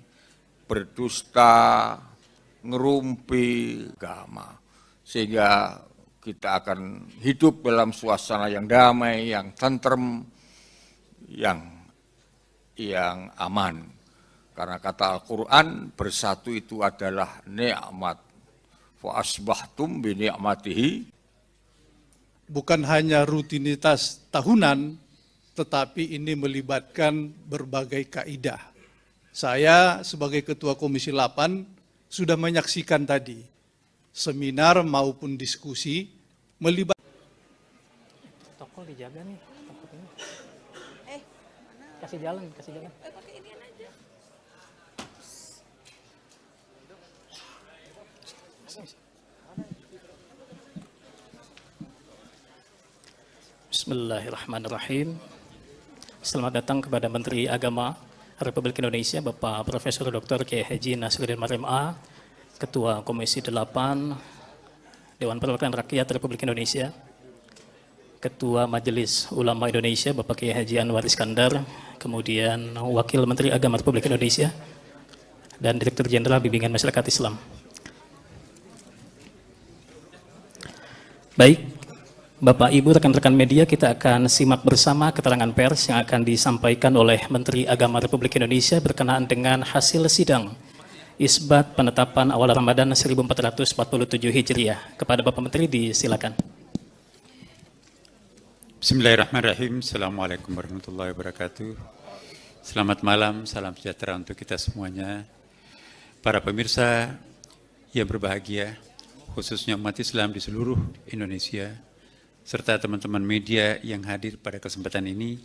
berdusta, ngerumpi agama. Sehingga kita akan hidup dalam suasana yang damai, yang tentrem, yang yang aman. Karena kata Al-Quran, bersatu itu adalah nikmat. Fa asbahtum bi ni'matihi. Bukan hanya rutinitas tahunan, tetapi ini melibatkan berbagai kaidah. Saya sebagai Ketua Komisi 8 sudah menyaksikan tadi seminar maupun diskusi melibatkan Protokol dijaga nih. Mana? Kasih jalan, kasih jalan. Pakai inian aja. Bismillahirrahmanirrahim. Selamat datang kepada Menteri Agama Republik Indonesia, Bapak Profesor Dr. Kiai Haji Nasruddin Marim A, Ketua Komisi 8 Dewan Perwakilan Rakyat Republik Indonesia, Ketua Majelis Ulama Indonesia, Bapak Kiai Haji Anwar Iskandar, kemudian Wakil Menteri Agama Republik Indonesia, dan Direktur Jenderal Bimbingan Masyarakat Islam. Baik, Bapak, Ibu, rekan-rekan media, kita akan simak bersama keterangan pers yang akan disampaikan oleh Menteri Agama Republik Indonesia berkenaan dengan hasil sidang Isbat penetapan awal Ramadan 1447 Hijriah. Kepada Bapak Menteri, disilakan. Bismillahirrahmanirrahim. Assalamualaikum warahmatullahi wabarakatuh. Selamat malam, salam sejahtera untuk kita semuanya. Para pemirsa yang berbahagia, khususnya umat Islam di seluruh Indonesia, serta teman-teman media yang hadir pada kesempatan ini.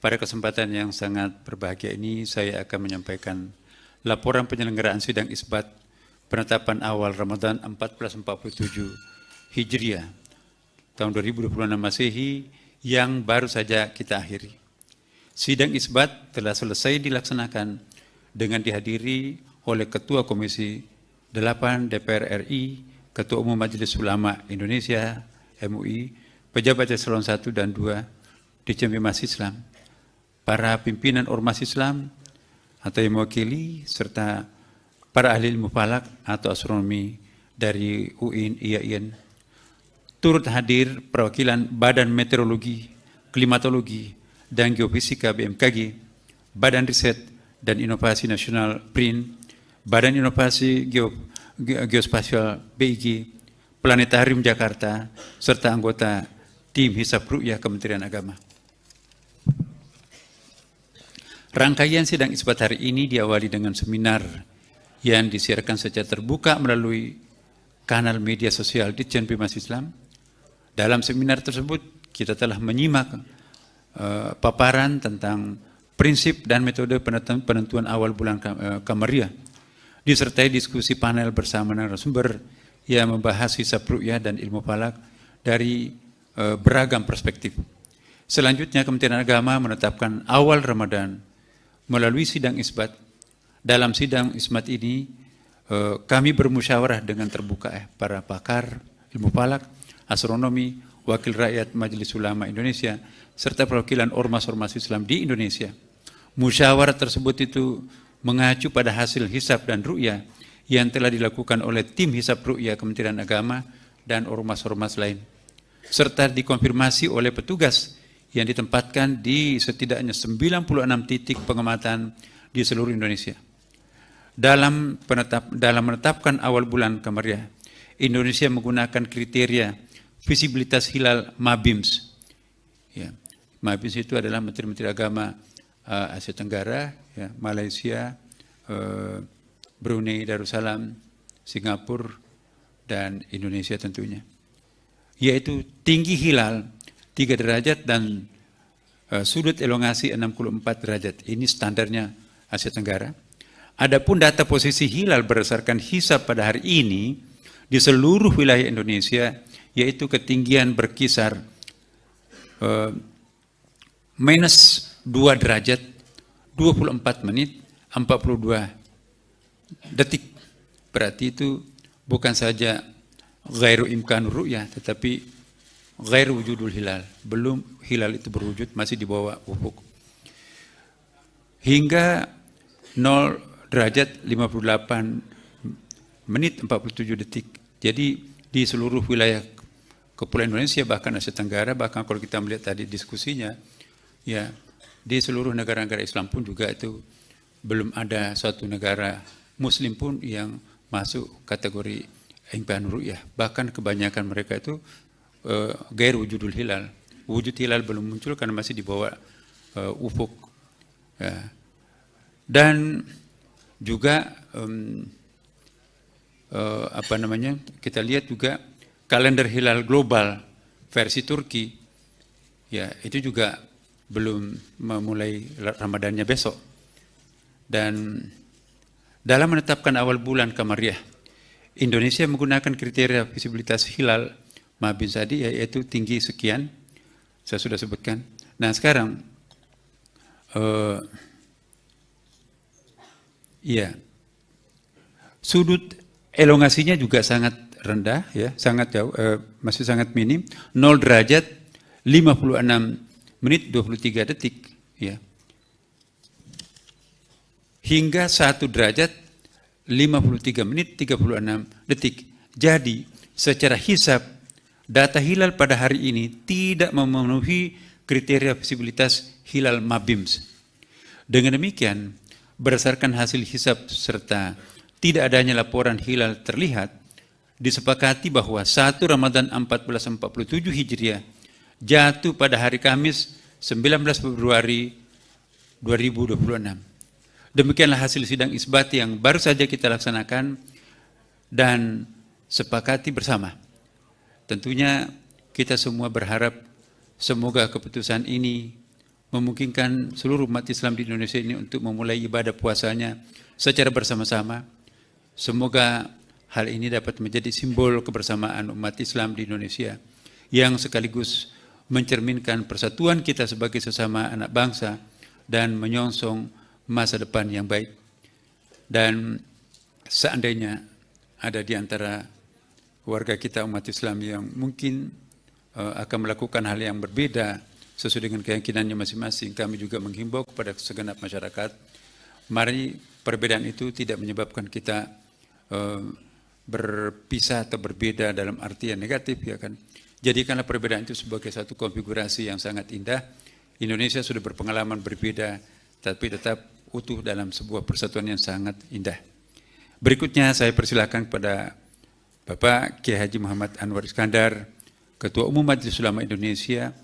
Pada kesempatan yang sangat berbahagia ini, saya akan menyampaikan laporan penyelenggaraan sidang Isbat penetapan awal Ramadan 1447 Hijriah tahun 2026 Masehi yang baru saja kita akhiri. Sidang Isbat telah selesai dilaksanakan dengan dihadiri oleh Ketua Komisi 8 DPR RI, Ketua Umum Majelis Ulama Indonesia MUI, pejabat eselon 1 dan 2 Ditjen Bimas Islam, para pimpinan ormas Islam atau yang mewakili, serta para ahli ilmu falak atau astronomi dari UIN, IAIN. Turut hadir perwakilan Badan Meteorologi, Klimatologi, dan Geofisika BMKG, Badan Riset dan Inovasi Nasional BRIN, Badan Inovasi Geospasial BIG, Planetarium Jakarta, serta anggota tim Hisab Ru'yah Kementerian Agama. Rangkaian sidang Isbat hari ini diawali dengan seminar yang disiarkan secara terbuka melalui kanal media sosial Ditjen Bimas Islam. Dalam seminar tersebut kita telah menyimak paparan tentang prinsip dan metode penentuan awal bulan Kamariah, disertai diskusi panel bersama narasumber yang membahas hisab ru'yah dan ilmu falak dari beragam perspektif. Selanjutnya Kementerian Agama menetapkan awal Ramadan melalui sidang Isbat. Dalam sidang Isbat ini kami bermusyawarah dengan terbuka para pakar ilmu falak, astronomi, wakil rakyat Majelis Ulama Indonesia, serta perwakilan ormas-ormas Islam di Indonesia. Musyawarah tersebut itu mengacu pada hasil hisab dan ru'yah yang telah dilakukan oleh tim hisab ru'yah Kementerian Agama dan ormas-ormas lain, serta dikonfirmasi oleh petugas yang ditempatkan di setidaknya 96 titik pengamatan di seluruh Indonesia. Dalam menetapkan awal bulan Kamariah, Indonesia menggunakan kriteria visibilitas hilal MABIMS. Ya, MABIMS itu adalah Menteri-Menteri Agama Asia Tenggara, ya, Malaysia, Brunei Darussalam, Singapura, dan Indonesia tentunya. Yaitu tinggi hilal 3 derajat dan sudut elongasi 64 derajat. Ini standarnya Asia Tenggara. Adapun data posisi hilal berdasarkan hisab pada hari ini di seluruh wilayah Indonesia, yaitu ketinggian berkisar minus 2 derajat, 24 menit, 42 detik. Berarti itu bukan saja ghairu imkanur ru'yah, tetapi ghairu wujudul hilal. Belum hilal itu berwujud, masih di bawah ufuk. Hingga 0 derajat 58 menit 47 detik. Jadi di seluruh wilayah Kepulauan Indonesia, bahkan Asia Tenggara, bahkan kalau kita melihat tadi diskusinya, ya di seluruh negara-negara Islam pun juga itu belum ada suatu negara Muslim pun yang masuk kategori impian ru'yah. Bahkan kebanyakan mereka itu gair wujudul hilal. Wujud hilal belum muncul karena masih di bawah ufuk. Ya. Dan juga kita lihat juga kalender hilal global versi Turki, ya itu juga belum memulai Ramadannya besok. Dan dalam menetapkan awal bulan Kamariah, Indonesia menggunakan kriteria visibilitas hilal Mabim tadi, yaitu tinggi sekian, saya sudah sebutkan. Nah sekarang, sudut elongasinya juga sangat rendah, ya, sangat jauh, masih sangat minim, 0 derajat 56 menit 23 detik, ya. Hingga 1 derajat 53 menit 36 detik. Jadi secara hisab data hilal pada hari ini tidak memenuhi kriteria visibilitas hilal Mabims. Dengan demikian, berdasarkan hasil hisab serta tidak adanya laporan hilal terlihat, disepakati bahwa 1 Ramadan 1447 Hijriah jatuh pada hari Kamis 19 Februari 2026. Demikianlah hasil sidang isbat yang baru saja kita laksanakan dan sepakati bersama. Tentunya kita semua berharap semoga keputusan ini memungkinkan seluruh umat Islam di Indonesia ini untuk memulai ibadah puasanya secara bersama-sama. Semoga hal ini dapat menjadi simbol kebersamaan umat Islam di Indonesia yang sekaligus mencerminkan persatuan kita sebagai sesama anak bangsa dan menyongsong masa depan yang baik. Dan seandainya ada di antara warga kita umat Islam yang mungkin akan melakukan hal yang berbeda sesuai dengan keyakinannya masing-masing, kami juga menghimbau kepada segenap masyarakat, mari perbedaan itu tidak menyebabkan kita berpisah atau berbeda dalam arti yang negatif, ya kan. Jadikanlah perbedaan itu sebagai satu konfigurasi yang sangat indah. Indonesia sudah berpengalaman berbeda, tapi tetap utuh dalam sebuah persatuan yang sangat indah. Berikutnya saya persilakan kepada Bapak Kiai Haji Muhammad Anwar Iskandar, Ketua Umum Majelis Ulama Indonesia,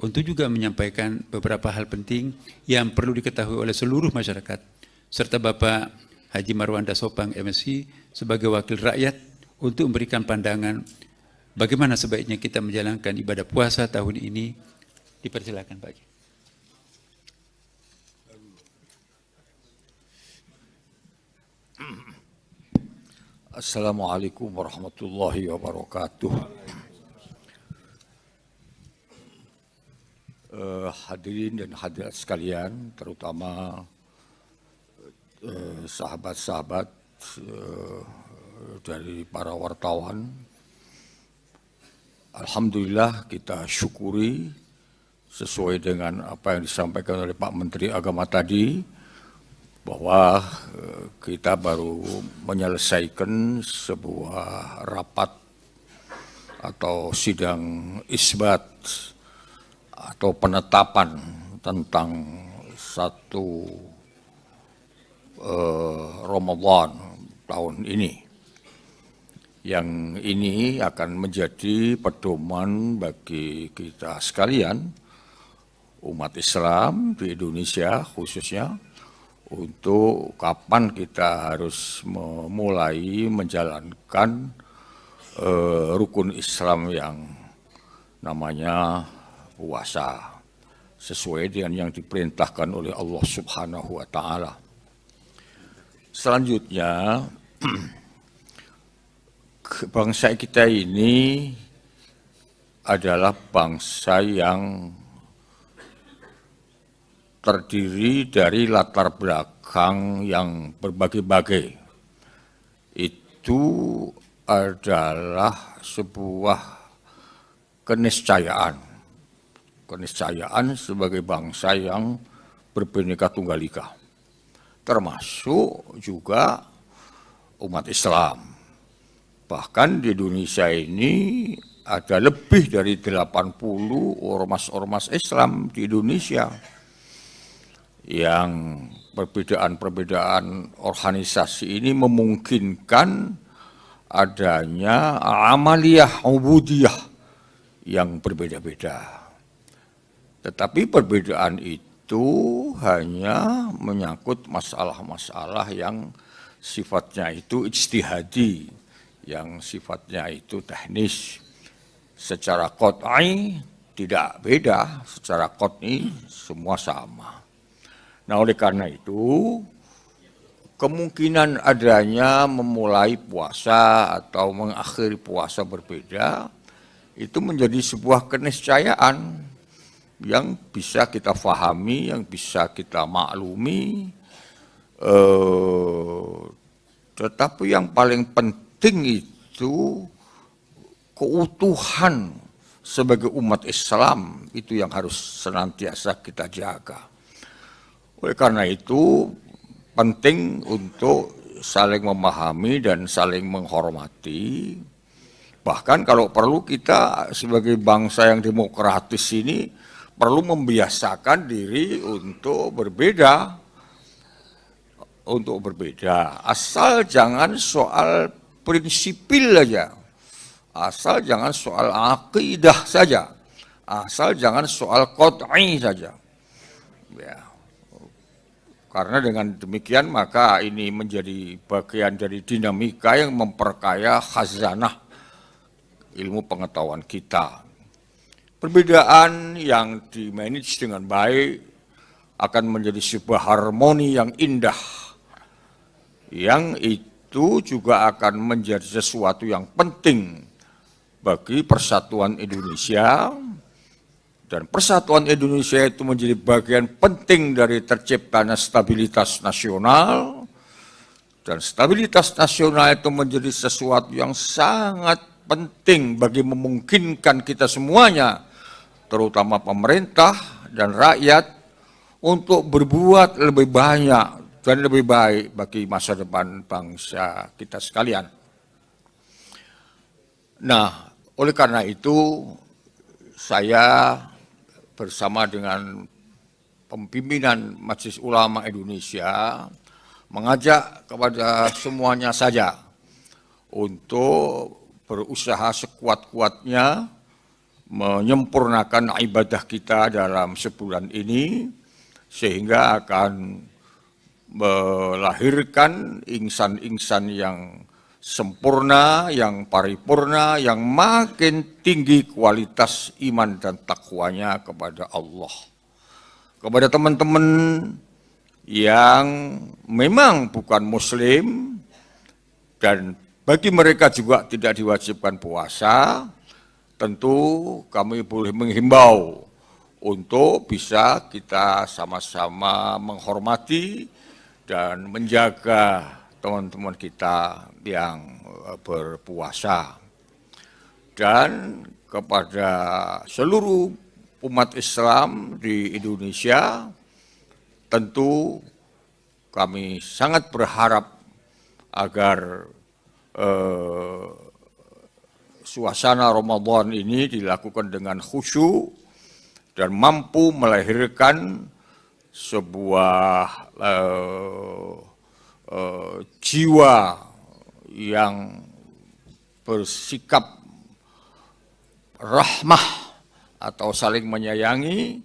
untuk juga menyampaikan beberapa hal penting yang perlu diketahui oleh seluruh masyarakat, serta Bapak Haji Marwanda Sopang MSI sebagai wakil rakyat untuk memberikan pandangan bagaimana sebaiknya kita menjalankan ibadah puasa tahun ini. Dipersilakan Pak. Assalamualaikum warahmatullahi wabarakatuh. Hadirin dan hadirat sekalian, terutama sahabat-sahabat dari para wartawan. Alhamdulillah kita syukuri sesuai dengan apa yang disampaikan oleh Pak Menteri Agama tadi, bahwa kita baru menyelesaikan sebuah rapat atau sidang isbat atau penetapan tentang satu Ramadan tahun ini. Yang ini akan menjadi pedoman bagi kita sekalian, umat Islam di Indonesia khususnya, untuk kapan kita harus memulai menjalankan rukun Islam yang namanya puasa sesuai dengan yang diperintahkan oleh Allah Subhanahu wa Ta'ala. Selanjutnya, bangsa kita ini adalah bangsa yang terdiri dari latar belakang yang berbagai-bagai. Itu adalah sebuah keniscayaan sebagai bangsa yang berbhinneka tunggal ika, termasuk juga umat Islam. Bahkan di Indonesia ini ada lebih dari 80 ormas-ormas Islam di Indonesia. yang perbedaan-perbedaan organisasi ini memungkinkan adanya amaliyah ubudiyah yang berbeda-beda. Tetapi perbedaan itu hanya menyangkut masalah-masalah yang sifatnya itu ijtihadi, yang sifatnya itu teknis. Secara qat'i tidak beda, secara qat'i semua sama. Nah, oleh karena itu, kemungkinan adanya memulai puasa atau mengakhiri puasa berbeda, itu menjadi sebuah keniscayaan yang bisa kita fahami, yang bisa kita maklumi. Tetapi yang paling penting itu keutuhan sebagai umat Islam, itu yang harus senantiasa kita jaga. Oleh karena itu penting untuk saling memahami dan saling menghormati. Bahkan kalau perlu kita sebagai bangsa yang demokratis ini perlu membiasakan diri untuk berbeda. Untuk berbeda, asal jangan soal prinsipil saja, asal jangan soal akidah saja, asal jangan soal qat'i saja. Ya. Karena dengan demikian maka ini menjadi bagian dari dinamika yang memperkaya khazanah ilmu pengetahuan kita. Perbedaan yang dimanage dengan baik akan menjadi sebuah harmoni yang indah, yang itu juga akan menjadi sesuatu yang penting bagi persatuan Indonesia, dan persatuan Indonesia itu menjadi bagian penting dari terciptanya stabilitas nasional, dan stabilitas nasional itu menjadi sesuatu yang sangat penting bagi memungkinkan kita semuanya, terutama pemerintah dan rakyat, untuk berbuat lebih banyak dan lebih baik bagi masa depan bangsa kita sekalian. Nah, oleh karena itu saya bersama dengan pimpinan Majelis Ulama Indonesia mengajak kepada semuanya saja untuk berusaha sekuat-kuatnya menyempurnakan ibadah kita dalam sebulan ini, sehingga akan melahirkan insan-insan yang sempurna, yang paripurna, yang makin tinggi kualitas iman dan takwanya kepada Allah. Kepada teman-teman yang memang bukan muslim dan bagi mereka juga tidak diwajibkan puasa, tentu kami boleh menghimbau untuk bisa kita sama-sama menghormati dan menjaga teman-teman kita yang berpuasa. Dan kepada seluruh umat Islam di Indonesia, tentu kami sangat berharap agar suasana Ramadan ini dilakukan dengan khusyuk dan mampu melahirkan sebuah jiwa yang bersikap rahmah atau saling menyayangi,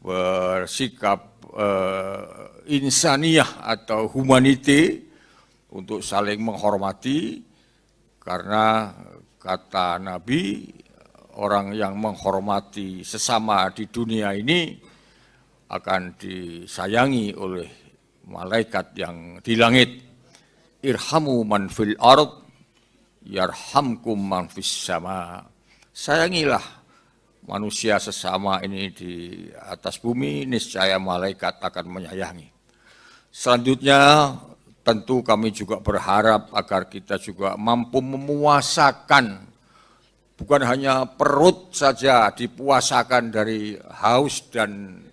bersikap insaniyah atau humanity untuk saling menghormati, karena kata Nabi, orang yang menghormati sesama di dunia ini akan disayangi oleh malaikat yang di langit. Irhamu man fil ard yarhamkum man fis sama. Sayangilah manusia sesama ini di atas bumi, niscaya malaikat akan menyayangi. Selanjutnya tentu kami juga berharap agar kita juga mampu memuasakan, bukan hanya perut saja dipuasakan dari haus dan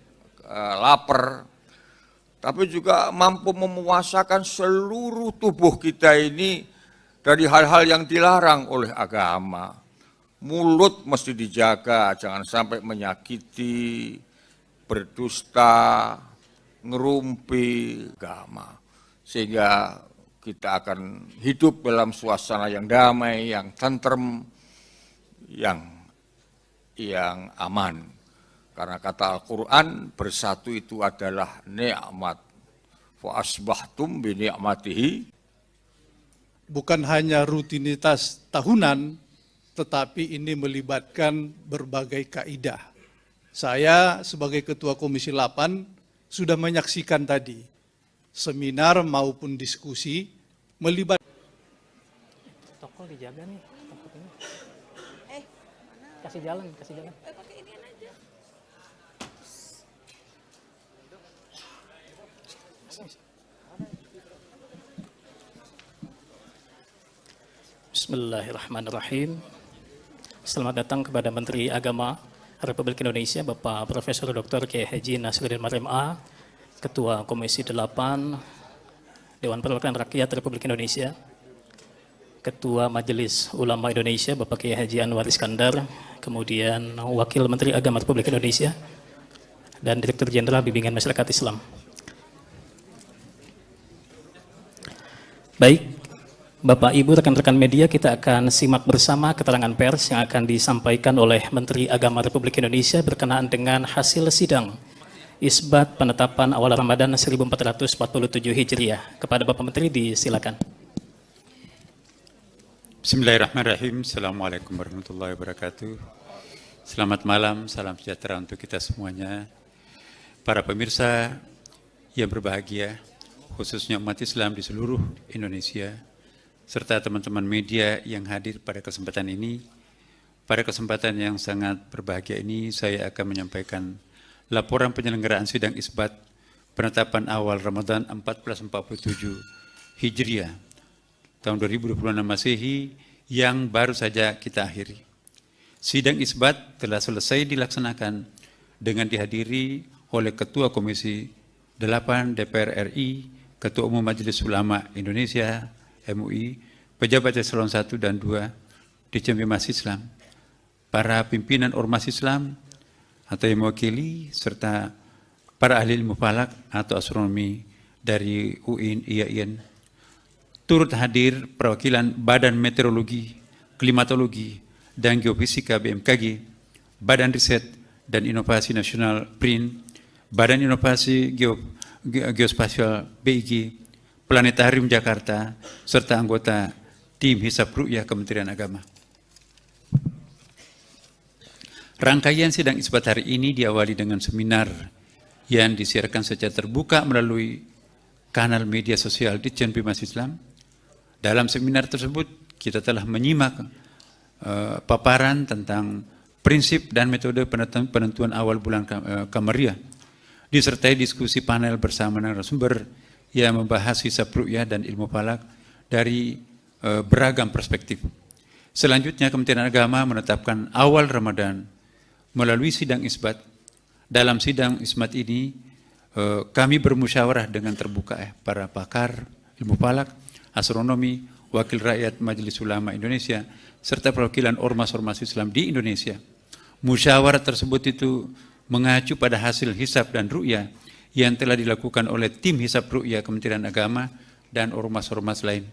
lapar, tapi juga mampu memuasakan seluruh tubuh kita ini dari hal-hal yang dilarang oleh agama. Mulut mesti dijaga, jangan sampai menyakiti, berdusta, ngerumpi agama. Sehingga kita akan hidup dalam suasana yang damai, yang tentrem, yang aman. Karena kata Al-Quran, bersatu itu adalah nikmat. Fa asbahtum bi ni'matihi. Bukan hanya rutinitas tahunan, tetapi ini melibatkan berbagai kaidah. Saya sebagai Ketua Komisi 8 sudah menyaksikan tadi seminar maupun diskusi melibatkan. Protokol dijaga nih, takutnya. Mana? Kasih jalan, kasih jalan. Pakai inian aja. Bismillahirrahmanirrahim. Selamat datang kepada Menteri Agama Republik Indonesia, Bapak Profesor Dr. Kiai Haji Nasruddin Marim A, Ketua Komisi 8 Dewan Perwakilan Rakyat Republik Indonesia, Ketua Majelis Ulama Indonesia, Bapak Kiai Haji Anwar Iskandar, kemudian Wakil Menteri Agama Republik Indonesia, dan Direktur Jenderal Bimbingan Masyarakat Islam. Baik, Bapak, Ibu, rekan-rekan media, kita akan simak bersama keterangan pers yang akan disampaikan oleh Menteri Agama Republik Indonesia berkenaan dengan hasil sidang isbat penetapan awal Ramadan 1447 Hijriah. Kepada Bapak Menteri disilakan. Bismillahirrahmanirrahim. Assalamualaikum warahmatullahi wabarakatuh. Selamat malam, salam sejahtera untuk kita semuanya. Para pemirsa yang berbahagia, khususnya umat Islam di seluruh Indonesia, serta teman-teman media yang hadir pada kesempatan ini. Pada kesempatan yang sangat berbahagia ini, saya akan menyampaikan laporan penyelenggaraan sidang isbat penetapan awal Ramadan 1447 Hijriah tahun 2026 Masehi yang baru saja kita akhiri. Sidang isbat telah selesai dilaksanakan dengan dihadiri oleh Ketua Komisi 8 DPR RI, Ketua Umum Majelis Ulama Indonesia MUI, pejabat eselon 1 dan 2 Ditjen Bimas Islam, para pimpinan ormas Islam atau yang mewakili, serta para ahli ilmu falak atau astronomi dari UIN, IAIN. Turut hadir perwakilan Badan Meteorologi, Klimatologi, dan Geofisika BMKG, Badan Riset dan Inovasi Nasional BRIN, Badan Inovasi Geospasial BIG, Planetarium Jakarta, serta anggota tim Hisab Ru'yah Kementerian Agama. Rangkaian sidang isbat hari ini diawali dengan seminar yang disiarkan secara terbuka melalui kanal media sosial Ditjen Bimas Islam. Dalam seminar tersebut, kita telah menyimak paparan tentang prinsip dan metode penentuan awal bulan Kamariah, disertai diskusi panel bersama narasumber yang membahas hisab ru'yah dan ilmu falak dari beragam perspektif. Selanjutnya, Kementerian Agama menetapkan awal Ramadan melalui sidang isbat. Dalam sidang isbat ini, kami bermusyawarah dengan terbuka para pakar ilmu falak, astronomi, wakil rakyat Majelis Ulama Indonesia, serta perwakilan ormas-ormas Islam di Indonesia. Musyawarah tersebut itu mengacu pada hasil hisab dan ru'yah yang telah dilakukan oleh tim Hisab Ru'yah Kementerian Agama dan ormas-ormas lain,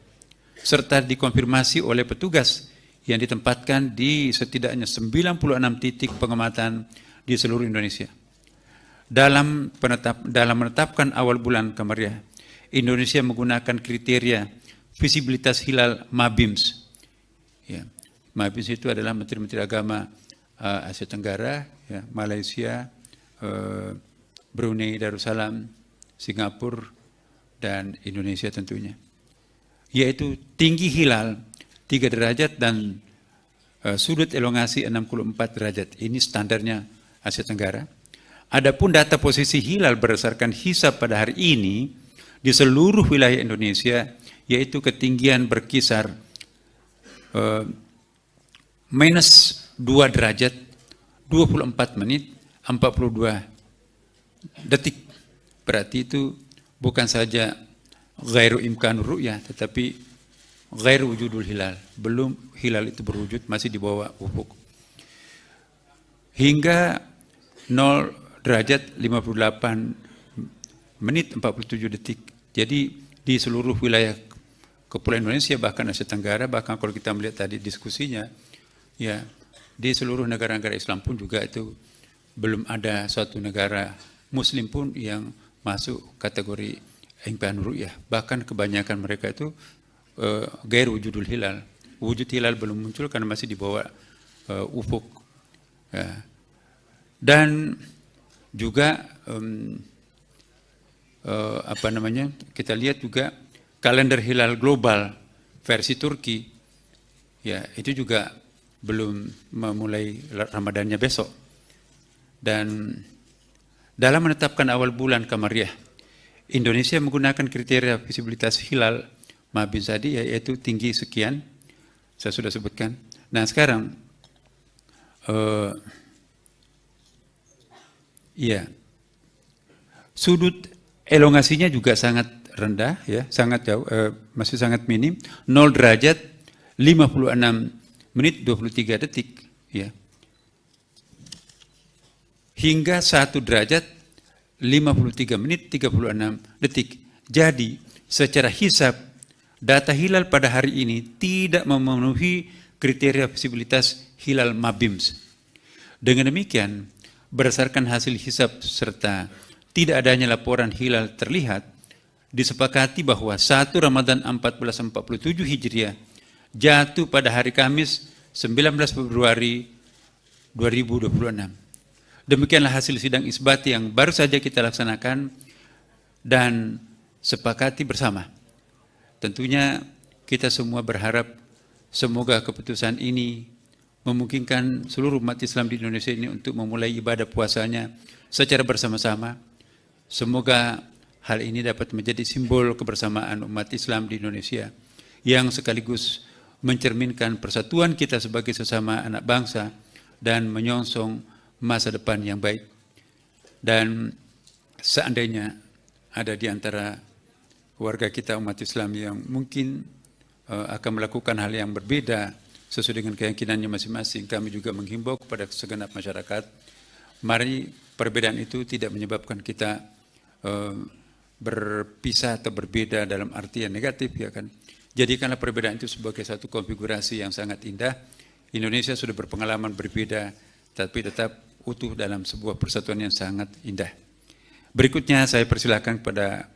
serta dikonfirmasi oleh petugas yang ditempatkan di setidaknya 96 titik pengamatan di seluruh Indonesia. Dalam menetapkan awal bulan Kamariah, Indonesia menggunakan kriteria visibilitas hilal MABIMS. Ya, MABIMS itu adalah Menteri-Menteri Agama Asia Tenggara, ya, Malaysia, Brunei Darussalam, Singapura, dan Indonesia tentunya. Yaitu tinggi hilal 3 derajat dan sudut elongasi 64 derajat. Ini standarnya Asia Tenggara. Adapun data posisi hilal berdasarkan hisab pada hari ini di seluruh wilayah Indonesia, yaitu ketinggian berkisar minus 2 derajat, 24 menit, 42 detik. Berarti itu bukan saja ghairu imkanur ru'yah, tetapi ghairu wujudul hilal. Belum hilal itu berwujud, masih di bawah ufuk. Hingga 0 derajat 58 menit 47 detik. Jadi di seluruh wilayah Kepulauan Indonesia, bahkan Asia Tenggara, bahkan kalau kita melihat tadi diskusinya, ya di seluruh negara-negara Islam pun juga itu belum ada suatu negara Muslim pun yang masuk kategori impian ru'yah. Bahkan kebanyakan mereka itu gair wujudul hilal. Wujud hilal belum muncul karena masih di bawah ufuk. Ya. Dan juga kita lihat juga kalender hilal global versi Turki, ya itu juga belum memulai Ramadannya besok. Dan dalam menetapkan awal bulan Kamariah, Indonesia menggunakan kriteria visibilitas hilal Mabim tadi, yaitu tinggi sekian, saya sudah sebutkan. Nah sekarang, ya sudut elongasinya juga sangat rendah, ya sangat jauh, masih sangat minim, 0 derajat 56 menit 23 detik, ya. Hingga 1 derajat 53 menit 36 detik. Jadi secara hisab data hilal pada hari ini tidak memenuhi kriteria visibilitas hilal Mabims. Dengan demikian, berdasarkan hasil hisab serta tidak adanya laporan hilal terlihat, disepakati bahwa 1 Ramadan 1447 Hijriah jatuh pada hari Kamis 19 Februari 2026. Demikianlah hasil sidang isbat yang baru saja kita laksanakan dan sepakati bersama. Tentunya kita semua berharap semoga keputusan ini memungkinkan seluruh umat Islam di Indonesia ini untuk memulai ibadah puasanya secara bersama-sama. Semoga hal ini dapat menjadi simbol kebersamaan umat Islam di Indonesia yang sekaligus mencerminkan persatuan kita sebagai sesama anak bangsa dan menyongsong masa depan yang baik. Dan seandainya ada di antara warga kita umat Islam yang mungkin akan melakukan hal yang berbeda sesuai dengan keyakinannya masing-masing, kami juga menghimbau kepada segenap masyarakat, mari perbedaan itu tidak menyebabkan kita berpisah atau berbeda dalam arti yang negatif, ya kan. Jadikanlah perbedaan itu sebagai satu konfigurasi yang sangat indah. Indonesia sudah berpengalaman berbeda, tapi tetap utuh dalam sebuah persatuan yang sangat indah. Berikutnya saya persilakan kepada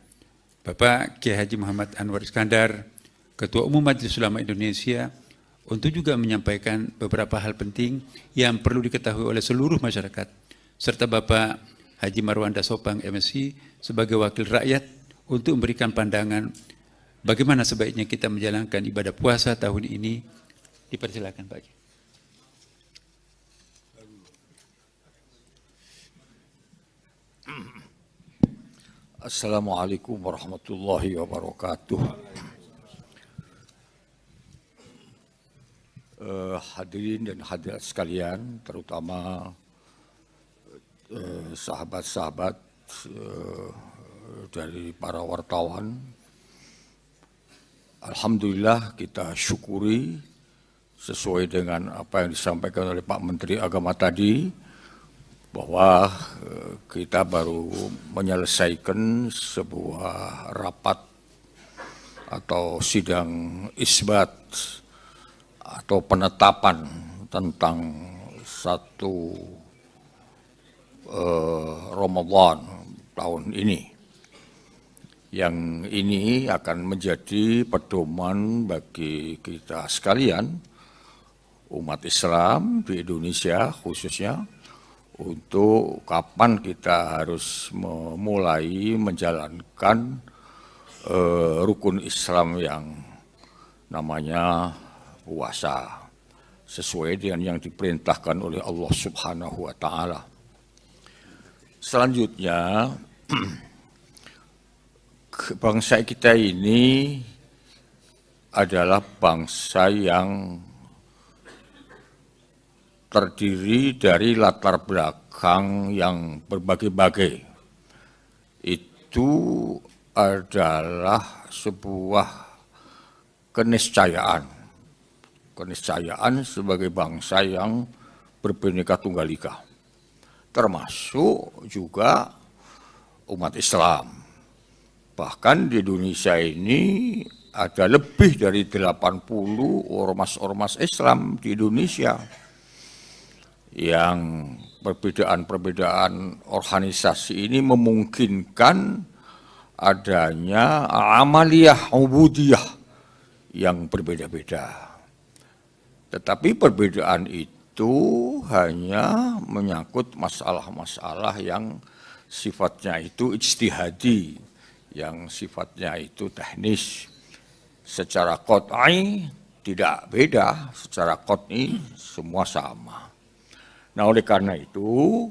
Bapak Kiai Haji Muhammad Anwar Iskandar, Ketua Umum Majelis Ulama Indonesia, untuk juga menyampaikan beberapa hal penting yang perlu diketahui oleh seluruh masyarakat, serta Bapak Haji Marwanda Sopang MSI sebagai wakil rakyat untuk memberikan pandangan bagaimana sebaiknya kita menjalankan ibadah puasa tahun ini. Dipersilakan Pak. Assalamualaikum warahmatullahi wabarakatuh. Hadirin dan hadirat sekalian, terutama sahabat-sahabat dari para wartawan. Alhamdulillah kita syukuri sesuai dengan apa yang disampaikan oleh Pak Menteri Agama tadi, bahwa kita baru menyelesaikan sebuah rapat atau sidang isbat atau penetapan tentang satu Ramadan tahun ini. Yang ini akan menjadi pedoman bagi kita sekalian, umat Islam di Indonesia khususnya, untuk kapan kita harus memulai menjalankan rukun Islam yang namanya puasa, sesuai dengan yang diperintahkan oleh Allah Subhanahu wa Ta'ala. Selanjutnya, bangsa kita ini adalah bangsa yang terdiri dari latar belakang yang berbagai-bagai. Itu adalah sebuah keniscayaan sebagai bangsa yang berbhinneka tunggal ika, termasuk juga umat Islam Bahkan di Indonesia ini ada lebih dari 80 ormas-ormas Islam di Indonesia yang perbedaan-perbedaan organisasi ini memungkinkan adanya amaliyah ubudiyah yang berbeda-beda. Tetapi perbedaan itu hanya menyangkut masalah-masalah yang sifatnya itu ijtihadi, yang sifatnya itu teknis. Secara qat'i tidak beda, secara qat'i semua sama. Nah, oleh karena itu,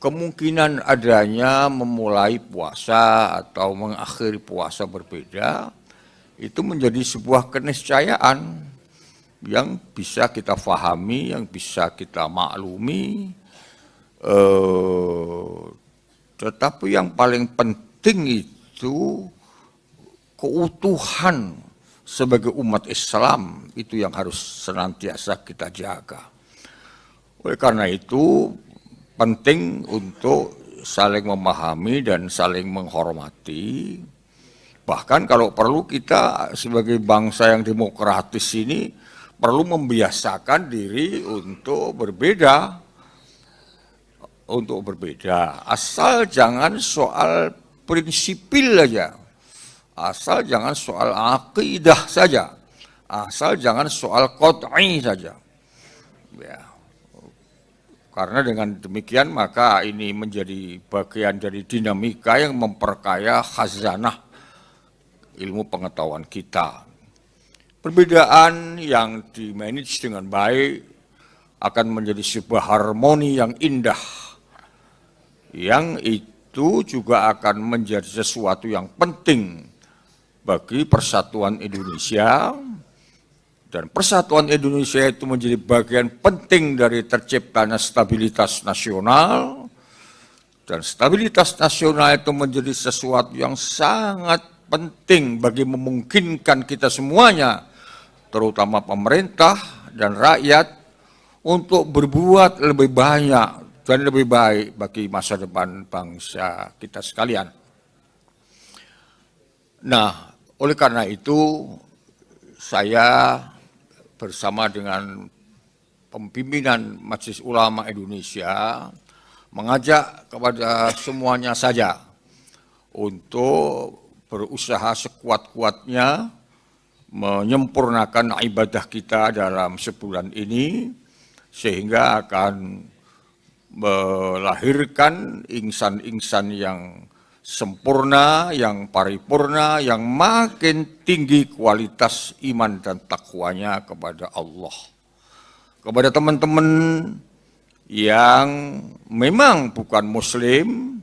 kemungkinan adanya memulai puasa atau mengakhiri puasa berbeda, itu menjadi sebuah keniscayaan yang bisa kita fahami, yang bisa kita maklumi, tetapi yang paling penting itu keutuhan sebagai umat Islam itu yang harus senantiasa kita jaga. Oleh karena itu penting untuk saling memahami dan saling menghormati. Bahkan kalau perlu kita sebagai bangsa yang demokratis ini perlu membiasakan diri untuk berbeda. Asal jangan soal prinsipil saja, asal jangan soal akidah saja, asal jangan soal qat'i saja. Ya. Karena dengan demikian maka ini menjadi bagian dari dinamika yang memperkaya khazanah ilmu pengetahuan kita. Perbedaan yang dimanage dengan baik akan menjadi sebuah harmoni yang indah, yang itu juga akan menjadi sesuatu yang penting bagi persatuan Indonesia, dan persatuan Indonesia itu menjadi bagian penting dari terciptanya stabilitas nasional, dan stabilitas nasional itu menjadi sesuatu yang sangat penting bagi memungkinkan kita semuanya, terutama pemerintah dan rakyat, untuk berbuat lebih banyak dan lebih baik bagi masa depan bangsa kita sekalian. Nah, oleh karena itu saya bersama dengan pimpinan Majelis Ulama Indonesia mengajak kepada semuanya saja untuk berusaha sekuat-kuatnya menyempurnakan ibadah kita dalam sebulan ini, sehingga akan melahirkan insan-insan yang sempurna, yang paripurna, yang makin tinggi kualitas iman dan takwanya kepada Allah. Kepada teman-teman yang memang bukan Muslim,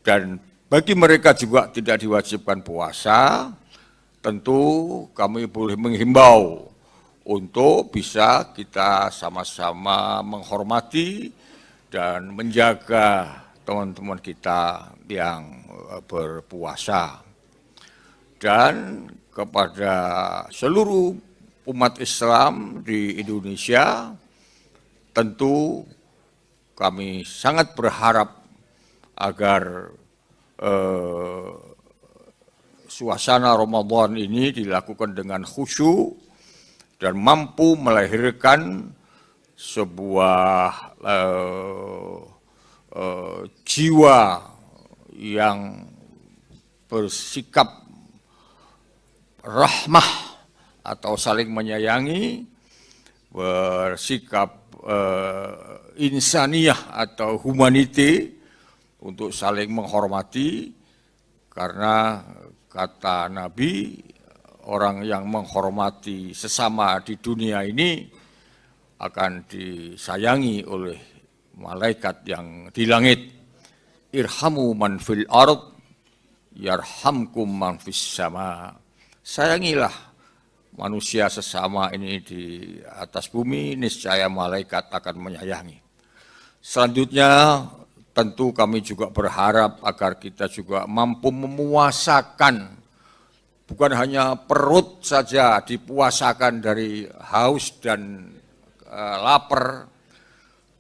dan bagi mereka juga tidak diwajibkan puasa, tentu kami boleh menghimbau untuk bisa kita sama-sama menghormati dan menjaga teman-teman kita yang berpuasa. Dan kepada seluruh umat Islam di Indonesia, tentu kami sangat berharap agar suasana Ramadan ini dilakukan dengan khusyuk dan mampu melahirkan sebuah jiwa yang bersikap rahmah atau saling menyayangi, bersikap insaniyah atau humanity untuk saling menghormati, karena kata Nabi, orang yang menghormati sesama di dunia ini akan disayangi oleh malaikat yang di langit. Irhamu man fil ard yarhamkum man fis sama. Sayangilah manusia sesama ini di atas bumi, niscaya malaikat akan menyayangi. Selanjutnya tentu kami juga berharap agar kita juga mampu memuasakan, bukan hanya perut saja dipuasakan dari haus dan lapar,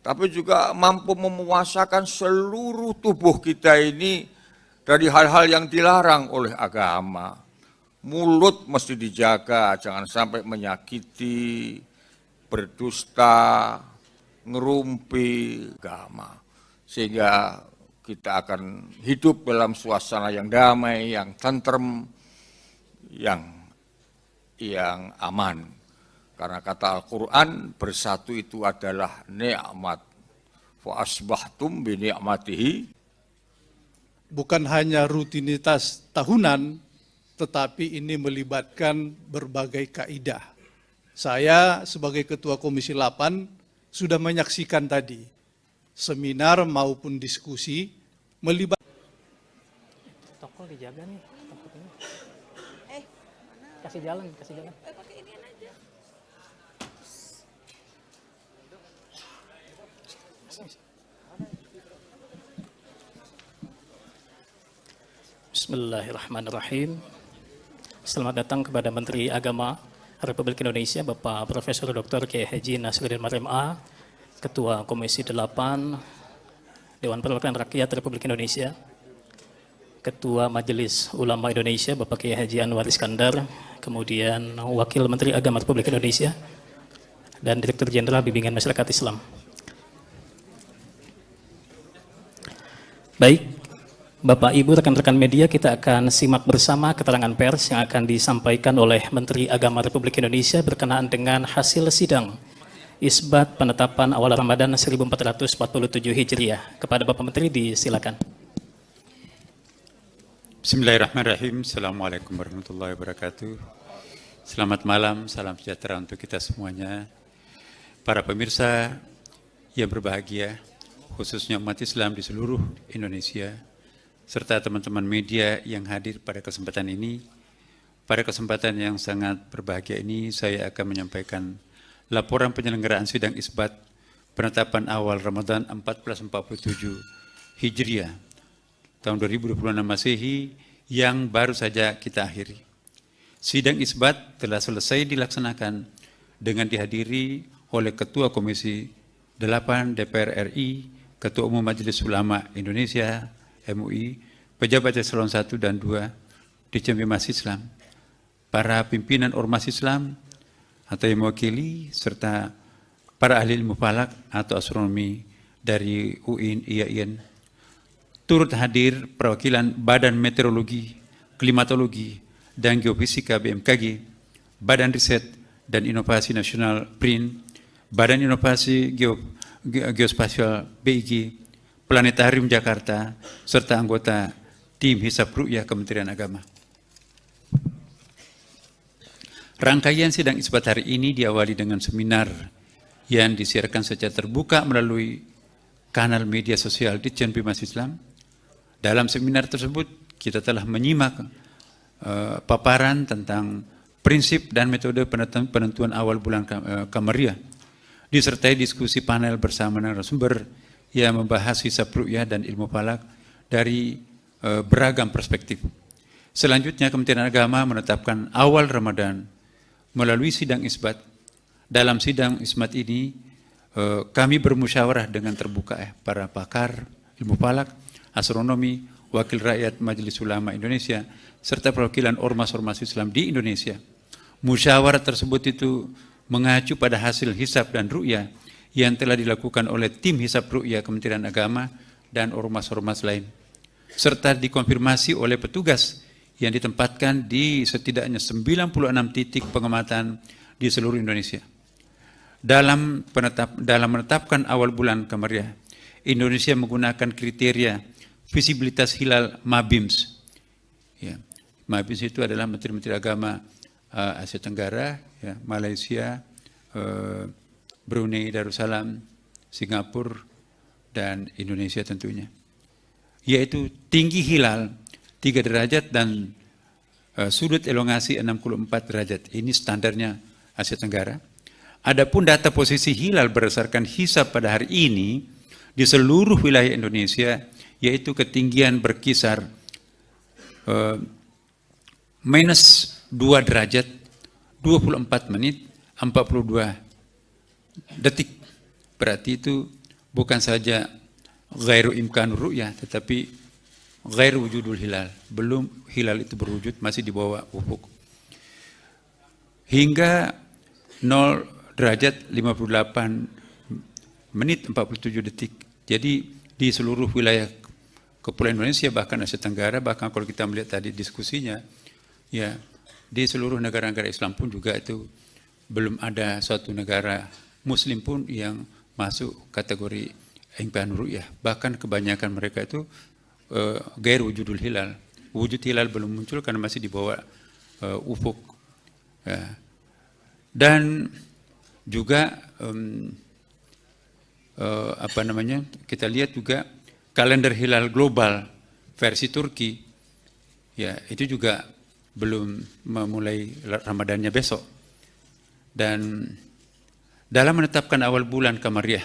tapi juga mampu memuasakan seluruh tubuh kita ini dari hal-hal yang dilarang oleh agama. Mulut mesti dijaga, jangan sampai menyakiti, berdusta, ngerumpi agama. Sehingga kita akan hidup dalam suasana yang damai, yang tentrem, yang aman. Karena kata Al-Quran, bersatu itu adalah nikmat. Fa asbahtum bi ni'matihi. Bukan hanya rutinitas tahunan, tetapi ini melibatkan berbagai kaidah. Saya sebagai Ketua Komisi 8 sudah menyaksikan tadi seminar maupun diskusi melibatkan. Tokol dijaga nih, takutnya. Mana? Kasih jalan, kasih jalan. Pakai inian aja. Bismillahirrahmanirrahim. Selamat datang kepada Menteri Agama Republik Indonesia, Bapak Profesor Dr. Kiai Haji Nasruddin Marim A, Ketua Komisi 8 Dewan Perwakilan Rakyat Republik Indonesia, Ketua Majelis Ulama Indonesia, Bapak Kiai Haji Anwar Iskandar, kemudian Wakil Menteri Agama Republik Indonesia, dan Direktur Jenderal Bimbingan Masyarakat Islam. Baik, Bapak, Ibu, rekan-rekan media, kita akan simak bersama keterangan pers yang akan disampaikan oleh Menteri Agama Republik Indonesia berkenaan dengan hasil sidang isbat penetapan awal Ramadan 1447 Hijriah. Kepada Bapak Menteri, disilakan. Bismillahirrahmanirrahim. Assalamualaikum warahmatullahi wabarakatuh. Selamat malam, salam sejahtera untuk kita semuanya. Para pemirsa yang berbahagia, khususnya umat Islam di seluruh Indonesia, serta teman-teman media yang hadir pada kesempatan ini. Pada kesempatan yang sangat berbahagia ini, saya akan menyampaikan laporan penyelenggaraan sidang isbat penetapan awal Ramadan 1447 Hijriah tahun 2026 Masehi yang baru saja kita akhiri. Sidang isbat telah selesai dilaksanakan dengan dihadiri oleh Ketua Komisi 8 DPR RI, Ketua Umum Majelis Ulama Indonesia MUI, pejabat eselon 1 dan 2 Ditjen Bimas Islam, para pimpinan ormas Islam atau yang mewakili, serta para ahli ilmu falak atau astronomi dari UIN, IAIN. Turut hadir perwakilan Badan Meteorologi, Klimatologi, dan Geofisika BMKG, Badan Riset dan Inovasi Nasional BRIN, Badan Inovasi Geospasial BIG, Planetarium Jakarta, serta anggota tim Hisab Ru'yah Kementerian Agama. Rangkaian sidang isbat hari ini diawali dengan seminar yang disiarkan secara terbuka melalui kanal media sosial Ditjen Bimas Islam. Dalam seminar tersebut, kita telah menyimak paparan tentang prinsip dan metode penentuan awal bulan Kamariah, disertai diskusi panel bersama narasumber yang membahas hisab ru'yah dan ilmu falak dari beragam perspektif. Selanjutnya, Kementerian Agama menetapkan awal Ramadan melalui sidang isbat. Dalam sidang isbat ini, kami bermusyawarah dengan terbuka para pakar ilmu falak, astronomi, wakil rakyat Majelis Ulama Indonesia, serta perwakilan ormas-ormas Islam di Indonesia. Musyawarah tersebut itu mengacu pada hasil hisab dan ru'yah yang telah dilakukan oleh tim Hisab Ru'yah Kementerian Agama dan ormas-ormas lain, serta dikonfirmasi oleh petugas yang ditempatkan di setidaknya 96 titik pengamatan di seluruh Indonesia. Dalam menetapkan awal bulan Kamariah, Indonesia menggunakan kriteria visibilitas hilal MABIMS. Ya, MABIMS itu adalah Menteri-Menteri Agama Asia Tenggara, ya, Malaysia, Brunei Darussalam, Singapura, dan Indonesia tentunya. Yaitu tinggi hilal 3 derajat dan sudut elongasi 64 derajat. Ini standarnya Asia Tenggara. Adapun data posisi hilal berdasarkan hisab pada hari ini di seluruh wilayah Indonesia, yaitu ketinggian berkisar minus 2 derajat, 24 menit, 42 detik. Berarti itu bukan saja ghairu imkan ru'yah, tetapi ghair wujudul hilal, belum hilal itu berwujud, masih di bawah ufuk. Hingga 0 derajat 58 menit 47 detik. Jadi di seluruh wilayah Kepulauan Indonesia, bahkan Asia Tenggara, bahkan kalau kita melihat tadi diskusinya, ya di seluruh negara-negara Islam pun juga itu belum ada suatu negara Muslim pun yang masuk kategori impian ru'yah. Bahkan kebanyakan mereka itu gair wujudul hilal. Wujud hilal belum muncul karena masih di bawah ufuk. Ya. Dan juga kita lihat juga kalender hilal global versi Turki, ya itu juga belum memulai Ramadannya besok. Dan dalam menetapkan awal bulan Qamariyah,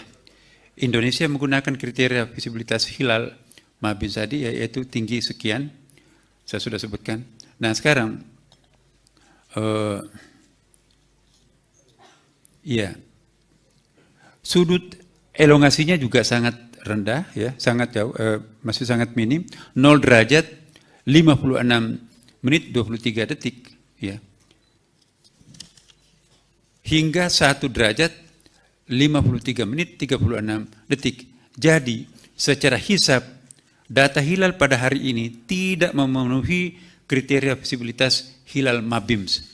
Indonesia menggunakan kriteria visibilitas hilal Mabim tadi, yaitu tinggi sekian, saya sudah sebutkan. Nah sekarang, ya sudut elongasinya juga sangat rendah, ya sangat jauh, masih sangat minim, 0 derajat 56 menit 23 detik, ya. Hingga 1 derajat 53 menit 36 detik. Jadi secara hisab data hilal pada hari ini tidak memenuhi kriteria visibilitas hilal Mabims.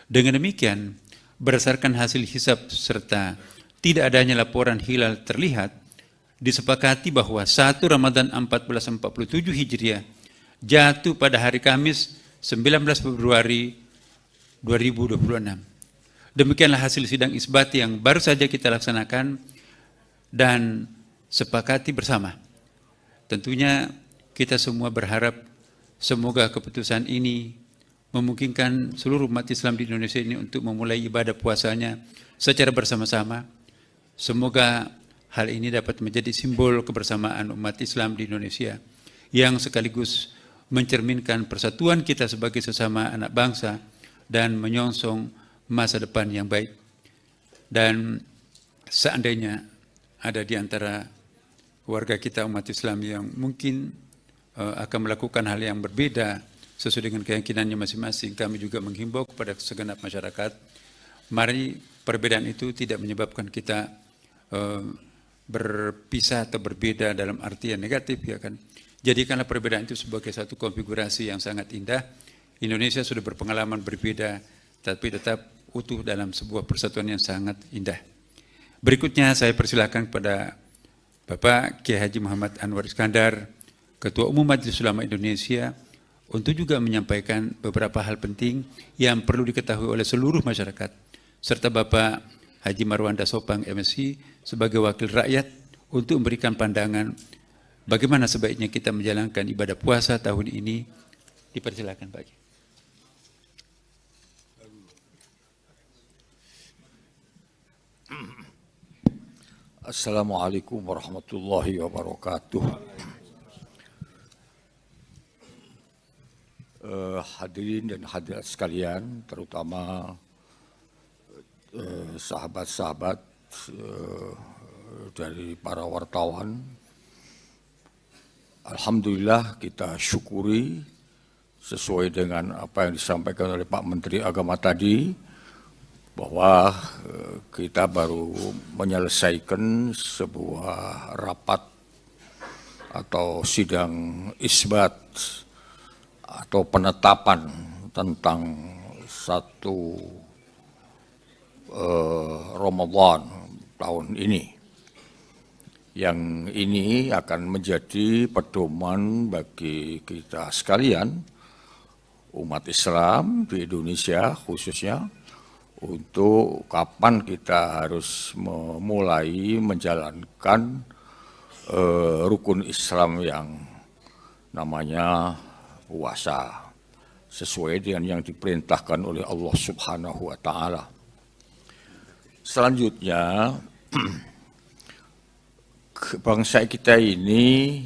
Dengan demikian, berdasarkan hasil hisab serta tidak adanya laporan hilal terlihat, disepakati bahwa 1 Ramadan 1447 Hijriah jatuh pada hari Kamis 19 Februari 2026. Demikianlah hasil sidang isbat yang baru saja kita laksanakan dan sepakati bersama. Tentunya kita semua berharap semoga keputusan ini memungkinkan seluruh umat Islam di Indonesia ini untuk memulai ibadah puasanya secara bersama-sama. Semoga hal ini dapat menjadi simbol kebersamaan umat Islam di Indonesia yang sekaligus mencerminkan persatuan kita sebagai sesama anak bangsa dan menyongsong masa depan yang baik. Dan seandainya ada di antara warga kita umat Islam yang mungkin akan melakukan hal yang berbeda sesuai dengan keyakinannya masing-masing, kami juga menghimbau kepada segenap masyarakat, mari perbedaan itu tidak menyebabkan kita berpisah atau berbeda dalam arti yang negatif, ya kan. Jadikanlah perbedaan itu sebagai satu konfigurasi yang sangat indah. Indonesia sudah berpengalaman berbeda, tapi tetap utuh dalam sebuah persatuan yang sangat indah. Berikutnya saya persilakan kepada Bapak Kiai Haji Muhammad Anwar Iskandar, Ketua Umum Majelis Ulama Indonesia, untuk juga menyampaikan beberapa hal penting yang perlu diketahui oleh seluruh masyarakat, serta Bapak Haji Marwanda Sopang MSI sebagai wakil rakyat untuk memberikan pandangan bagaimana sebaiknya kita menjalankan ibadah puasa tahun ini. Dipersilakan Pak. Assalamualaikum warahmatullahi wabarakatuh. Hadirin dan hadirat sekalian, terutama sahabat-sahabat dari para wartawan. Alhamdulillah kita syukuri sesuai dengan apa yang disampaikan oleh Pak Menteri Agama tadi, bahwa kita baru menyelesaikan sebuah rapat atau sidang isbat atau penetapan tentang satu Ramadan tahun ini. Yang ini akan menjadi pedoman bagi kita sekalian, umat Islam di Indonesia khususnya, untuk kapan kita harus memulai menjalankan rukun Islam yang namanya puasa sesuai dengan yang diperintahkan oleh Allah Subhanahu wa Ta'ala. Selanjutnya, bangsa kita ini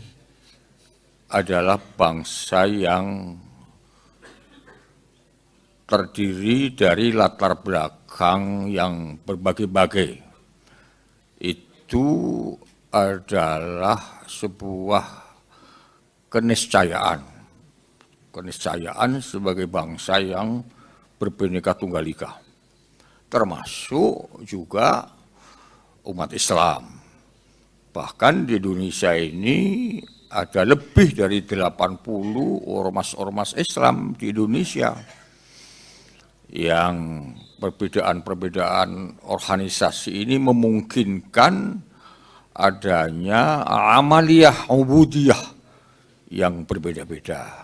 adalah bangsa yang terdiri dari latar belakang yang berbagai-bagai. Itu adalah sebuah keniscayaan sebagai bangsa yang berbineka tunggal ika, termasuk juga umat Islam. Bahkan di Indonesia ini ada lebih dari 80 ormas-ormas Islam di Indonesia yang perbedaan-perbedaan organisasi ini memungkinkan adanya amaliyah ubudiyah yang berbeda-beda.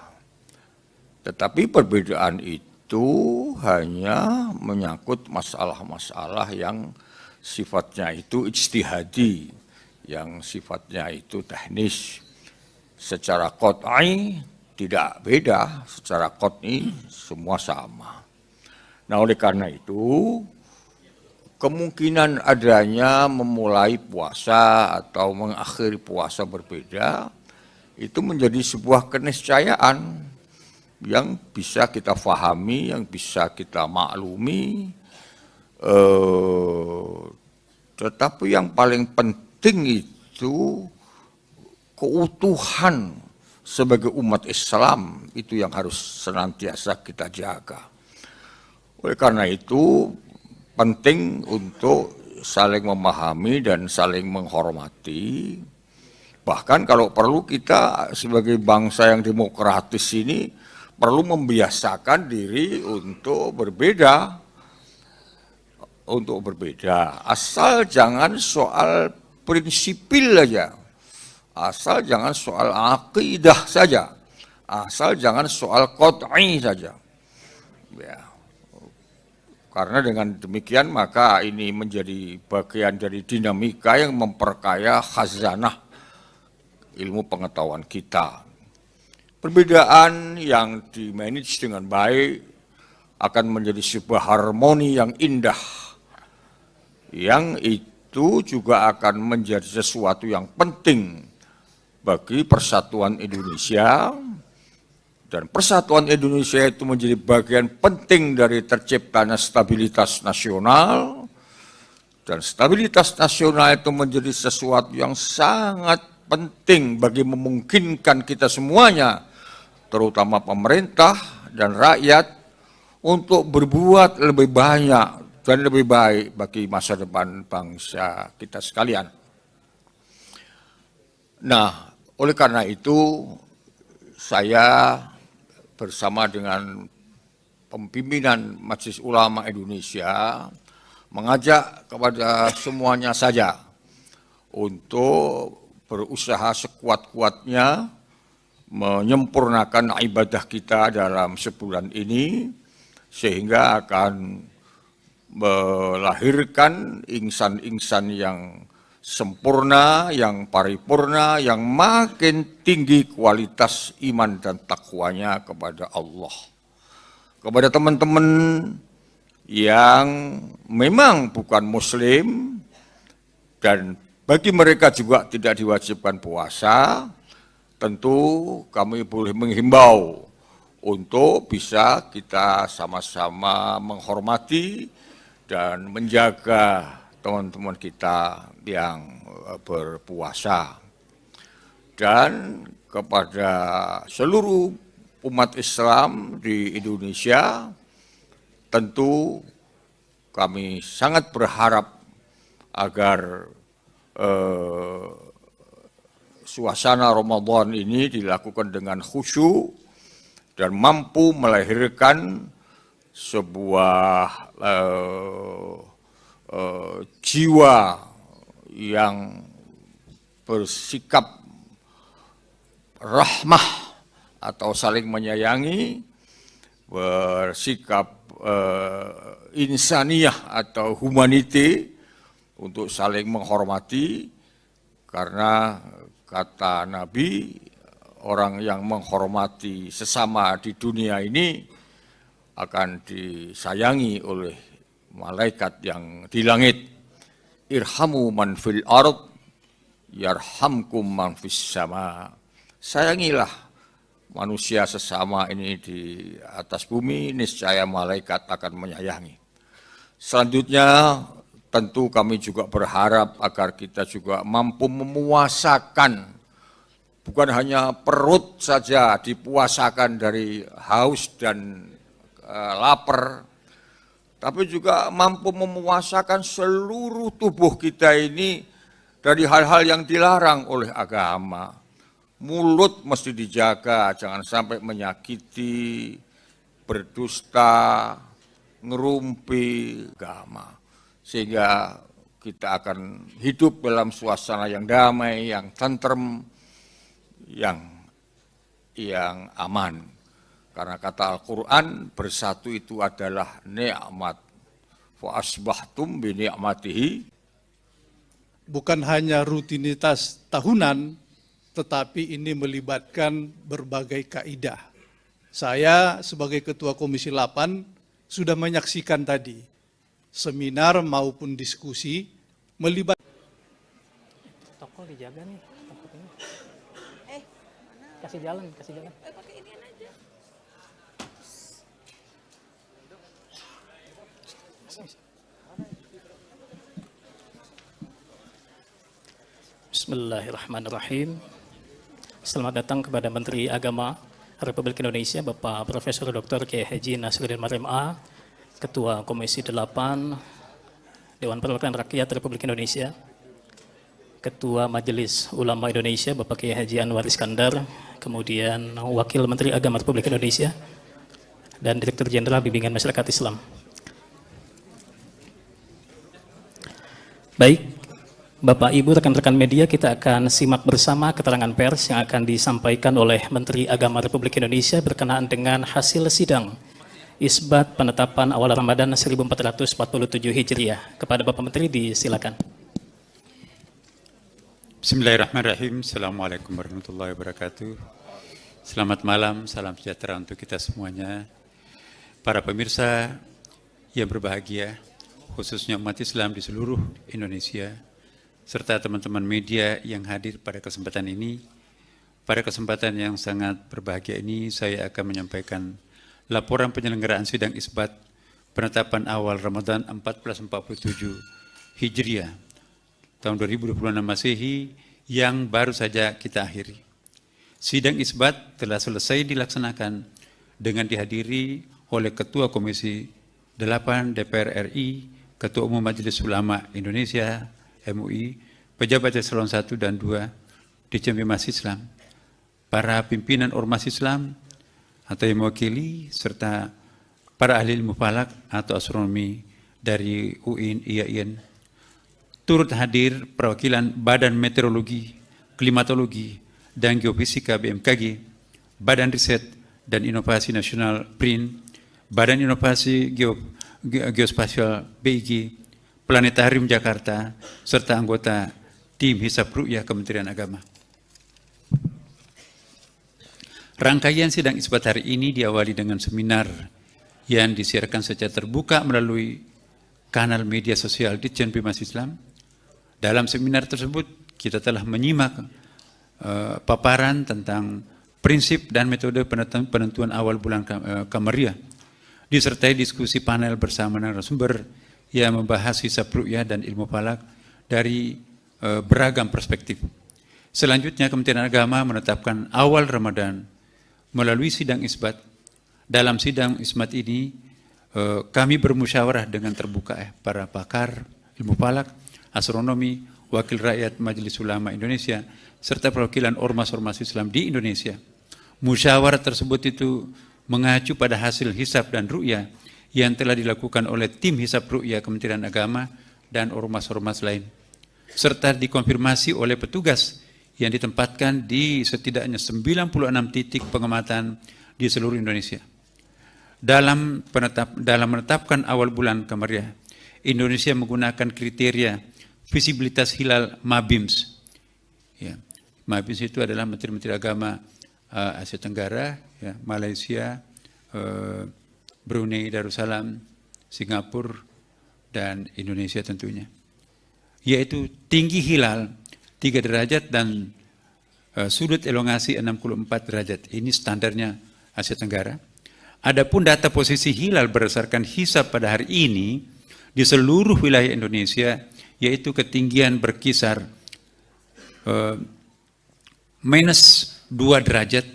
Tetapi perbedaan itu hanya menyangkut masalah-masalah yang sifatnya itu ijtihadi, yang sifatnya itu teknis. Secara qat'i tidak beda, secara qat'i semua sama. Nah, oleh karena itu, kemungkinan adanya memulai puasa atau mengakhiri puasa berbeda, itu menjadi sebuah keniscayaan yang bisa kita fahami, yang bisa kita maklumi. Tetapi yang paling penting itu keutuhan sebagai umat Islam, itu yang harus senantiasa kita jaga. Oleh karena itu, penting untuk saling memahami dan saling menghormati. Bahkan kalau perlu kita sebagai bangsa yang demokratis ini perlu membiasakan diri untuk berbeda. Asal jangan soal prinsipil saja. Asal jangan soal akidah saja. Asal jangan soal qat'i saja. Ya. Karena dengan demikian maka ini menjadi bagian dari dinamika yang memperkaya khazanah ilmu pengetahuan kita. Perbedaan yang dimanage dengan baik akan menjadi sebuah harmoni yang indah, yang itu juga akan menjadi sesuatu yang penting bagi persatuan Indonesia. Dan persatuan Indonesia itu menjadi bagian penting dari terciptanya stabilitas nasional. Dan stabilitas nasional itu menjadi sesuatu yang sangat penting bagi memungkinkan kita semuanya, terutama pemerintah dan rakyat, untuk berbuat lebih banyak dan lebih baik bagi masa depan bangsa kita sekalian. Nah, oleh karena itu, saya bersama dengan pimpinan Majelis Ulama Indonesia mengajak kepada semuanya saja untuk berusaha sekuat-kuatnya menyempurnakan ibadah kita dalam sebulan ini, sehingga akan melahirkan insan-insan yang sempurna, yang paripurna, yang makin tinggi kualitas iman dan takwanya kepada Allah. Kepada teman-teman yang memang bukan muslim dan bagi mereka juga tidak diwajibkan puasa, tentu kami boleh menghimbau untuk bisa kita sama-sama menghormati dan menjaga teman-teman kita yang berpuasa. Dan kepada seluruh umat Islam di Indonesia, tentu kami sangat berharap agar suasana Ramadan ini dilakukan dengan khusyuk dan mampu melahirkan sebuah jiwa yang bersikap rahmah atau saling menyayangi, bersikap insaniyah atau humanity untuk saling menghormati, karena kata Nabi, orang yang menghormati sesama di dunia ini akan disayangi oleh malaikat yang di langit. Irhamu man fil ard yarhamkum man fis sama. Sayangilah manusia sesama ini di atas bumi, niscaya malaikat akan menyayangi. Selanjutnya tentu kami juga berharap agar kita juga mampu memuasakan bukan hanya perut saja dipuasakan dari haus dan lapar, tapi juga mampu memuasakan seluruh tubuh kita ini dari hal-hal yang dilarang oleh agama. Mulut mesti dijaga, jangan sampai menyakiti, berdusta, ngerumpi agama. Sehingga kita akan hidup dalam suasana yang damai, yang tentrem, yang aman. Karena kata Al-Quran, bersatu itu adalah nikmat. Fa asbahtum bi ni'matihi. Bukan hanya rutinitas tahunan, tetapi ini melibatkan berbagai kaidah. Saya sebagai Ketua Komisi 8 sudah menyaksikan tadi seminar maupun diskusi melibatkan. Toko dijaga nih. Mana? Kasih jalan, kasih jalan. Pakai inian aja. Bismillahirrahmanirrahim. Selamat datang kepada Menteri Agama Republik Indonesia, Bapak Profesor Dr. Kiai Haji Nasruddin Marim A, Ketua Komisi 8 Dewan Perwakilan Rakyat Republik Indonesia, Ketua Majelis Ulama Indonesia, Bapak Kiai Haji Anwar Iskandar, kemudian Wakil Menteri Agama Republik Indonesia, dan Direktur Jenderal Bimbingan Masyarakat Islam. Baik, Bapak, Ibu, rekan-rekan media, kita akan simak bersama keterangan pers yang akan disampaikan oleh Menteri Agama Republik Indonesia berkenaan dengan hasil sidang Isbat penetapan awal Ramadan 1447 Hijriah. Kepada Bapak Menteri, disilakan. Bismillahirrahmanirrahim. Assalamualaikum warahmatullahi wabarakatuh. Selamat malam, salam sejahtera untuk kita semuanya. Para pemirsa yang berbahagia, khususnya umat Islam di seluruh Indonesia, serta teman-teman media yang hadir pada kesempatan ini. Pada kesempatan yang sangat berbahagia ini, saya akan menyampaikan laporan penyelenggaraan sidang Isbat penetapan awal Ramadan 1447 Hijriah tahun 2026 Masehi yang baru saja kita akhiri. Sidang Isbat telah selesai dilaksanakan dengan dihadiri oleh Ketua Komisi 8 DPR RI, Ketua Umum Majelis Ulama Indonesia MUI, pejabat eselon 1 dan 2 Ditjen Bimas Islam, para pimpinan ormas Islam atau yang mewakili, serta para ahli ilmu falak atau astronomi dari UIN, IAIN. Turut hadir perwakilan Badan Meteorologi, Klimatologi, dan Geofisika BMKG, Badan Riset dan Inovasi Nasional BRIN, Badan Inovasi Geospasial BIG, Planetarium Jakarta, serta anggota tim Hisab Ru'yah Kementerian Agama. Rangkaian sidang Isbat hari ini diawali dengan seminar yang disiarkan secara terbuka melalui kanal media sosial Ditjen Bimas Islam. Dalam seminar tersebut kita telah menyimak paparan tentang prinsip dan metode penentuan awal bulan Kamariah, disertai diskusi panel bersama narasumber yang membahas hisab ru'yah dan ilmu falak dari beragam perspektif. Selanjutnya Kementerian Agama menetapkan awal Ramadan melalui sidang Isbat. Dalam sidang Isbat ini kami bermusyawarah dengan terbuka para pakar ilmu falak, astronomi, wakil rakyat Majelis Ulama Indonesia, serta perwakilan ormas-ormas Islam di Indonesia. Musyawarah tersebut itu mengacu pada hasil hisab dan ru'yah yang telah dilakukan oleh tim hisab ru'yah Kementerian Agama dan ormas-ormas lain, serta dikonfirmasi oleh petugas yang ditempatkan di setidaknya 96 titik pengamatan di seluruh Indonesia. Dalam menetapkan awal bulan Kamariah, Indonesia menggunakan kriteria visibilitas hilal MABIMS. Ya, MABIMS itu adalah Menteri-Menteri Agama Asia Tenggara, ya, Malaysia, Brunei Darussalam, Singapura, dan Indonesia tentunya. Yaitu tinggi hilal 3 derajat dan sudut elongasi 64 derajat. Ini standarnya Asia Tenggara. Adapun data posisi hilal berdasarkan hisab pada hari ini di seluruh wilayah Indonesia, yaitu ketinggian berkisar minus 2 derajat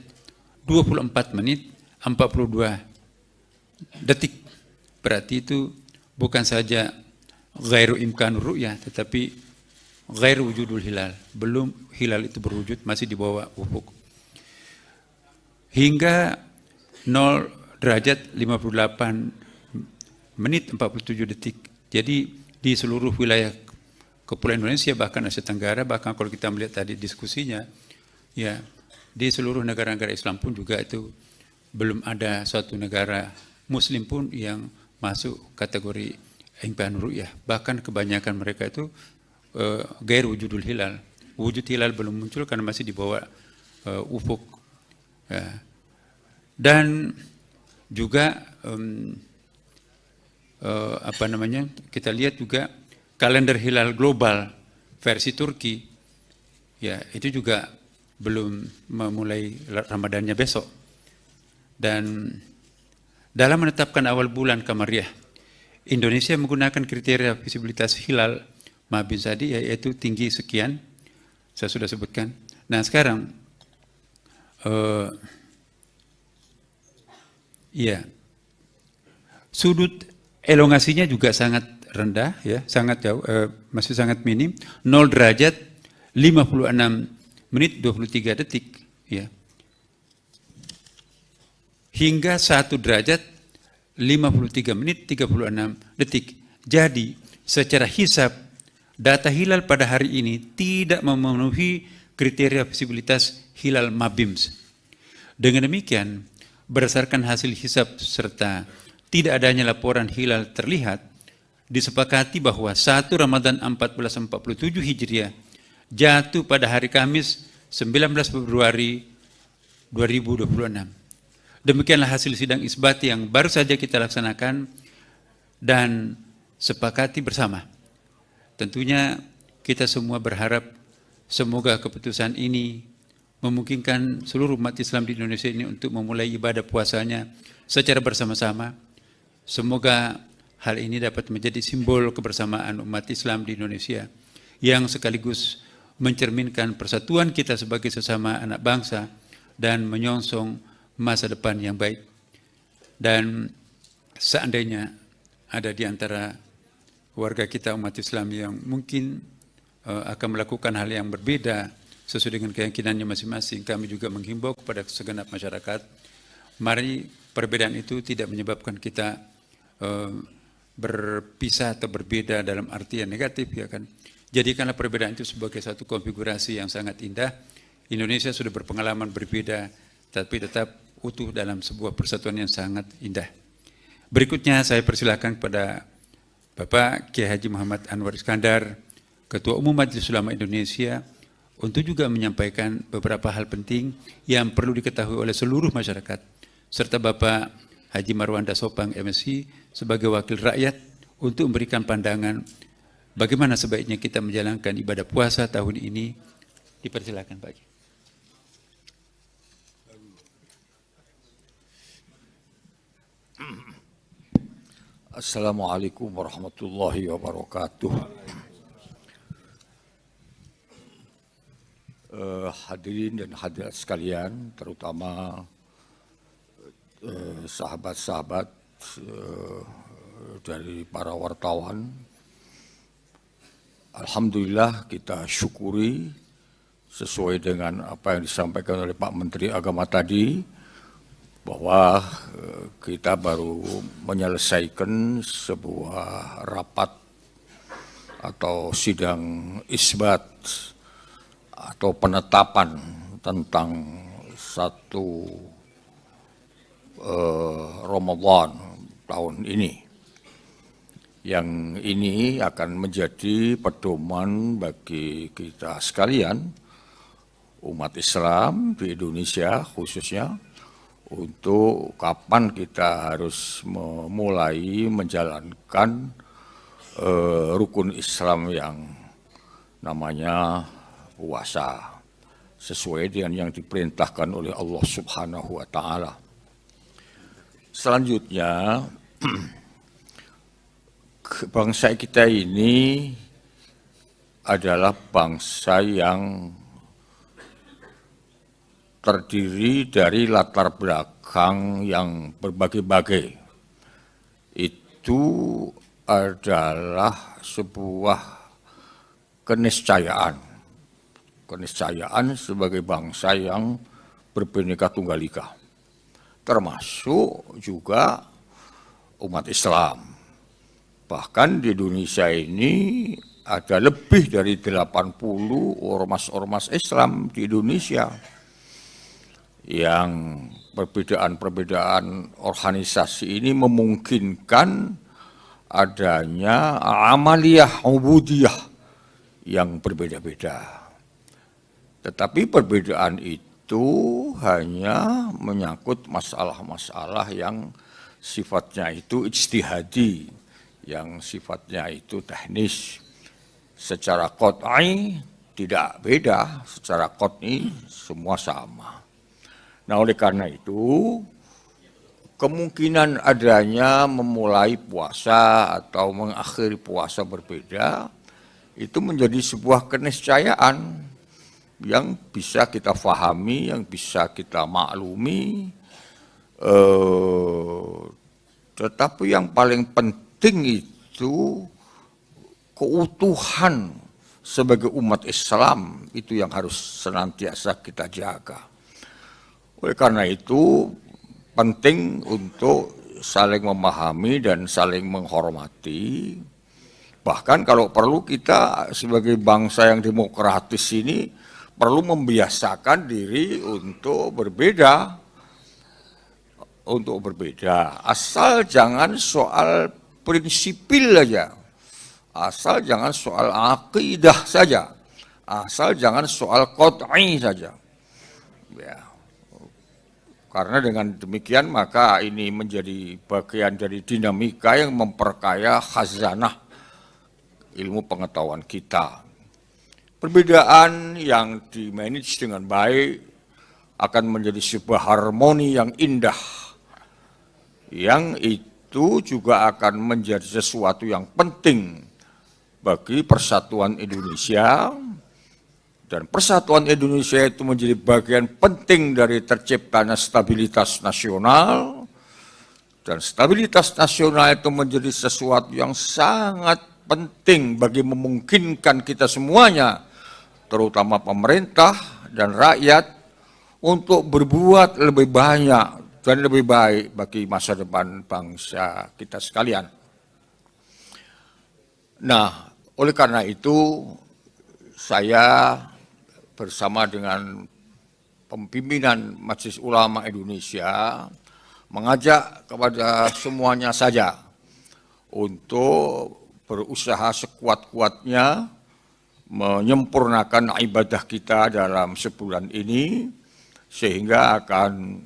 24 menit 42 detik. Berarti itu bukan saja ghairu imkanur ru'yah, tetapi ghairu wujudul hilal. Belum hilal itu berwujud, masih di bawah ufuk. Hingga 0 derajat 58 menit 47 detik. Jadi di seluruh wilayah Kepulauan Indonesia, bahkan Asia Tenggara, bahkan kalau kita melihat tadi diskusinya, ya di seluruh negara-negara Islam pun juga itu belum ada suatu negara Muslim pun yang masuk kategori imkanur ru'yah. Bahkan kebanyakan mereka itu gair wujudul hilal. Wujud hilal belum muncul karena masih di bawah ufuk. Ya. Dan juga kita lihat juga kalender hilal global versi Turki, ya itu juga belum memulai Ramadannya besok. Dan dalam menetapkan awal bulan Kamariah, Indonesia menggunakan kriteria visibilitas hilal Mabim tadi, yaitu tinggi sekian, saya sudah sebutkan. Nah sekarang, ya sudut elongasinya juga sangat rendah, ya sangat jauh, masih sangat minim, 0 derajat 56 menit 23 detik, ya. Hingga 1 derajat 53 menit 36 detik. Jadi secara hisab data hilal pada hari ini tidak memenuhi kriteria visibilitas hilal Mabims. Dengan demikian, berdasarkan hasil hisab serta tidak adanya laporan hilal terlihat, disepakati bahwa 1 Ramadan 1447 Hijriah jatuh pada hari Kamis 19 Februari 2026. Demikianlah hasil sidang isbat yang baru saja kita laksanakan dan sepakati bersama. Tentunya kita semua berharap semoga keputusan ini memungkinkan seluruh umat Islam di Indonesia ini untuk memulai ibadah puasanya secara bersama-sama. Semoga hal ini dapat menjadi simbol kebersamaan umat Islam di Indonesia yang sekaligus mencerminkan persatuan kita sebagai sesama anak bangsa dan menyongsong masa depan yang baik. Dan seandainya ada di antara warga kita umat Islam yang mungkin akan melakukan hal yang berbeda sesuai dengan keyakinannya masing-masing, kami juga menghimbau kepada segenap masyarakat, mari perbedaan itu tidak menyebabkan kita berpisah atau berbeda dalam arti yang negatif, ya kan. Jadikanlah perbedaan itu sebagai satu konfigurasi yang sangat indah. Indonesia sudah berpengalaman berbeda, tapi tetap utuh dalam sebuah persatuan yang sangat indah. Berikutnya saya persilakan kepada Bapak Kiai Haji Muhammad Anwar Iskandar, Ketua Umum Majelis Ulama Indonesia, untuk juga menyampaikan beberapa hal penting yang perlu diketahui oleh seluruh masyarakat, serta Bapak Haji Marwanda Sopang MSI sebagai wakil rakyat untuk memberikan pandangan bagaimana sebaiknya kita menjalankan ibadah puasa tahun ini. Dipersilakan Pak. Assalamualaikum warahmatullahi wabarakatuh. Hadirin dan hadirat sekalian, terutama sahabat-sahabat dari para wartawan. Alhamdulillah kita syukuri sesuai dengan apa yang disampaikan oleh Pak Menteri Agama tadi, bahwa kita baru menyelesaikan sebuah rapat atau sidang isbat atau penetapan tentang satu Ramadan tahun ini. Yang ini akan menjadi pedoman bagi kita sekalian, umat Islam di Indonesia khususnya, untuk kapan kita harus memulai menjalankan rukun Islam yang namanya puasa sesuai dengan yang diperintahkan oleh Allah Subhanahu wa taala. Selanjutnya, bangsa kita ini adalah bangsa yang terdiri dari latar belakang yang berbagai-bagai. Itu adalah sebuah keniscayaan. Keniscayaan sebagai bangsa yang berbhinneka tunggal ika. Termasuk juga umat Islam. Bahkan di Indonesia ini ada lebih dari 80 ormas-ormas Islam di Indonesia yang perbedaan-perbedaan organisasi ini memungkinkan adanya amaliyah ubudiyah yang berbeda-beda. Tetapi perbedaan itu hanya menyangkut masalah-masalah yang sifatnya itu ijtihadi, yang sifatnya itu teknis. Secara qat'i tidak beda, secara qat'i semua sama. Nah, oleh karena itu, kemungkinan adanya memulai puasa atau mengakhiri puasa berbeda, itu menjadi sebuah keniscayaan yang bisa kita fahami, yang bisa kita maklumi. Tetapi yang paling penting itu keutuhan sebagai umat Islam, itu yang harus senantiasa kita jaga. Oleh karena itu penting untuk saling memahami dan saling menghormati. Bahkan kalau perlu kita sebagai bangsa yang demokratis ini perlu membiasakan diri untuk berbeda. Untuk berbeda, asal jangan soal prinsipil saja. Asal jangan soal akidah saja, asal jangan soal qat'i saja. Ya. Karena dengan demikian maka ini menjadi bagian dari dinamika yang memperkaya khazanah ilmu pengetahuan kita. Perbedaan yang dimanage dengan baik akan menjadi sebuah harmoni yang indah, yang itu juga akan menjadi sesuatu yang penting bagi persatuan Indonesia, dan persatuan Indonesia itu menjadi bagian penting dari terciptanya stabilitas nasional, dan stabilitas nasional itu menjadi sesuatu yang sangat penting bagi memungkinkan kita semuanya, terutama pemerintah dan rakyat, untuk berbuat lebih banyak dan lebih baik bagi masa depan bangsa kita sekalian. Nah, oleh karena itu, saya bersama dengan pimpinan Majelis Ulama Indonesia mengajak kepada semuanya saja untuk berusaha sekuat-kuatnya menyempurnakan ibadah kita dalam sebulan ini, sehingga akan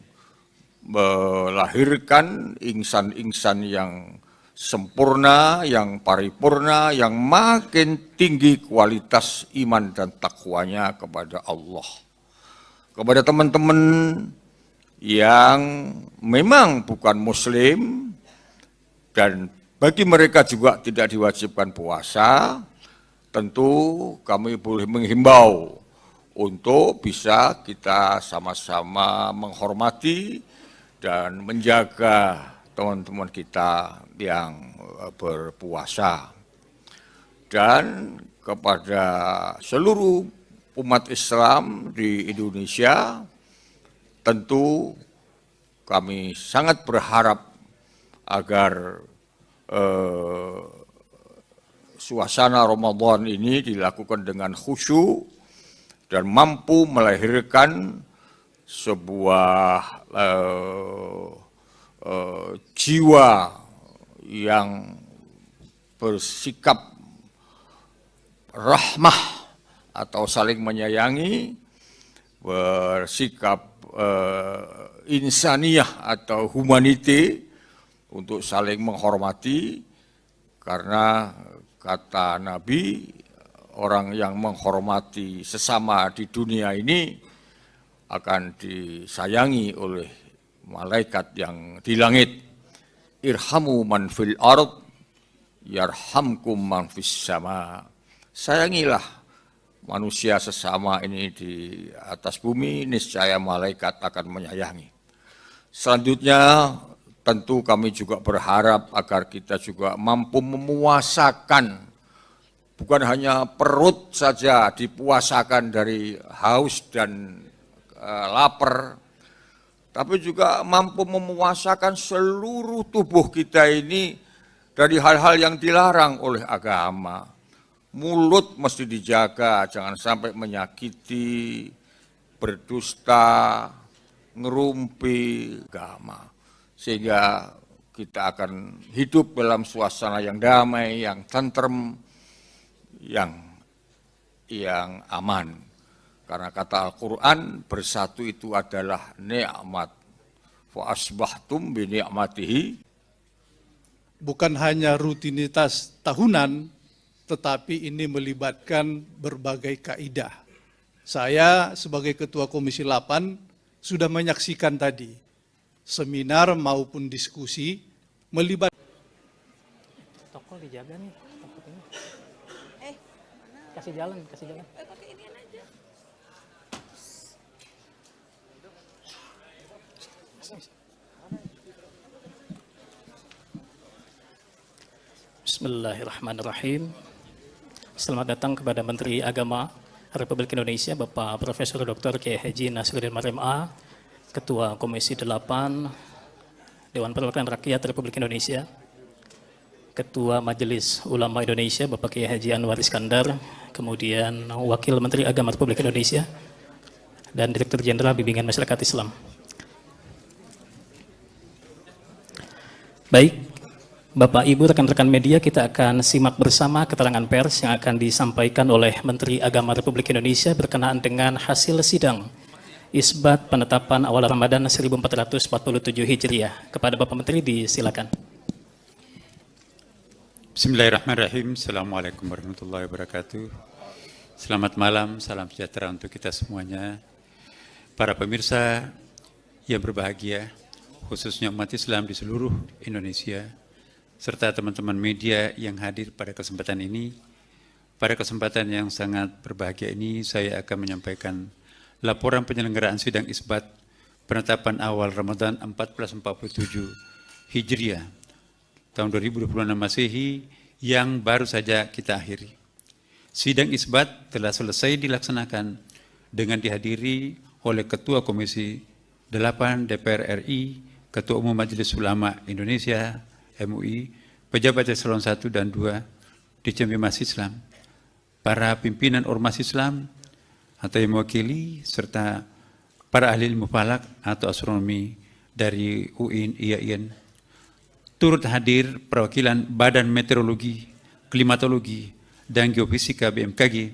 melahirkan insan-insan yang sempurna, yang paripurna, yang makin tinggi kualitas iman dan takwanya kepada Allah. Kepada teman-teman yang memang bukan muslim, dan bagi mereka juga tidak diwajibkan puasa, tentu kami boleh menghimbau untuk bisa kita sama-sama menghormati dan menjaga teman-teman kita yang berpuasa. Dan kepada seluruh umat Islam di Indonesia, tentu kami sangat berharap agar suasana Ramadan ini dilakukan dengan khusyuk dan mampu melahirkan sebuah jiwa yang bersikap rahmah atau saling menyayangi, bersikap insaniyah atau humanity, untuk saling menghormati, karena kata Nabi, orang yang menghormati sesama di dunia ini akan disayangi oleh malaikat yang di langit. Irhamu man fil ard yarhamkum man fis sama. Sayangilah manusia sesama ini di atas bumi, niscaya malaikat akan menyayangi. Selanjutnya, tentu kami juga berharap agar kita juga mampu memuasakan, bukan hanya perut saja dipuasakan dari haus dan lapar, tapi juga mampu memuasakan seluruh tubuh kita ini dari hal-hal yang dilarang oleh agama. Mulut mesti dijaga, jangan sampai menyakiti, berdusta, ngerumpi agama. Sehingga kita akan hidup dalam suasana yang damai, yang tentrem, yang aman. Karena kata Al-Quran, bersatu itu adalah nikmat. Fa asbahtum bi ni'matihi. Bukan hanya rutinitas tahunan, tetapi ini melibatkan berbagai kaidah. Saya sebagai Ketua Komisi 8 sudah menyaksikan tadi seminar maupun diskusi melibatkan. Toko dijaga nih, toko ini. Mana? Kasih jalan, kasih jalan. Pakai inian aja. Bismillahirrahmanirrahim. Selamat datang kepada Menteri Agama Republik Indonesia, Bapak Profesor Dr. Kiai Haji Nasruddin Marim A, Ketua Komisi 8 Dewan Perwakilan Rakyat Republik Indonesia, Ketua Majelis Ulama Indonesia, Bapak Kiai Haji Anwar Iskandar, kemudian Wakil Menteri Agama Republik Indonesia, dan Direktur Jenderal Bimbingan Masyarakat Islam. Baik, Bapak, Ibu, rekan-rekan media, kita akan simak bersama keterangan pers yang akan disampaikan oleh Menteri Agama Republik Indonesia berkenaan dengan hasil sidang isbat penetapan awal Ramadan 1447 Hijriah. Kepada Bapak Menteri disilakan. Bismillahirrahmanirrahim. Assalamualaikum warahmatullahi wabarakatuh. Selamat malam, salam sejahtera untuk kita semuanya. Para pemirsa yang berbahagia, khususnya umat Islam di seluruh Indonesia, serta teman-teman media yang hadir pada kesempatan ini. Pada kesempatan yang sangat berbahagia ini, saya akan menyampaikan laporan penyelenggaraan sidang isbat penetapan awal Ramadan 1447 Hijriah tahun 2026 Masehi yang baru saja kita akhiri. Sidang isbat telah selesai dilaksanakan dengan dihadiri oleh Ketua Komisi 8 DPR RI, Ketua Umum Majelis Ulama Indonesia MUI, pejabat eselon 1 dan 2 Ditjen Bimas Islam, para pimpinan ormas Islam atau yang mewakili, serta para ahli ilmu falak atau astronomi dari UIN, IAIN. Turut hadir perwakilan Badan Meteorologi, Klimatologi, dan Geofisika BMKG,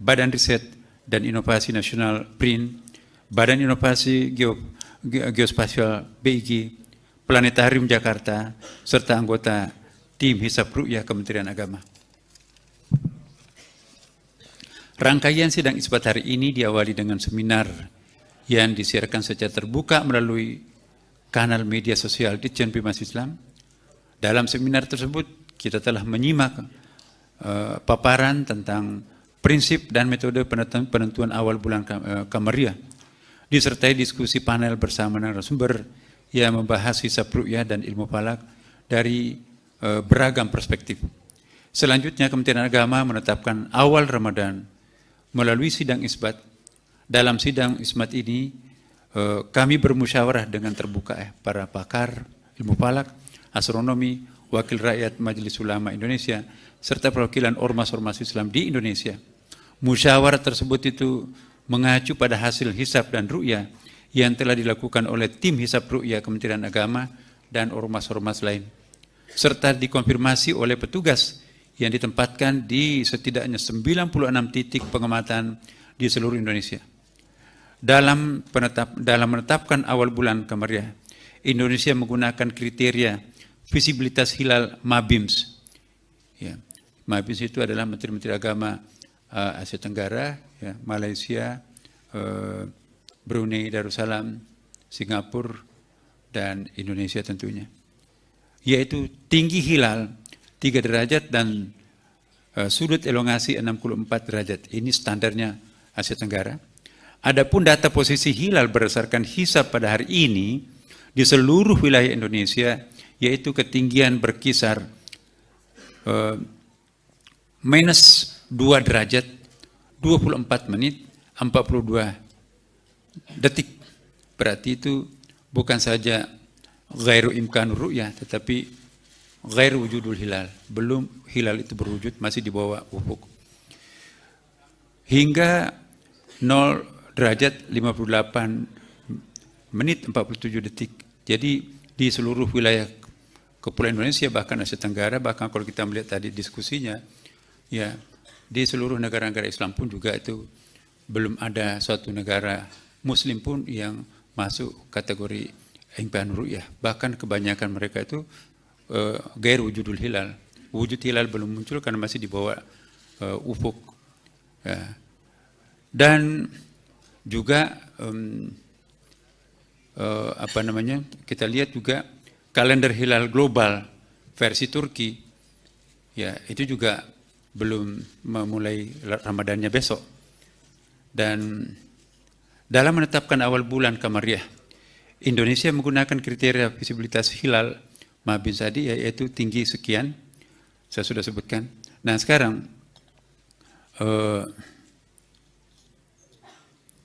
Badan Riset dan Inovasi Nasional BRIN, Badan Inovasi Geospasial BIG, Planetarium Jakarta, serta anggota tim Hisab Ru'yah Kementerian Agama. Rangkaian sidang isbat hari ini diawali dengan seminar yang disiarkan secara terbuka melalui kanal media sosial Ditjen Bimas Islam. Dalam seminar tersebut kita telah menyimak paparan tentang prinsip dan metode penentuan awal bulan Kamariah, disertai diskusi panel bersama narasumber yang membahas hisab ru'yah dan ilmu falak dari beragam perspektif. Selanjutnya, Kementerian Agama menetapkan awal Ramadan melalui sidang isbat. Dalam sidang isbat ini, kami bermusyawarah dengan terbuka para pakar ilmu falak, astronomi, wakil rakyat Majelis Ulama Indonesia, serta perwakilan ormas-ormas Islam di Indonesia. Musyawarah tersebut itu mengacu pada hasil hisab dan ru'yah yang telah dilakukan oleh tim Hisab Ru'yah Kementerian Agama dan ormas-ormas lain, serta dikonfirmasi oleh petugas yang ditempatkan di setidaknya 96 titik pengamatan di seluruh Indonesia. Dalam menetapkan awal bulan Kamariah, Indonesia menggunakan kriteria visibilitas hilal MABIMS. Ya, MABIMS itu adalah Menteri-Menteri Agama Asia Tenggara, ya, Malaysia, Brunei Darussalam, Singapura, dan Indonesia tentunya. Yaitu tinggi hilal 3 derajat dan sudut elongasi 64 derajat. Ini standarnya Asia Tenggara. Adapun data posisi hilal berdasarkan hisab pada hari ini di seluruh wilayah Indonesia, yaitu ketinggian berkisar minus 2 derajat, 24 menit, 42 detik. Berarti itu bukan saja ghairu imkanur ru'yah, tetapi ghairu wujudul hilal. Belum hilal itu berwujud, masih di bawah ufuk. Hingga 0 derajat 58 menit 47 detik. Jadi di seluruh wilayah Kepulauan Indonesia, bahkan Asia Tenggara, bahkan kalau kita melihat tadi diskusinya, ya di seluruh negara-negara Islam pun juga itu belum ada suatu negara Muslim pun yang masuk kategori imkanur ru'yah. Bahkan kebanyakan mereka itu gair wujudul hilal. Wujud hilal belum muncul karena masih di bawah ufuk. Ya. Dan juga kita lihat juga kalender hilal global versi Turki, ya itu juga belum memulai Ramadannya besok. Dan dalam menetapkan awal bulan Kamariah, Indonesia menggunakan kriteria visibilitas hilal Mabim tadi, yaitu tinggi sekian, saya sudah sebutkan. Nah sekarang,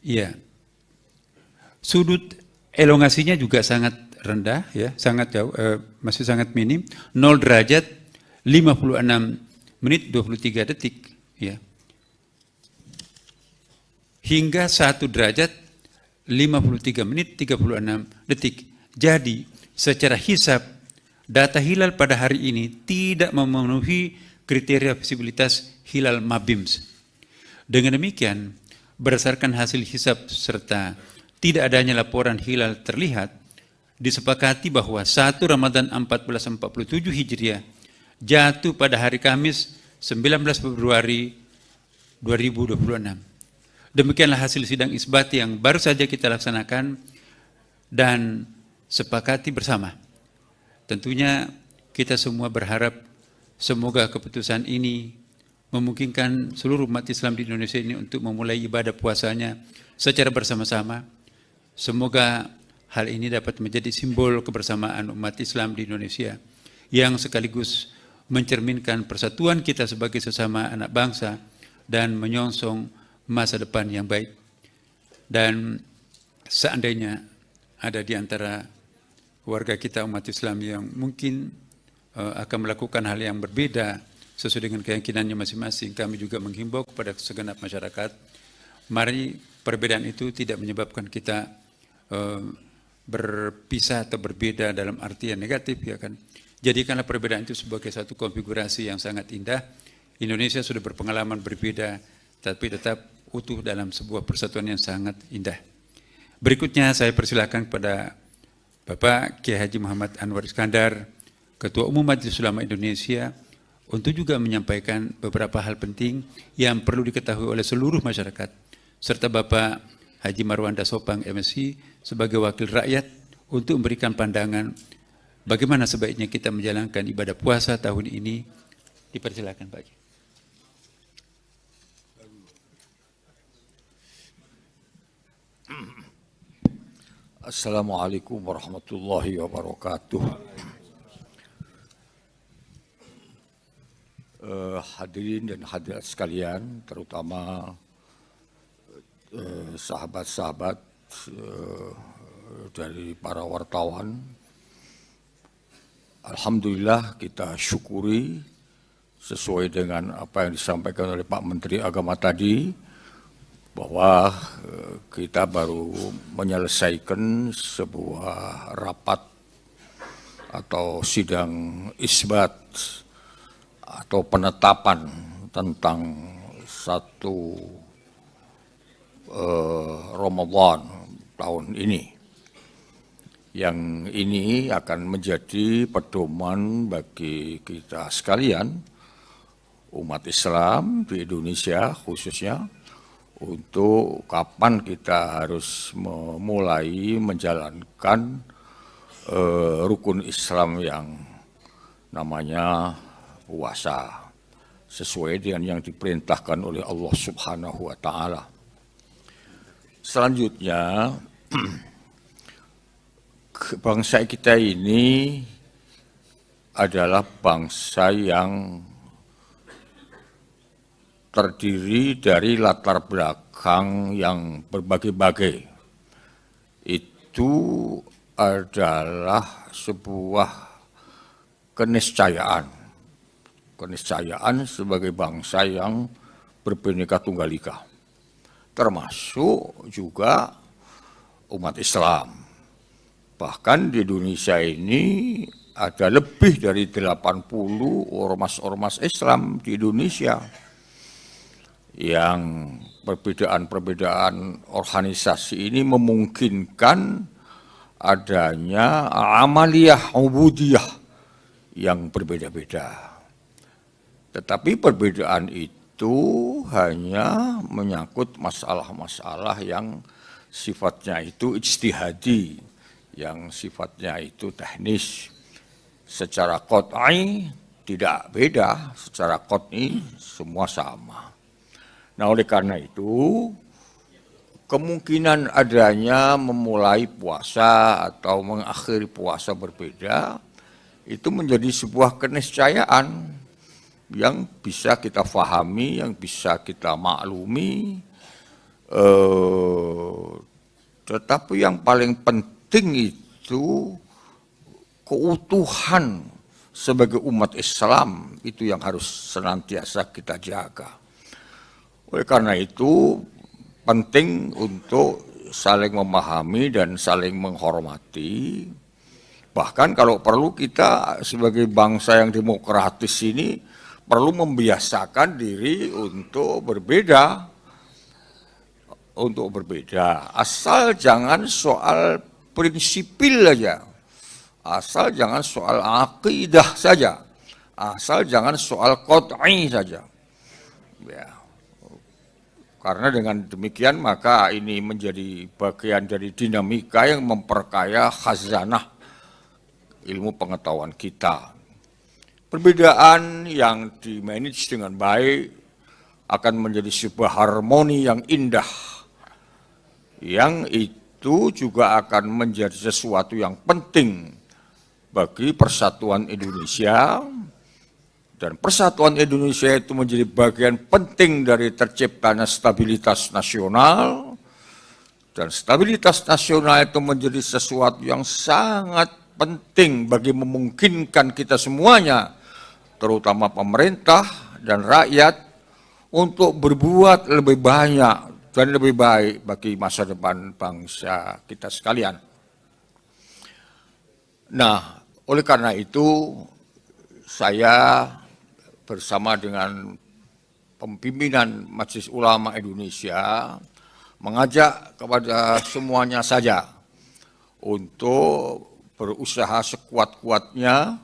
ya sudut elongasinya juga sangat rendah, ya sangat jauh, masih sangat minim, 0 derajat 56 menit 23 detik, ya. Hingga 1 derajat 53 menit 36 detik. Jadi secara hisab data hilal pada hari ini tidak memenuhi kriteria visibilitas hilal Mabims. Dengan demikian, berdasarkan hasil hisab serta tidak adanya laporan hilal terlihat, disepakati bahwa 1 Ramadan 1447 Hijriah jatuh pada hari Kamis 19 Februari 2026. Demikianlah hasil sidang isbat yang baru saja kita laksanakan dan sepakati bersama. Tentunya kita semua berharap semoga keputusan ini memungkinkan seluruh umat Islam di Indonesia ini untuk memulai ibadah puasanya secara bersama-sama. Semoga hal ini dapat menjadi simbol kebersamaan umat Islam di Indonesia yang sekaligus mencerminkan persatuan kita sebagai sesama anak bangsa dan menyongsong masa depan yang baik. Dan seandainya ada di antara warga kita umat Islam yang mungkin akan melakukan hal yang berbeda sesuai dengan keyakinannya masing-masing, kami juga menghimbau kepada segenap masyarakat, mari perbedaan itu tidak menyebabkan kita berpisah atau berbeda dalam arti yang negatif, ya kan. Jadikanlah perbedaan itu sebagai satu konfigurasi yang sangat indah. Indonesia sudah berpengalaman berbeda, tapi tetap utuh dalam sebuah persatuan yang sangat indah. Berikutnya saya persilakan kepada Bapak Kiai Haji Muhammad Anwar Iskandar, Ketua Umum Majelis Ulama Indonesia, untuk juga menyampaikan beberapa hal penting yang perlu diketahui oleh seluruh masyarakat, serta Bapak Haji Marwanda Sopang MSI sebagai wakil rakyat untuk memberikan pandangan bagaimana sebaiknya kita menjalankan ibadah puasa tahun ini. Dipersilakan Pak. Assalamualaikum warahmatullahi wabarakatuh. Hadirin dan hadirat sekalian, terutama sahabat-sahabat dari para wartawan. Alhamdulillah kita syukuri sesuai dengan apa yang disampaikan oleh Pak Menteri Agama tadi, bahwa kita baru menyelesaikan sebuah rapat atau sidang isbat atau penetapan tentang satu Ramadan tahun ini. Yang ini akan menjadi pedoman bagi kita sekalian, umat Islam di Indonesia khususnya, untuk kapan kita harus memulai menjalankan rukun Islam yang namanya puasa. sesuai dengan yang diperintahkan oleh Allah Subhanahu wa Ta'ala. Selanjutnya, bangsa kita ini adalah bangsa yang terdiri dari latar belakang yang berbagai-bagai. Itu adalah sebuah keniscayaan sebagai bangsa yang berbhinneka tunggal ika, termasuk juga umat Islam. Bahkan di Indonesia ini ada lebih dari 80 ormas-ormas Islam di Indonesia yang perbedaan-perbedaan organisasi ini memungkinkan adanya amaliyah ubudiyah yang berbeda-beda. Tetapi perbedaan itu hanya menyangkut masalah-masalah yang sifatnya itu ijtihadi, yang sifatnya itu teknis. Secara qat'i tidak beda, secara qat'i semua sama. Nah, oleh karena itu, kemungkinan adanya memulai puasa atau mengakhiri puasa berbeda, itu menjadi sebuah keniscayaan yang bisa kita fahami, yang bisa kita maklumi. Tetapi yang paling penting itu keutuhan sebagai umat Islam, itu yang harus senantiasa kita jaga. Oleh karena itu, penting untuk saling memahami dan saling menghormati. Bahkan kalau perlu kita sebagai bangsa yang demokratis ini perlu membiasakan diri untuk berbeda. Asal jangan soal prinsipil saja, asal jangan soal akidah saja, asal jangan soal qat'i saja. Ya. Karena dengan demikian maka ini menjadi bagian dari dinamika yang memperkaya khazanah ilmu pengetahuan kita. Perbedaan yang dimanage dengan baik akan menjadi sebuah harmoni yang indah, yang itu juga akan menjadi sesuatu yang penting bagi persatuan Indonesia. Dan persatuan Indonesia itu menjadi bagian penting dari terciptanya stabilitas nasional. Dan stabilitas nasional itu menjadi sesuatu yang sangat penting bagi memungkinkan kita semuanya, terutama pemerintah dan rakyat, untuk berbuat lebih banyak dan lebih baik bagi masa depan bangsa kita sekalian. Nah, oleh karena itu, saya bersama dengan pimpinan Majelis Ulama Indonesia mengajak kepada semuanya saja untuk berusaha sekuat-kuatnya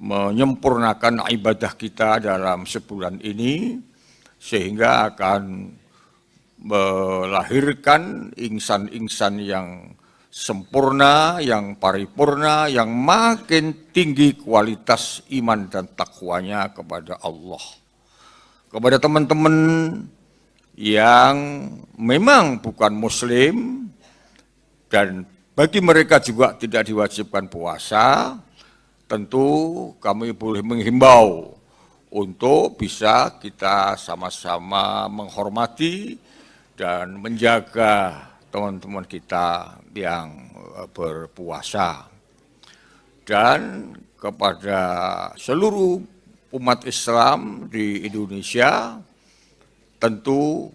menyempurnakan ibadah kita dalam sebulan ini, sehingga akan melahirkan insan-insan yang sempurna, yang paripurna, yang makin tinggi kualitas iman dan takwanya kepada Allah. Kepada teman-teman yang memang bukan Muslim, dan bagi mereka juga tidak diwajibkan puasa, tentu kami boleh menghimbau untuk bisa kita sama-sama menghormati dan menjaga teman-teman kita yang berpuasa. Dan kepada seluruh umat Islam di Indonesia, tentu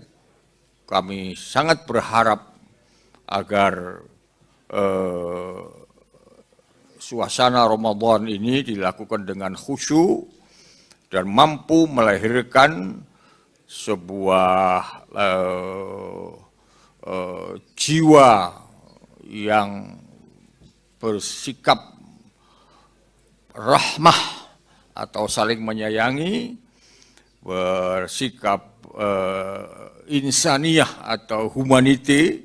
kami sangat berharap agar suasana Ramadan ini dilakukan dengan khusyuk dan mampu melahirkan sebuah jiwa yang bersikap rahmah atau saling menyayangi, bersikap insaniyah atau humanity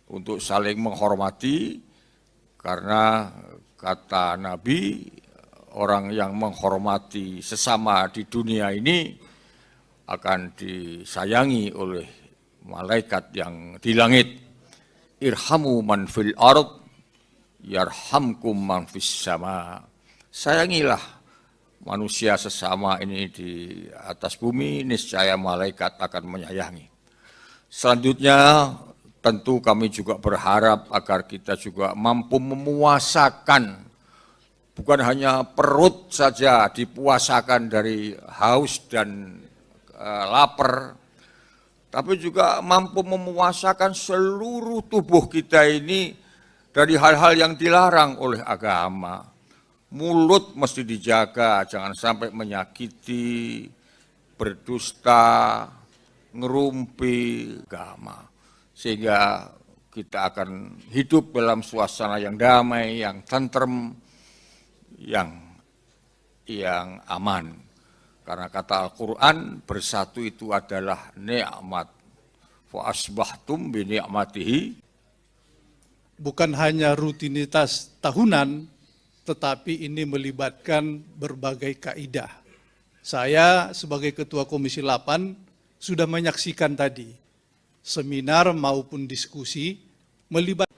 untuk saling menghormati, karena kata Nabi, orang yang menghormati sesama di dunia ini akan disayangi oleh malaikat yang di langit. Irhamu man fil ard yarhamkum man fis sama. Sayangilah manusia sesama ini di atas bumi, niscaya malaikat akan menyayangi. Selanjutnya tentu kami juga berharap agar kita juga mampu memuasakan, bukan hanya perut saja dipuasakan dari haus dan lapar, tapi juga mampu memuasakan seluruh tubuh kita ini dari hal-hal yang dilarang oleh agama. Mulut mesti dijaga, jangan sampai menyakiti, berdusta, ngerumpi agama. Sehingga kita akan hidup dalam suasana yang damai, yang tentrem, yang aman. Karena kata Al-Quran, bersatu itu adalah nikmat. Fa asbahtum bi ni'matihi. Bukan hanya rutinitas tahunan, tetapi ini melibatkan berbagai kaidah. Saya sebagai Ketua Komisi 8 sudah menyaksikan tadi, seminar maupun diskusi melibatkan.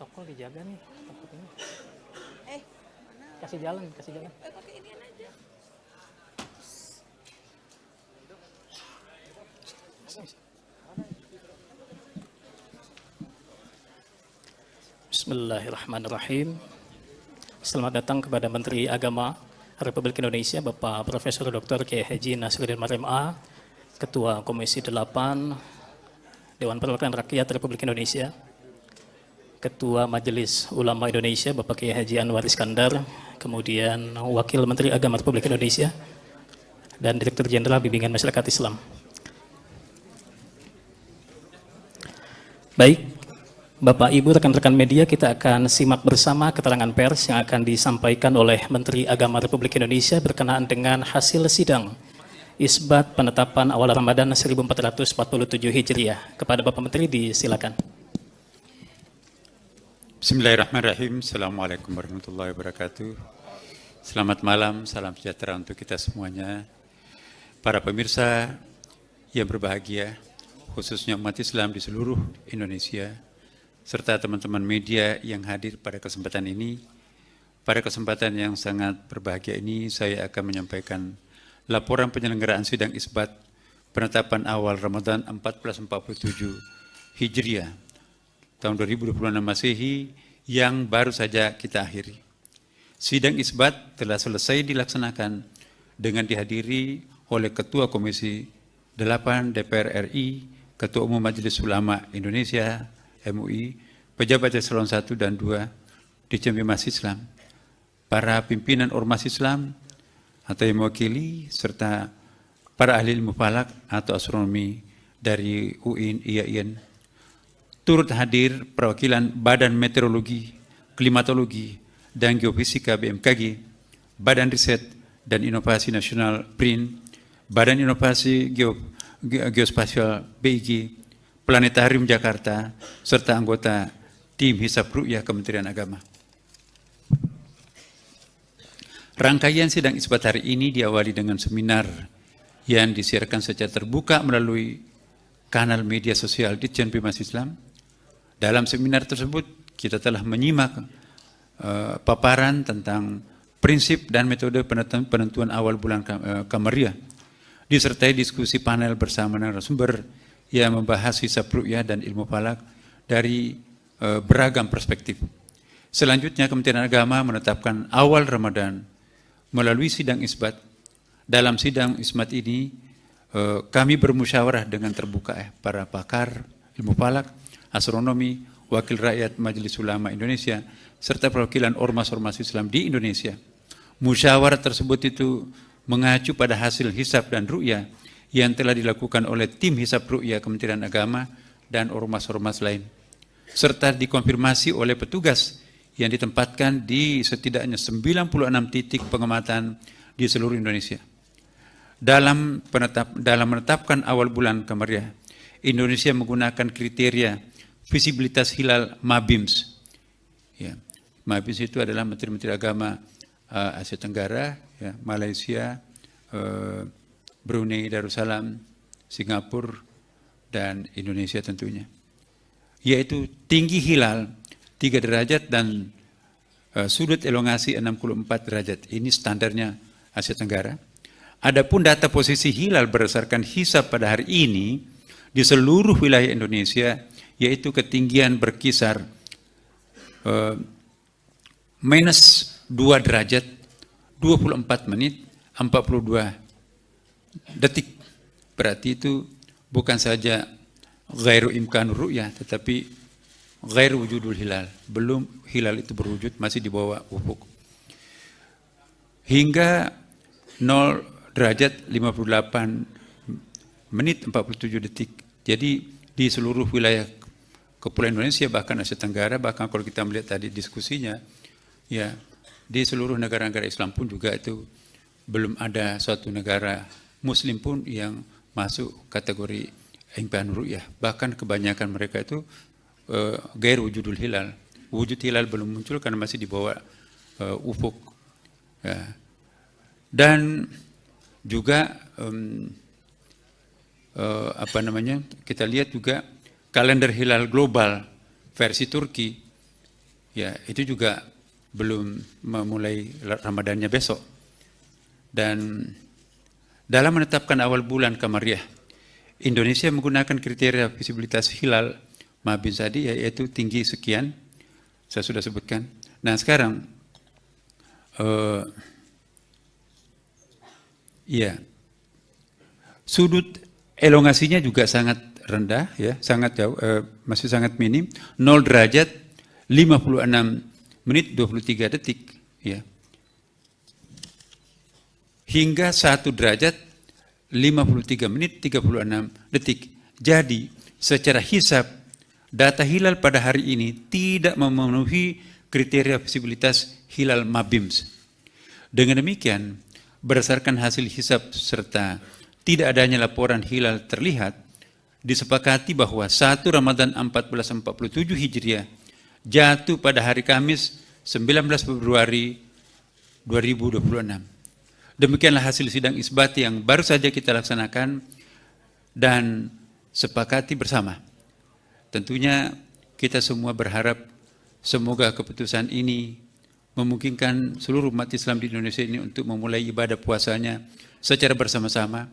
Tokol dijaga nih, takutnya. Mana? Kasih jalan, kasih jalan. Pakai inian aja. Bismillahirrahmanirrahim. Selamat datang kepada Menteri Agama Republik Indonesia, Bapak Profesor Dr. Kiai Haji Nasruddin Marim A, Ketua Komisi 8 Dewan Perwakilan Rakyat Republik Indonesia, Ketua Majelis Ulama Indonesia, Bapak Kiai Haji Anwar Iskandar, kemudian Wakil Menteri Agama Republik Indonesia, dan Direktur Jenderal Bimbingan Masyarakat Islam. Baik, Bapak, Ibu, rekan-rekan media, kita akan simak bersama keterangan pers yang akan disampaikan oleh Menteri Agama Republik Indonesia berkenaan dengan hasil sidang isbat penetapan awal Ramadan 1447 Hijriah. Kepada Bapak Menteri, disilakan. Bismillahirrahmanirrahim. Assalamualaikum warahmatullahi wabarakatuh. Selamat malam, salam sejahtera untuk kita semuanya. Para pemirsa yang berbahagia, khususnya umat Islam di seluruh Indonesia, serta teman-teman media yang hadir pada kesempatan ini. Pada kesempatan yang sangat berbahagia ini, saya akan menyampaikan laporan penyelenggaraan sidang isbat penetapan awal Ramadan 1447 Hijriah tahun 2026 Masehi yang baru saja kita akhiri. Sidang isbat telah selesai dilaksanakan dengan dihadiri oleh Ketua Komisi 8 DPR RI, Ketua Umum Majelis Ulama Indonesia MUI, pejabat eselon 1 dan 2 Ditjen Bimas Islam, para pimpinan ormas Islam atau yang mewakili, serta para ahli ilmu falak atau astronomi dari UIN, IAIN. Turut hadir perwakilan Badan Meteorologi, Klimatologi, dan Geofisika BMKG, Badan Riset dan Inovasi Nasional BRIN, Badan Inovasi Geospasial BIG, Planetarium Jakarta, serta anggota tim Hisab Ru'yah Kementerian Agama. Rangkaian sidang isbat hari ini diawali dengan seminar yang disiarkan secara terbuka melalui kanal media sosial Ditjen Bimas Islam. Dalam seminar tersebut kita telah menyimak paparan tentang prinsip dan metode penentuan awal bulan Kamariah, disertai diskusi panel bersama narasumber yang membahas hisab ru'yah dan ilmu falak dari beragam perspektif. Selanjutnya Kementerian Agama menetapkan awal Ramadan melalui sidang isbat. Dalam sidang isbat ini kami bermusyawarah dengan terbuka para pakar ilmu falak, astronomi, wakil rakyat Majelis Ulama Indonesia, serta perwakilan ormas-ormas Islam di Indonesia. Musyawarah tersebut itu mengacu pada hasil hisab dan ru'yah yang telah dilakukan oleh tim Hisab Ru'yah Kementerian Agama dan ormas-ormas lain, serta dikonfirmasi oleh petugas yang ditempatkan di setidaknya 96 titik pengamatan di seluruh Indonesia. Dalam menetapkan awal bulan Kamariah, Indonesia menggunakan kriteria visibilitas hilal MABIMS. Ya, MABIMS itu adalah Menteri-Menteri Agama Asia Tenggara, ya, Malaysia, Brunei Darussalam, Singapura, dan Indonesia tentunya. Yaitu tinggi hilal 3 derajat dan sudut elongasi 64 derajat. Ini standarnya Asia Tenggara. Adapun data posisi hilal berdasarkan hisab pada hari ini di seluruh wilayah Indonesia, yaitu ketinggian berkisar minus 2 derajat, 24 menit, 42 detik. Berarti itu bukan saja ghairu imkanur ru'yah, tetapi ghairu wujudul hilal. Belum hilal itu berwujud, masih di bawah ufuk. Hingga 0 derajat 58 menit 47 detik. Jadi di seluruh wilayah Kepulauan Indonesia, bahkan Asia Tenggara, bahkan kalau kita melihat tadi diskusinya, ya di seluruh negara-negara Islam pun juga itu belum ada suatu negara Muslim pun yang masuk kategori imkanur ru'yah. Bahkan kebanyakan mereka itu gair wujudul hilal. Wujud hilal belum muncul karena masih di bawah ufuk. Ya. Dan juga kita lihat juga kalender hilal global versi Turki, ya itu juga belum memulai Ramadannya besok. Dan dalam menetapkan awal bulan Qamariyah, Indonesia menggunakan kriteria visibilitas hilal Mabim tadi, yaitu tinggi sekian, saya sudah sebutkan. Nah sekarang, ya sudut elongasinya juga sangat rendah, ya sangat jauh, masih sangat minim, 0 derajat 56 menit 23 detik, ya. Hingga 1 derajat 53 menit 36 detik. Jadi secara hisab data hilal pada hari ini tidak memenuhi kriteria visibilitas hilal Mabims. Dengan demikian, berdasarkan hasil hisab serta tidak adanya laporan hilal terlihat, disepakati bahwa 1 Ramadan 1447 Hijriah jatuh pada hari Kamis 19 Februari 2026. Demikianlah hasil sidang isbati yang baru saja kita laksanakan dan sepakati bersama. Tentunya kita semua berharap semoga keputusan ini memungkinkan seluruh umat Islam di Indonesia ini untuk memulai ibadah puasanya secara bersama-sama.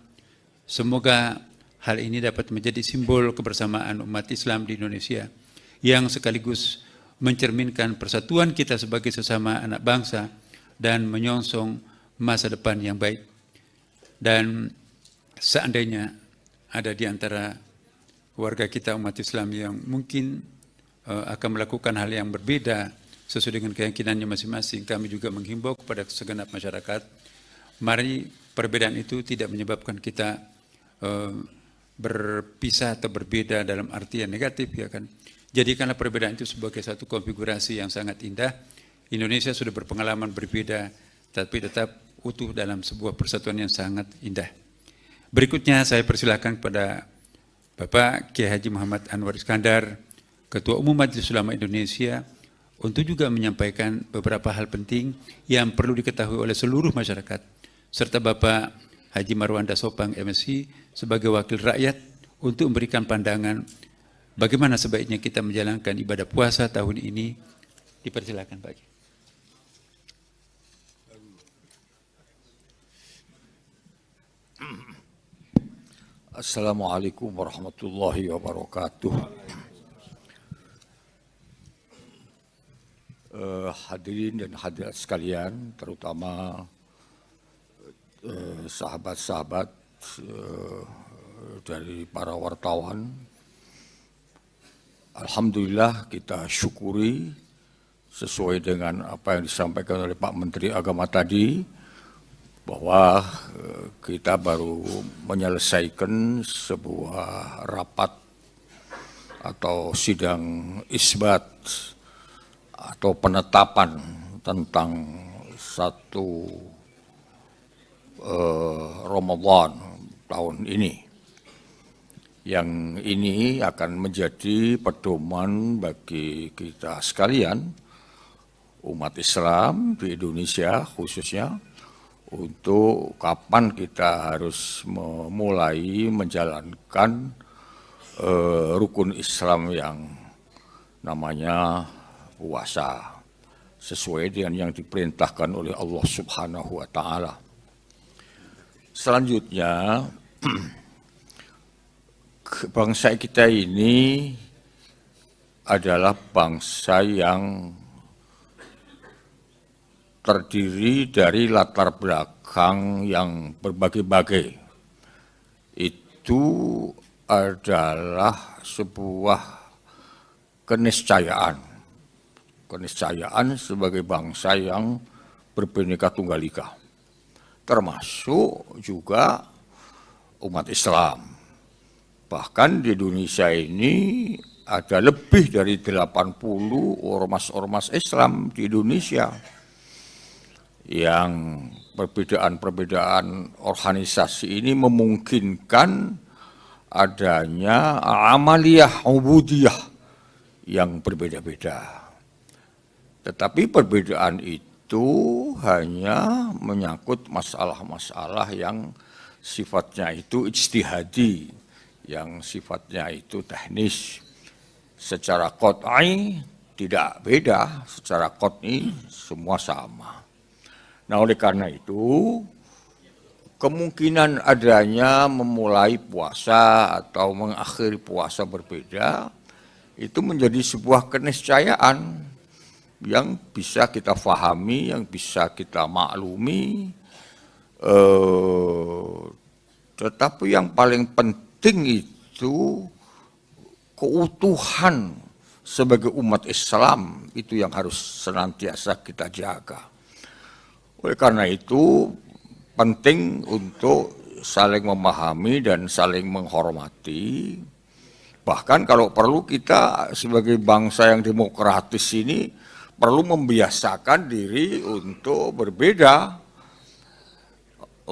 Semoga hal ini dapat menjadi simbol kebersamaan umat Islam di Indonesia yang sekaligus mencerminkan persatuan kita sebagai sesama anak bangsa dan menyongsong masa depan yang baik. Dan seandainya ada di antara warga kita umat Islam yang mungkin akan melakukan hal yang berbeda sesuai dengan keyakinannya masing-masing, kami juga menghimbau kepada segenap masyarakat, mari perbedaan itu tidak menyebabkan kita berpisah atau berbeda dalam arti yang negatif, ya kan. Jadikanlah perbedaan itu sebagai satu konfigurasi yang sangat indah. Indonesia sudah berpengalaman berbeda, tapi tetap utuh dalam sebuah persatuan yang sangat indah. Berikutnya saya persilakan kepada Bapak Kiai Haji Muhammad Anwar Iskandar, Ketua Umum Majelis Ulama Indonesia, untuk juga menyampaikan beberapa hal penting yang perlu diketahui oleh seluruh masyarakat, serta Bapak Haji Marwanda Sopang MSI sebagai wakil rakyat untuk memberikan pandangan bagaimana sebaiknya kita menjalankan ibadah puasa tahun ini. Dipersilakan Pak. Assalamualaikum warahmatullahi wabarakatuh. Hadirin dan hadirat sekalian, terutama sahabat-sahabat dari para wartawan. Alhamdulillah kita syukuri sesuai dengan apa yang disampaikan oleh Pak Menteri Agama tadi, bahwa kita baru menyelesaikan sebuah rapat atau sidang isbat atau penetapan tentang satu Ramadan tahun ini. Yang ini akan menjadi pedoman bagi kita sekalian, umat Islam di Indonesia khususnya, untuk kapan kita harus memulai menjalankan rukun Islam yang namanya puasa sesuai dengan yang diperintahkan oleh Allah Subhanahu wa taala. Selanjutnya, bangsa kita ini adalah bangsa yang terdiri dari latar belakang yang berbagai-bagai. Itu adalah sebuah keniscayaan. Keniscayaan sebagai bangsa yang berbineka tunggal ika. Termasuk juga umat Islam. Bahkan di Indonesia ini ada lebih dari 80 ormas-ormas Islam di Indonesia yang perbedaan-perbedaan organisasi ini memungkinkan adanya amaliyah ubudiyah yang berbeda-beda. Tetapi perbedaan itu hanya menyangkut masalah-masalah yang sifatnya itu ijtihadi, yang sifatnya itu teknis. Secara qat'i tidak beda, secara qat'i semua sama. Nah, oleh karena itu, kemungkinan adanya memulai puasa atau mengakhiri puasa berbeda, itu menjadi sebuah keniscayaan yang bisa kita fahami, yang bisa kita maklumi, tetapi yang paling penting itu keutuhan sebagai umat Islam itu yang harus senantiasa kita jaga. Oleh karena itu penting untuk saling memahami dan saling menghormati. Bahkan kalau perlu kita sebagai bangsa yang demokratis ini perlu membiasakan diri untuk berbeda.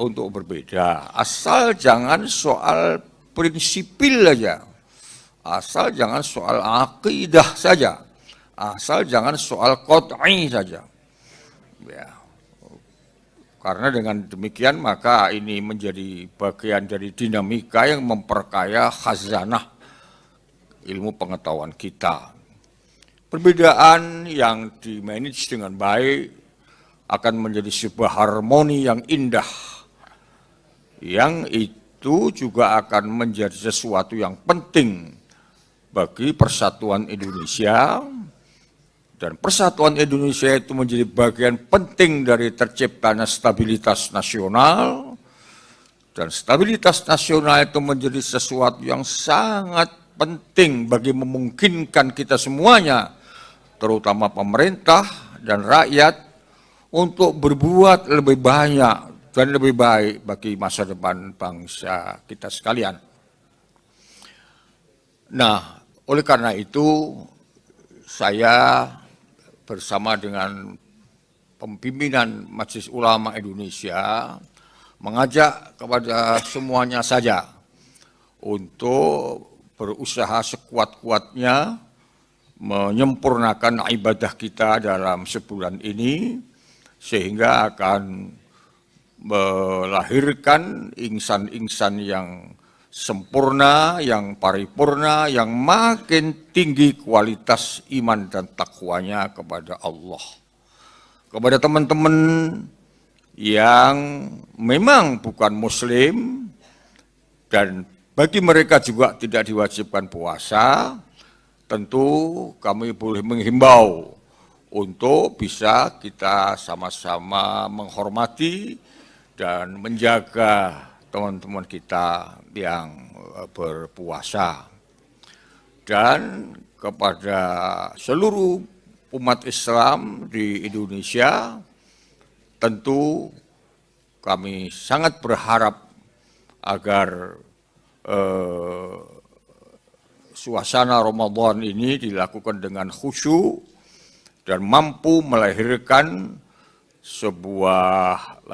Untuk berbeda. Asal jangan soal prinsipil aja. Asal jangan soal akidah saja. Asal jangan soal qat'i saja. Ya. Karena dengan demikian maka ini menjadi bagian dari dinamika yang memperkaya khazanah ilmu pengetahuan kita. Perbedaan yang dimanage dengan baik akan menjadi sebuah harmoni yang indah. Yang itu juga akan menjadi sesuatu yang penting bagi persatuan Indonesia, dan persatuan Indonesia itu menjadi bagian penting dari terciptanya stabilitas nasional, dan stabilitas nasional itu menjadi sesuatu yang sangat penting bagi memungkinkan kita semuanya, terutama pemerintah dan rakyat, untuk berbuat lebih banyak dan lebih baik bagi masa depan bangsa kita sekalian. Nah, oleh karena itu, saya bersama dengan pimpinan Majelis Ulama Indonesia mengajak kepada semuanya saja untuk berusaha sekuat-kuatnya menyempurnakan ibadah kita dalam sebulan ini, sehingga akan melahirkan insan-insan yang sempurna, yang paripurna, yang makin tinggi kualitas iman dan takwanya kepada Allah. Kepada teman-teman yang memang bukan muslim, dan bagi mereka juga tidak diwajibkan puasa, tentu kami boleh menghimbau untuk bisa kita sama-sama menghormati dan menjaga teman-teman kita yang berpuasa. Dan kepada seluruh umat Islam di Indonesia, tentu kami sangat berharap agar suasana Ramadan ini dilakukan dengan khusyuk dan mampu melahirkan sebuah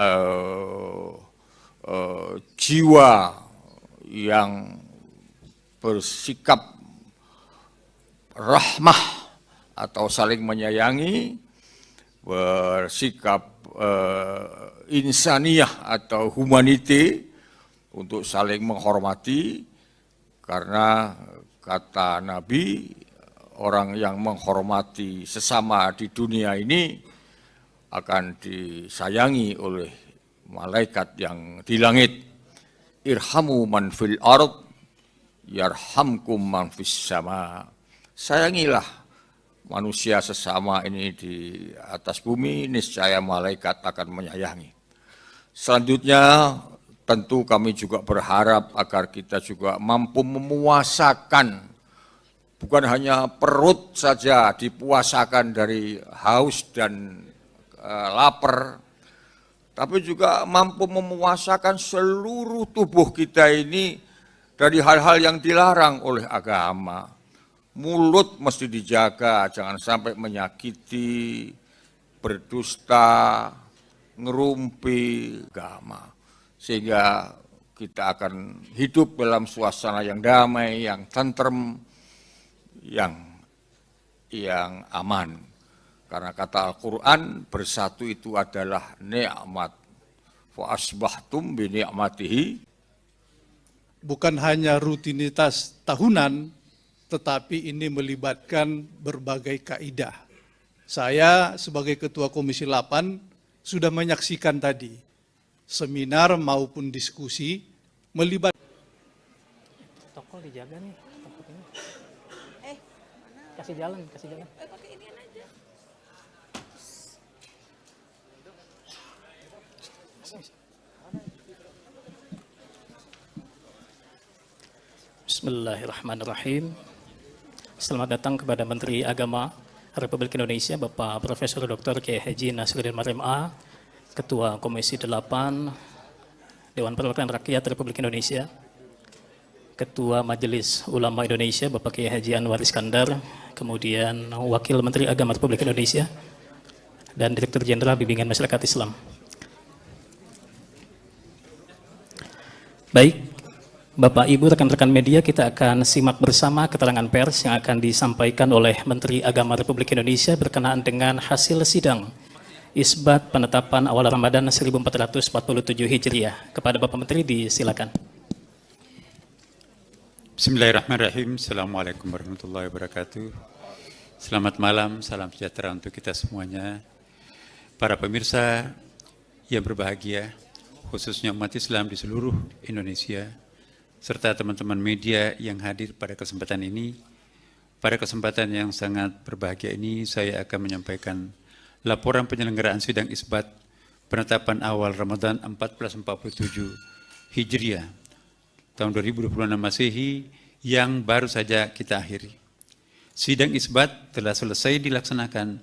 jiwa yang bersikap rahmah atau saling menyayangi, bersikap insaniyah atau humanity untuk saling menghormati, karena kata Nabi, orang yang menghormati sesama di dunia ini akan disayangi oleh malaikat yang di langit. Irhamu man fil ard yarhamkum man fis sama. Sayangilah manusia sesama ini di atas bumi, niscaya malaikat akan menyayangi. Selanjutnya tentu kami juga berharap agar kita juga mampu memuasakan, bukan hanya perut saja dipuasakan dari haus dan lapar, tapi juga mampu memuasakan seluruh tubuh kita ini dari hal-hal yang dilarang oleh agama. Mulut mesti dijaga, jangan sampai menyakiti, berdusta, ngerumpi agama. Sehingga kita akan hidup dalam suasana yang damai, yang tentrem, yang aman. Karena kata Al-Quran, bersatu itu adalah nikmat. Fa asbahtum bi ni'matihi. Bukan hanya rutinitas tahunan, tetapi ini melibatkan berbagai kaidah. Saya sebagai Ketua Komisi 8 sudah menyaksikan tadi seminar maupun diskusi melibatkan. Toko dijaga nih, toko ini. Mana? Kasih jalan, kasih jalan. Pakai inian aja. Bismillahirrahmanirrahim. Selamat datang kepada Menteri Agama Republik Indonesia, Bapak Profesor Dr. Kiai Haji Nasruddin Marim A, Ketua Komisi 8 Dewan Perwakilan Rakyat Republik Indonesia, Ketua Majelis Ulama Indonesia, Bapak Kiai Haji Anwar Iskandar, kemudian Wakil Menteri Agama Republik Indonesia, dan Direktur Jenderal Bimbingan Masyarakat Islam. Baik, Bapak Ibu rekan-rekan media, kita akan simak bersama keterangan pers yang akan disampaikan oleh Menteri Agama Republik Indonesia berkenaan dengan hasil sidang Isbat penetapan awal Ramadan 1447 Hijriah. Kepada Bapak Menteri disilakan. Bismillahirrahmanirrahim. Assalamualaikum warahmatullahi wabarakatuh. Selamat malam, salam sejahtera untuk kita semuanya. Para pemirsa yang berbahagia, khususnya umat Islam di seluruh Indonesia, serta teman-teman media yang hadir pada kesempatan ini. Pada kesempatan yang sangat berbahagia ini, saya akan menyampaikan laporan penyelenggaraan sidang isbat penetapan awal Ramadan 1447 Hijriah tahun 2026 Masehi yang baru saja kita akhiri. Sidang isbat telah selesai dilaksanakan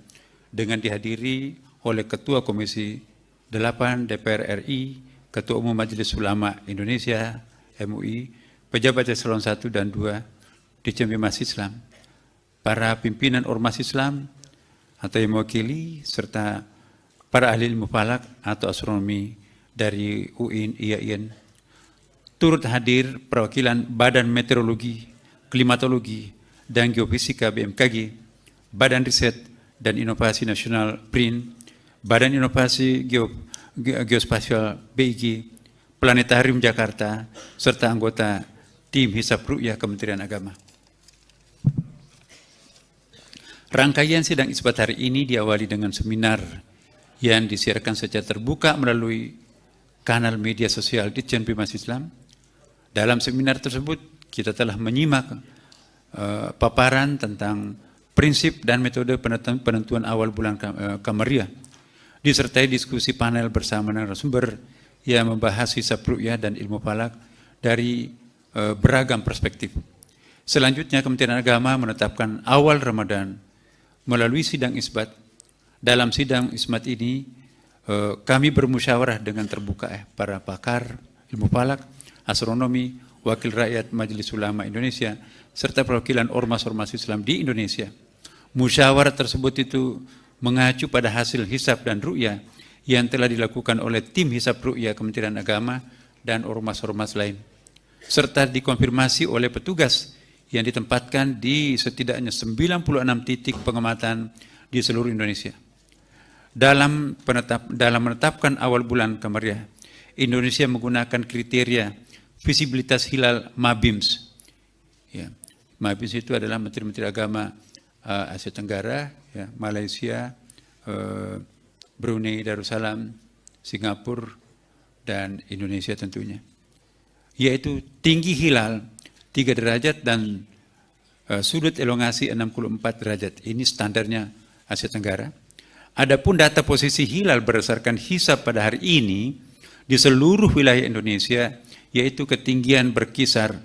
dengan dihadiri oleh Ketua Komisi 8 DPR RI, Ketua Umum Majelis Ulama Indonesia MUI, pejabat eselon 1 dan 2 Ditjen Bimas Islam, para pimpinan ormas Islam atau yang mewakili, serta para ahli ilmu falak atau astronomi dari UIN, IAIN. Turut hadir perwakilan Badan Meteorologi, Klimatologi, dan Geofisika BMKG, Badan Riset dan Inovasi Nasional BRIN, Badan Inovasi Geospasial BIG, Planetarium Jakarta, serta anggota tim Hisab Ru'yah Kementerian Agama. Rangkaian sidang isbat hari ini diawali dengan seminar yang disiarkan secara terbuka melalui kanal media sosial Ditjen Bimas Islam. Dalam seminar tersebut kita telah menyimak paparan tentang prinsip dan metode penentuan awal bulan Kamariah, disertai diskusi panel bersama narasumber yang membahas hisab ru'yah dan ilmu falak dari beragam perspektif. Selanjutnya Kementerian Agama menetapkan awal Ramadan melalui sidang isbat. Dalam sidang isbat ini kami bermusyawarah dengan terbuka para pakar ilmu falak, astronomi, wakil rakyat Majelis Ulama Indonesia, serta perwakilan ormas-ormas Islam di Indonesia. Musyawarah tersebut itu mengacu pada hasil hisab dan ru'yah yang telah dilakukan oleh tim hisab ru'yah Kementerian Agama dan ormas-ormas lain, serta dikonfirmasi oleh petugas yang ditempatkan di setidaknya 96 titik pengamatan di seluruh Indonesia. dalam menetapkan awal bulan Kamariah, Indonesia menggunakan kriteria visibilitas hilal MABIMS. Ya, MABIMS itu adalah menteri-menteri agama Asia Tenggara, ya, Malaysia, Brunei Darussalam, Singapura, dan Indonesia tentunya. Yaitu tinggi hilal 3 derajat dan sudut elongasi 64 derajat. Ini standarnya Asia Tenggara. Adapun data posisi hilal berdasarkan hisab pada hari ini di seluruh wilayah Indonesia, yaitu ketinggian berkisar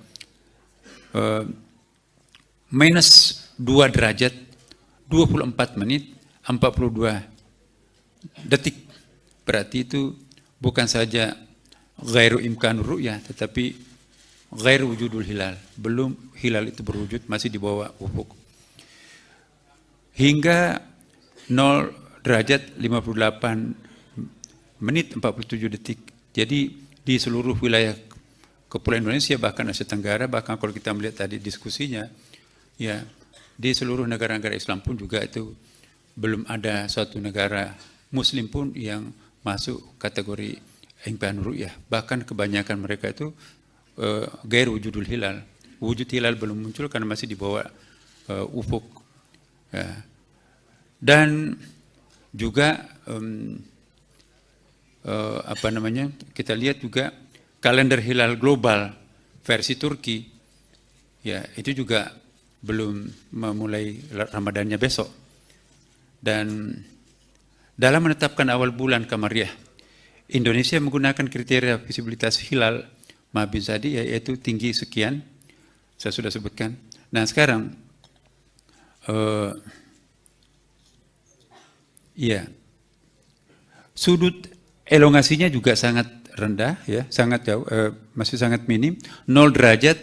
minus 2 derajat, 24 menit, 42 detik. Berarti itu bukan saja ghairu imkanur ru'yah, tetapi ghairu wujudul hilal. Belum hilal itu berwujud, masih di bawah ufuk. Hingga 0 derajat 58 menit 47 detik. Jadi di seluruh wilayah Kepulauan Indonesia, bahkan Asia Tenggara, bahkan kalau kita melihat tadi diskusinya, ya di seluruh negara-negara Islam pun juga itu belum ada suatu negara Muslim pun yang masuk kategori imkanur ru'yah. Bahkan kebanyakan mereka itu gair wujudul hilal. Wujud hilal belum muncul karena masih di bawah ufuk. Ya. Dan juga kita lihat juga kalender hilal global versi Turki, ya itu juga belum memulai Ramadannya besok. Dan dalam menetapkan awal bulan Kamariah, Indonesia menggunakan kriteria visibilitas hilal MABIMS tadi, yaitu tinggi sekian, saya sudah sebutkan. Nah sekarang ya, sudut elongasinya juga sangat rendah, ya, sangat jauh, masih sangat minim, 0 derajat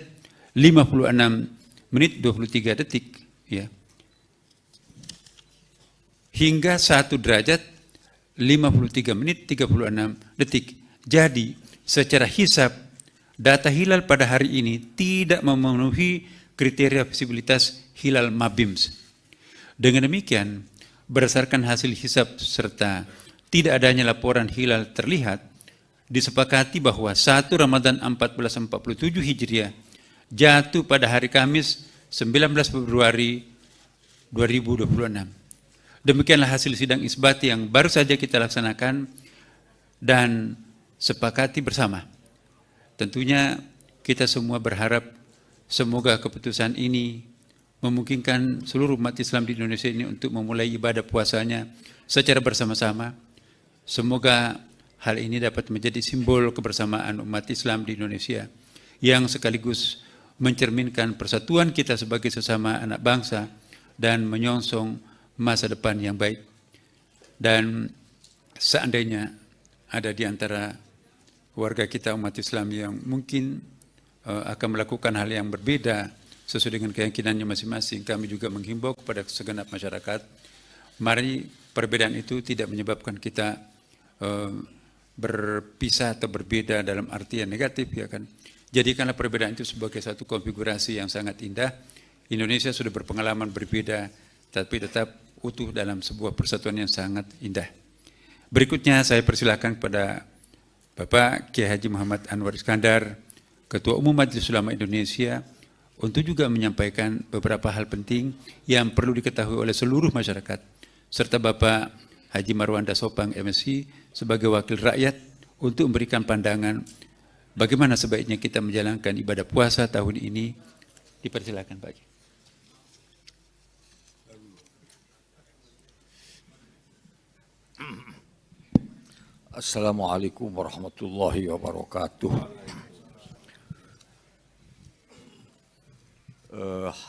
56 menit 23 detik, ya. Hingga 1 derajat 53 menit 36 detik. Jadi, secara hisab, data hilal pada hari ini tidak memenuhi kriteria visibilitas hilal MABIMS. Dengan demikian, berdasarkan hasil hisab serta tidak adanya laporan hilal terlihat, disepakati bahwa 1 Ramadan 1447 Hijriah jatuh pada hari Kamis 19 Februari 2026. Demikianlah hasil sidang isbat yang baru saja kita laksanakan dan sepakati bersama. Tentunya kita semua berharap semoga keputusan ini memungkinkan seluruh umat Islam di Indonesia ini untuk memulai ibadah puasanya secara bersama-sama. Semoga hal ini dapat menjadi simbol kebersamaan umat Islam di Indonesia yang sekaligus mencerminkan persatuan kita sebagai sesama anak bangsa dan menyongsong masa depan yang baik. Dan seandainya ada di antara warga kita umat Islam yang mungkin akan melakukan hal yang berbeda sesuai dengan keyakinannya masing-masing, kami juga menghimbau kepada segenap masyarakat, mari perbedaan itu tidak menyebabkan kita berpisah atau berbeda dalam arti yang negatif, ya kan. Jadikanlah perbedaan itu sebagai satu konfigurasi yang sangat indah. Indonesia sudah berpengalaman berbeda, tapi tetap utuh dalam sebuah persatuan yang sangat indah. Berikutnya saya persilakan kepada Bapak Kiai Haji Muhammad Anwar Iskandar, Ketua Umum Majelis Ulama Indonesia, untuk juga menyampaikan beberapa hal penting yang perlu diketahui oleh seluruh masyarakat, serta Bapak Haji Marwanda Sopang MSI sebagai wakil rakyat untuk memberikan pandangan bagaimana sebaiknya kita menjalankan ibadah puasa tahun ini. Dipersilakan Pak. Assalamualaikum warahmatullahi wabarakatuh.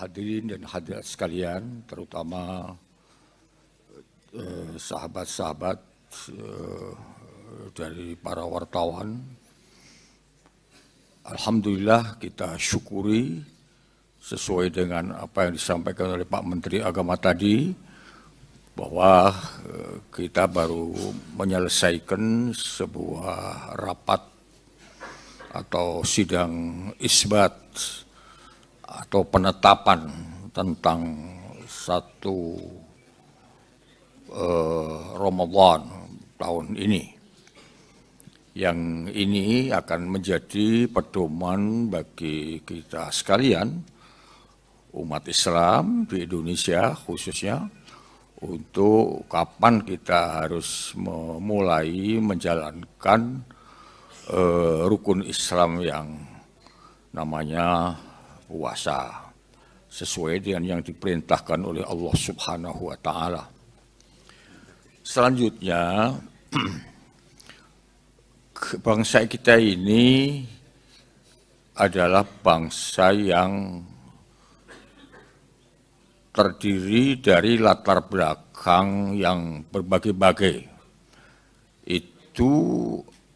Hadirin dan hadirat sekalian, terutama sahabat-sahabat dari para wartawan. Alhamdulillah kita syukuri sesuai dengan apa yang disampaikan oleh Pak Menteri Agama tadi, bahwa kita baru menyelesaikan sebuah rapat atau sidang isbat atau penetapan tentang satu Ramadan tahun ini. Yang ini akan menjadi pedoman bagi kita sekalian, umat Islam di Indonesia khususnya, untuk kapan kita harus memulai menjalankan rukun Islam yang namanya puasa, sesuai dengan yang diperintahkan oleh Allah Subhanahu wa Ta'ala. Selanjutnya, bangsa kita ini adalah bangsa yang terdiri dari latar belakang yang berbagai-bagai. Itu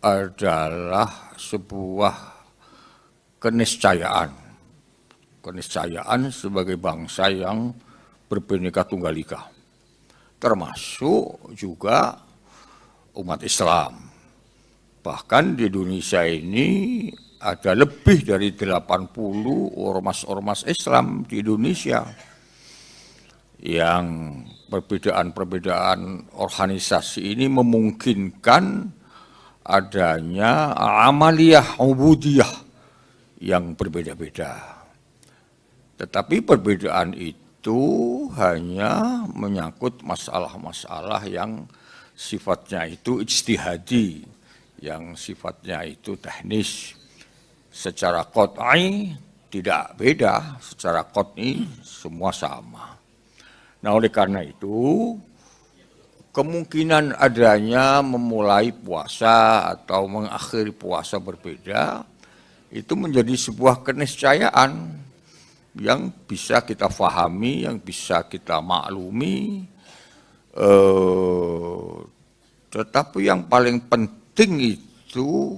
adalah sebuah keniscayaan sebagai bangsa yang berbhinneka tunggal ika, termasuk juga umat Islam. Bahkan di Indonesia ini ada lebih dari 80 ormas-ormas Islam di Indonesia yang perbedaan-perbedaan organisasi ini memungkinkan adanya amaliyah ubudiyah yang berbeda-beda. Tetapi perbedaan itu hanya menyangkut masalah-masalah yang sifatnya itu ijtihadi, yang sifatnya itu teknis. Secara qat'i tidak beda, secara qat'i semua sama. Nah, oleh karena itu, kemungkinan adanya memulai puasa atau mengakhiri puasa berbeda, itu menjadi sebuah keniscayaan yang bisa kita fahami, yang bisa kita maklumi. Tetapi yang paling penting itu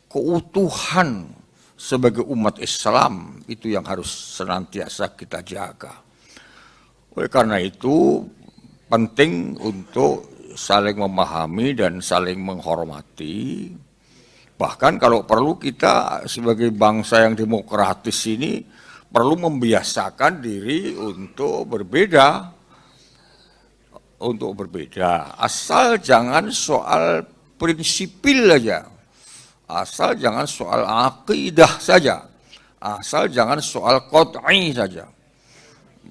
keutuhan sebagai umat Islam, itu yang harus senantiasa kita jaga. Oleh karena itu penting untuk saling memahami dan saling menghormati. Bahkan kalau perlu kita sebagai bangsa yang demokratis ini perlu membiasakan diri untuk berbeda. Asal jangan soal prinsipil saja, asal jangan soal akidah saja, asal jangan soal qat'i saja.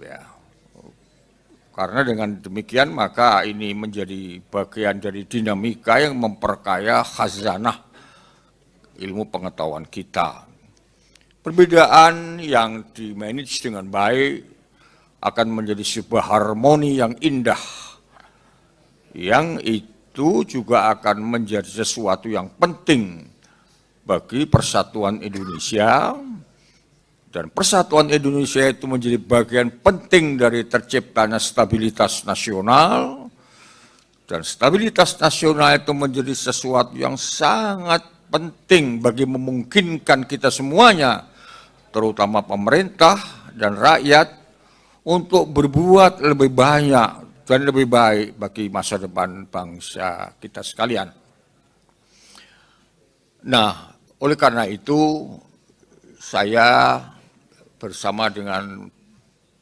Ya. Karena dengan demikian maka ini menjadi bagian dari dinamika yang memperkaya khazanah ilmu pengetahuan kita. Perbedaan yang dimanage dengan baik akan menjadi sebuah harmoni yang indah, yang itu juga akan menjadi sesuatu yang penting bagi persatuan Indonesia. Dan persatuan Indonesia itu menjadi bagian penting dari terciptanya stabilitas nasional. Dan stabilitas nasional itu menjadi sesuatu yang sangat penting bagi memungkinkan kita semuanya, terutama pemerintah dan rakyat, untuk berbuat lebih banyak dan lebih baik bagi masa depan bangsa kita sekalian. Nah, oleh karena itu saya bersama dengan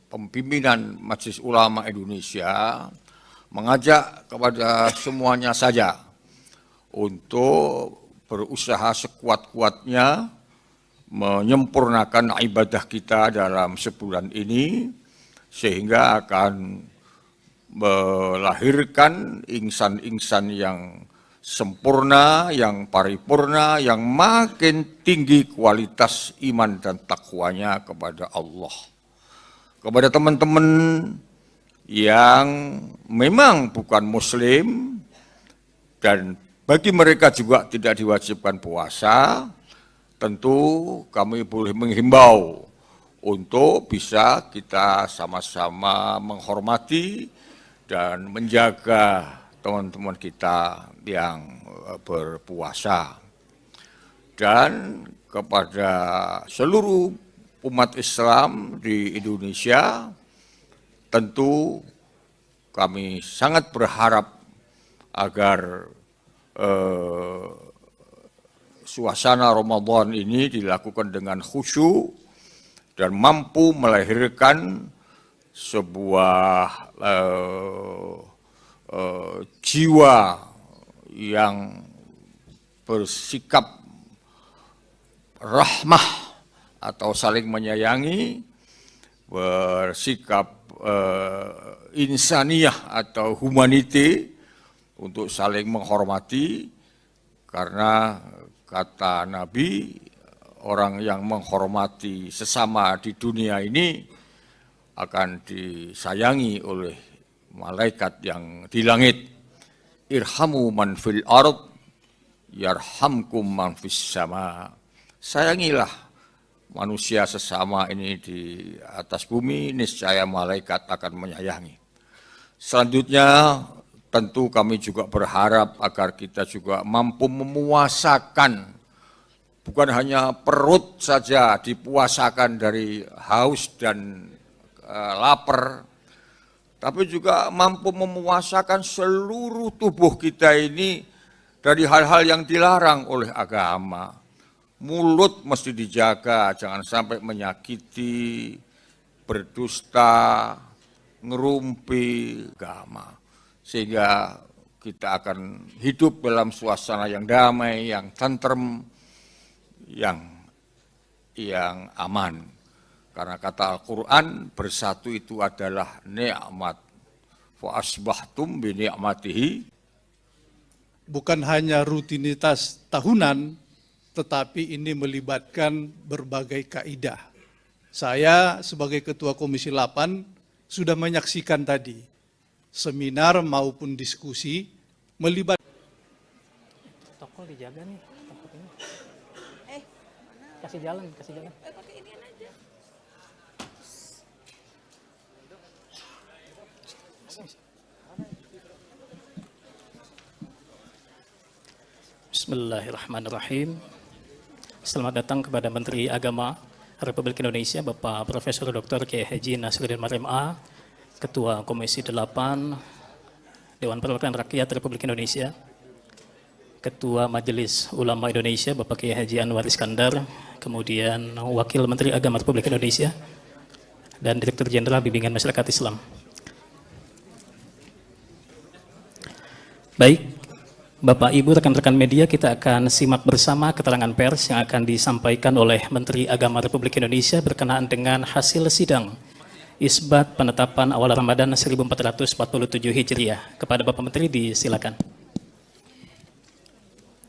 pimpinan Majelis Ulama Indonesia mengajak kepada semuanya saja untuk berusaha sekuat-kuatnya menyempurnakan ibadah kita dalam sebulan ini, sehingga akan melahirkan insan-insan yang sempurna, yang paripurna, yang makin tinggi kualitas iman dan takwanya kepada Allah. Kepada teman-teman yang memang bukan Muslim dan bagi mereka juga tidak diwajibkan puasa, tentu kami boleh menghimbau untuk bisa kita sama-sama menghormati dan menjaga teman-teman kita yang berpuasa. Dan kepada seluruh umat Islam di Indonesia, tentu kami sangat berharap agar suasana Ramadan ini dilakukan dengan khusyuk dan mampu melahirkan sebuah jiwa yang bersikap rahmah atau saling menyayangi, bersikap insaniyah atau humanity untuk saling menghormati, karena kata Nabi, orang yang menghormati sesama di dunia ini akan disayangi oleh malaikat yang di langit. Irhamu man fil ard yarhamkum man fis sama. Sayangilah manusia sesama ini di atas bumi, niscaya malaikat akan menyayangi. Selanjutnya tentu kami juga berharap agar kita juga mampu memuasakan, bukan hanya perut saja dipuasakan dari haus dan lapar, tapi juga mampu memuasakan seluruh tubuh kita ini dari hal-hal yang dilarang oleh agama. Mulut mesti dijaga, jangan sampai menyakiti, berdusta, ngerumpi agama. Sehingga kita akan hidup dalam suasana yang damai, yang tentrem, yang aman. Karena kata Al-Quran, bersatu itu adalah nikmat. Fa asbahtum bi ni'matihi. Bukan hanya rutinitas tahunan, tetapi ini melibatkan berbagai kaidah. Saya sebagai Ketua Komisi 8 sudah menyaksikan tadi, seminar maupun diskusi melibatkan. Tokol dijaga nih, takut ini. Mana? Kasih jalan. Pakai inian aja. Bismillahirrahmanirrahim. Selamat datang kepada Menteri Agama Republik Indonesia, Bapak Profesor Dr. Kiai Haji Nasruddin Marim A, Ketua Komisi 8 Dewan Perwakilan Rakyat Republik Indonesia, Ketua Majelis Ulama Indonesia, Bapak Kiai Haji Anwar Iskandar, kemudian Wakil Menteri Agama Republik Indonesia, dan Direktur Jenderal Bimbingan Masyarakat Islam. Baik, Bapak Ibu rekan-rekan media, kita akan simak bersama keterangan pers yang akan disampaikan oleh Menteri Agama Republik Indonesia berkenaan dengan hasil sidang isbat penetapan awal Ramadan 1447 Hijriah. Kepada Bapak Menteri disilakan.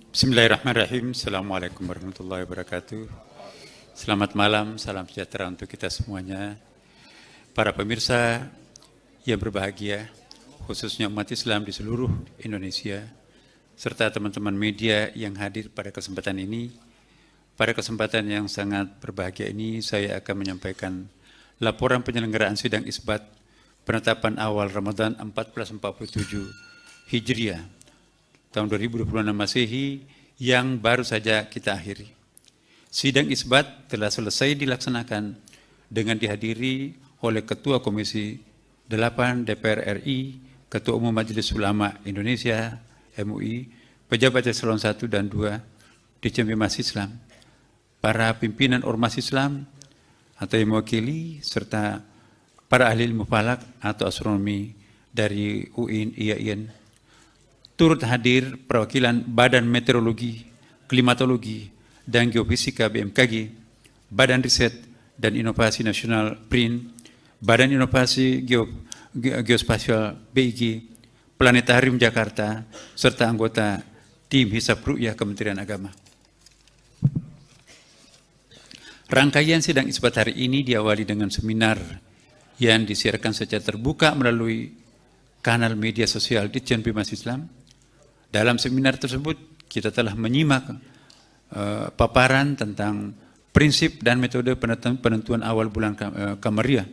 Bismillahirrahmanirrahim. Assalamualaikum warahmatullahi wabarakatuh. Selamat malam, salam sejahtera untuk kita semuanya. Para pemirsa yang berbahagia, khususnya umat Islam di seluruh Indonesia, serta teman-teman media yang hadir pada kesempatan ini. Pada kesempatan yang sangat berbahagia ini, saya akan menyampaikan laporan penyelenggaraan sidang isbat penetapan awal Ramadan 1447 Hijriah tahun 2026 Masehi yang baru saja kita akhiri. Sidang isbat telah selesai dilaksanakan dengan dihadiri oleh Ketua Komisi 8 DPR RI, Ketua Umum Majelis Ulama Indonesia MUI, pejabat eselon 1 dan 2 Ditjen Bimas Islam, para pimpinan ormas Islam atau yang mewakili, serta para ahli ilmu falak atau astronomi dari UIN, IAIN. Turut hadir perwakilan Badan Meteorologi, Klimatologi, dan Geofisika BMKG, Badan Riset dan Inovasi Nasional BRIN, Badan Inovasi Geospasial BIG, Planetarium Jakarta, serta anggota tim Hisab Ru'yah Kementerian Agama. Rangkaian sidang isbat hari ini diawali dengan seminar yang disiarkan secara terbuka melalui kanal media sosial Ditjen Bimas Islam. Dalam seminar tersebut kita telah menyimak paparan tentang prinsip dan metode penentuan awal bulan Kamariah,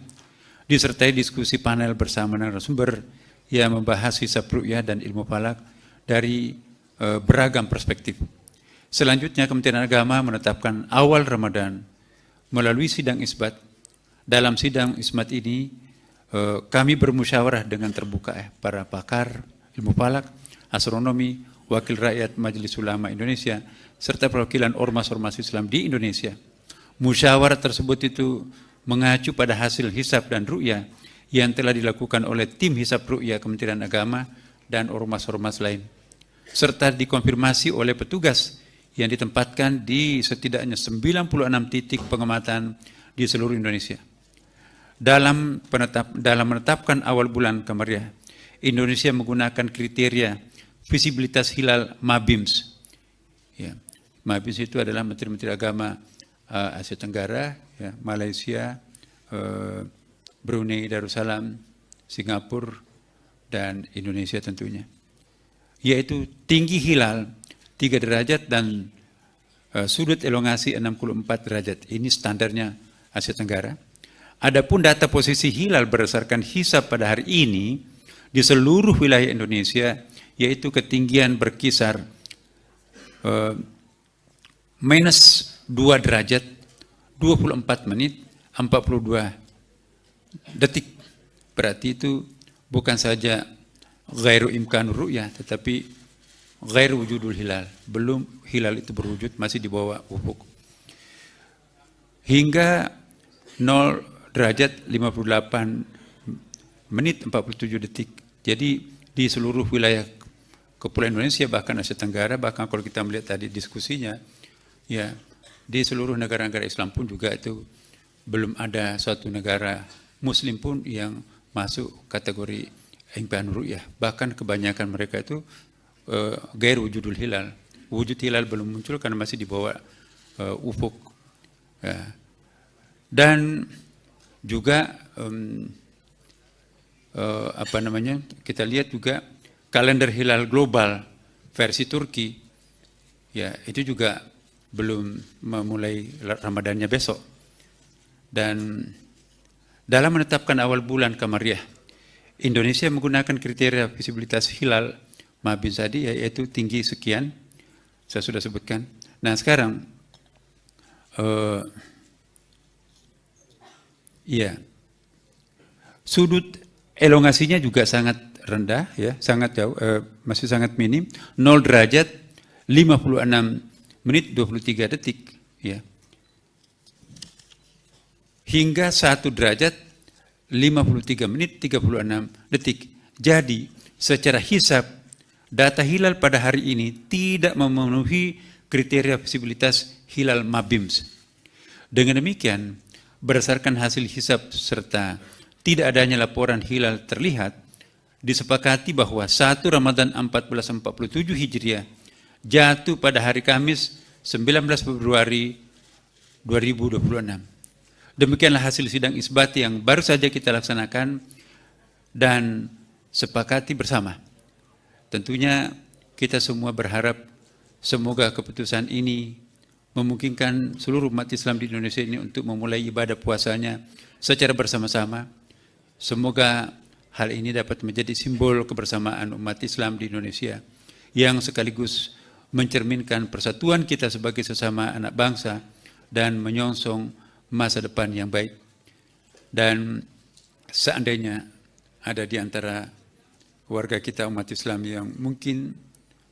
disertai diskusi panel bersama narasumber yang membahas hisab ru'yah dan ilmu falak dari beragam perspektif. Selanjutnya Kementerian Agama menetapkan awal Ramadan melalui sidang isbat. Dalam sidang isbat ini kami bermusyawarah dengan terbuka para pakar ilmu falak, astronomi, wakil rakyat Majelis Ulama Indonesia, serta perwakilan ormas-ormas Islam di Indonesia. Musyawarah tersebut itu mengacu pada hasil hisab dan ru'yah yang telah dilakukan oleh tim hisab ru'yah Kementerian Agama dan ormas-ormas lain, serta dikonfirmasi oleh petugas yang ditempatkan di setidaknya 96 titik pengamatan di seluruh Indonesia. Dalam menetapkan awal bulan Kamariah, Indonesia menggunakan kriteria visibilitas hilal MABIMS. Ya, MABIMS itu adalah Menteri-Menteri Agama Asia Tenggara, ya, Malaysia, Brunei Darussalam, Singapura, dan Indonesia tentunya. Yaitu tinggi hilal 3 derajat dan sudut elongasi 64 derajat. Ini standarnya Asia Tenggara. Adapun data posisi hilal berdasarkan hisab pada hari ini di seluruh wilayah Indonesia, yaitu ketinggian berkisar minus 2 derajat, 24 menit, 42 detik. Berarti itu bukan saja ghairu imkanur ru'yah, tetapi ghairu wujudul hilal. Belum hilal itu berwujud, masih di bawah ufuk. Hingga 0 derajat 58 menit 47 detik. Jadi di seluruh wilayah Kepulauan Indonesia, bahkan Asia Tenggara, bahkan kalau kita melihat tadi diskusinya, ya di seluruh negara-negara Islam pun juga itu belum ada suatu negara Muslim pun yang masuk kategori imkanur ru'yah. Bahkan kebanyakan mereka itu gair wujudul hilal. Wujud hilal belum muncul karena masih di bawah ufuk. Ya. Dan juga kita lihat juga kalender hilal global versi Turki, ya itu juga belum memulai Ramadannya besok. Dan dalam menetapkan awal bulan Kamariah, Indonesia menggunakan kriteria visibilitas hilal MABIMS tadi, yaitu tinggi sekian, saya sudah sebutkan. Nah sekarang, ya, sudut elongasinya juga sangat rendah, ya, sangat jauh, masih sangat minim, 0 derajat 56 menit 23 detik, ya. Hingga 1 derajat 53 menit 36 detik. Jadi secara hisab data hilal pada hari ini tidak memenuhi kriteria visibilitas hilal MABIMS. Dengan demikian, berdasarkan hasil hisab serta tidak adanya laporan hilal terlihat, disepakati bahwa 1 Ramadan 1447 Hijriah jatuh pada hari Kamis 19 Februari 2026. Demikianlah hasil sidang isbat yang baru saja kita laksanakan dan sepakati bersama. Tentunya kita semua berharap semoga keputusan ini memungkinkan seluruh umat Islam di Indonesia ini untuk memulai ibadah puasanya secara bersama-sama. Semoga hal ini dapat menjadi simbol kebersamaan umat Islam di Indonesia yang sekaligus mencerminkan persatuan kita sebagai sesama anak bangsa dan menyongsong masa depan yang baik. Dan seandainya ada di antara warga kita umat Islam yang mungkin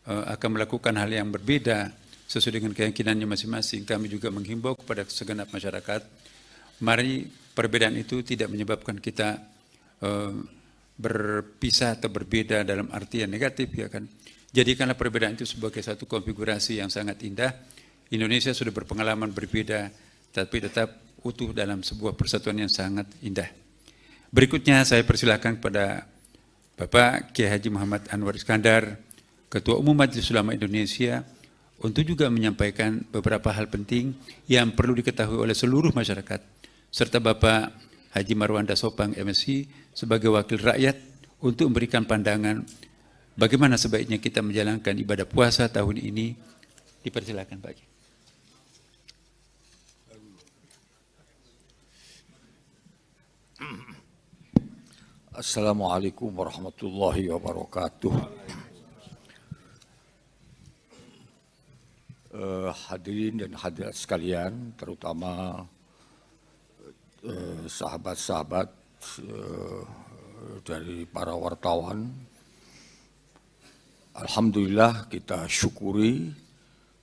akan melakukan hal yang berbeda sesuai dengan keyakinannya masing-masing, kami juga menghimbau kepada segenap masyarakat, mari perbedaan itu tidak menyebabkan kita berpisah atau berbeda dalam arti yang negatif, ya kan. Jadikanlah perbedaan itu sebagai satu konfigurasi yang sangat indah. Indonesia sudah berpengalaman berbeda, tapi tetap utuh dalam sebuah persatuan yang sangat indah. Berikutnya saya persilakan kepada Bapak Kiai Haji Muhammad Anwar Iskandar, Ketua Umum Majelis Ulama Indonesia, untuk juga menyampaikan beberapa hal penting yang perlu diketahui oleh seluruh masyarakat, serta Bapak Haji Marwanda Sopang MSc sebagai wakil rakyat untuk memberikan pandangan bagaimana sebaiknya kita menjalankan ibadah puasa tahun ini. Dipersilakan Pak. Assalamualaikum warahmatullahi wabarakatuh. Hadirin dan hadirat sekalian, terutama sahabat-sahabat dari para wartawan. Alhamdulillah kita syukuri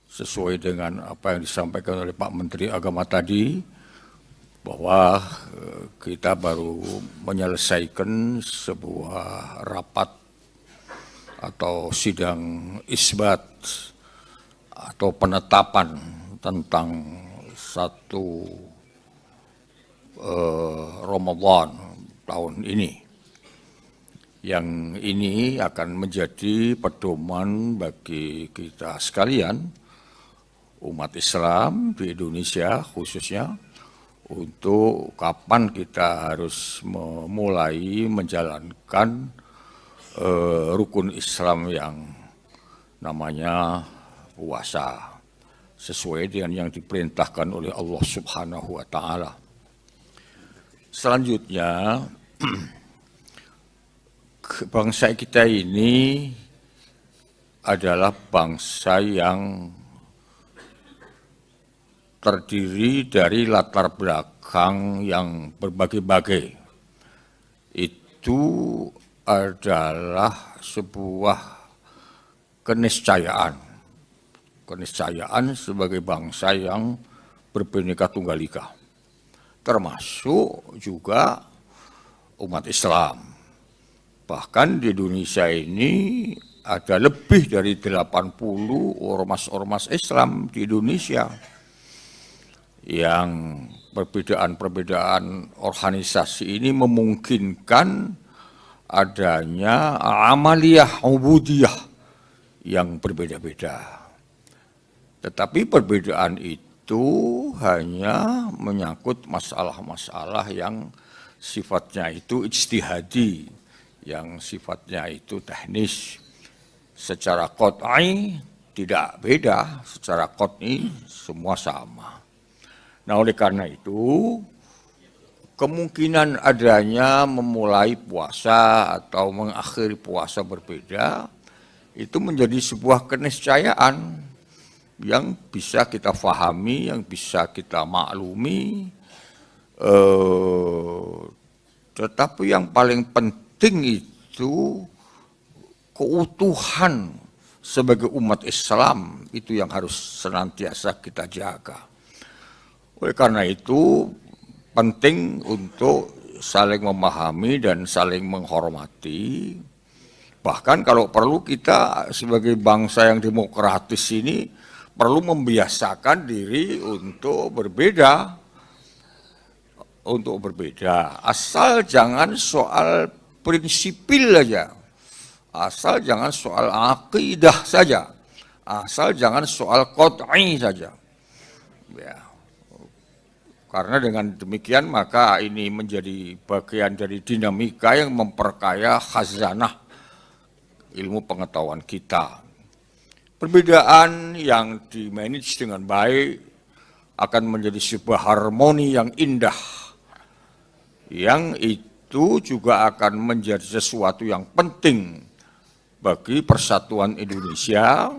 sesuai dengan apa yang disampaikan oleh Pak Menteri Agama tadi, bahwa kita baru menyelesaikan sebuah rapat atau sidang isbat atau penetapan tentang satu Ramadan tahun ini. Yang ini akan menjadi pedoman bagi kita sekalian, umat Islam di Indonesia khususnya, untuk kapan kita harus memulai menjalankan rukun Islam yang namanya puasa, sesuai dengan yang diperintahkan oleh Allah Subhanahu wa Ta'ala. Selanjutnya, bangsa kita ini adalah bangsa yang terdiri dari latar belakang yang berbagai-bagai. Itu adalah sebuah keniscayaan. Keniscayaan sebagai bangsa yang berbineka tunggal ika. Termasuk juga umat Islam. Bahkan di Indonesia ini ada lebih dari 80 ormas-ormas Islam di Indonesia yang perbedaan-perbedaan organisasi ini memungkinkan adanya amaliyah ubudiyah yang berbeda-beda. Tetapi perbedaan itu hanya menyangkut masalah-masalah yang sifatnya itu ijtihadi, yang sifatnya itu teknis. Secara qat'i tidak beda, secara qat'i semua sama. Nah, oleh karena itu, kemungkinan adanya memulai puasa atau mengakhiri puasa berbeda, itu menjadi sebuah keniscayaan yang bisa kita fahami, yang bisa kita maklumi, tetapi yang paling penting itu keutuhan sebagai umat Islam, itu yang harus senantiasa kita jaga. Oleh karena itu penting untuk saling memahami dan saling menghormati. Bahkan kalau perlu kita sebagai bangsa yang demokratis ini perlu membiasakan diri untuk berbeda. Untuk berbeda, asal jangan soal prinsipil saja, asal jangan soal akidah saja, asal jangan soal qat'i saja. Ya. Karena dengan demikian maka ini menjadi bagian dari dinamika yang memperkaya khazanah ilmu pengetahuan kita. Perbedaan yang dimanage dengan baik akan menjadi sebuah harmoni yang indah, yang itu juga akan menjadi sesuatu yang penting bagi persatuan Indonesia,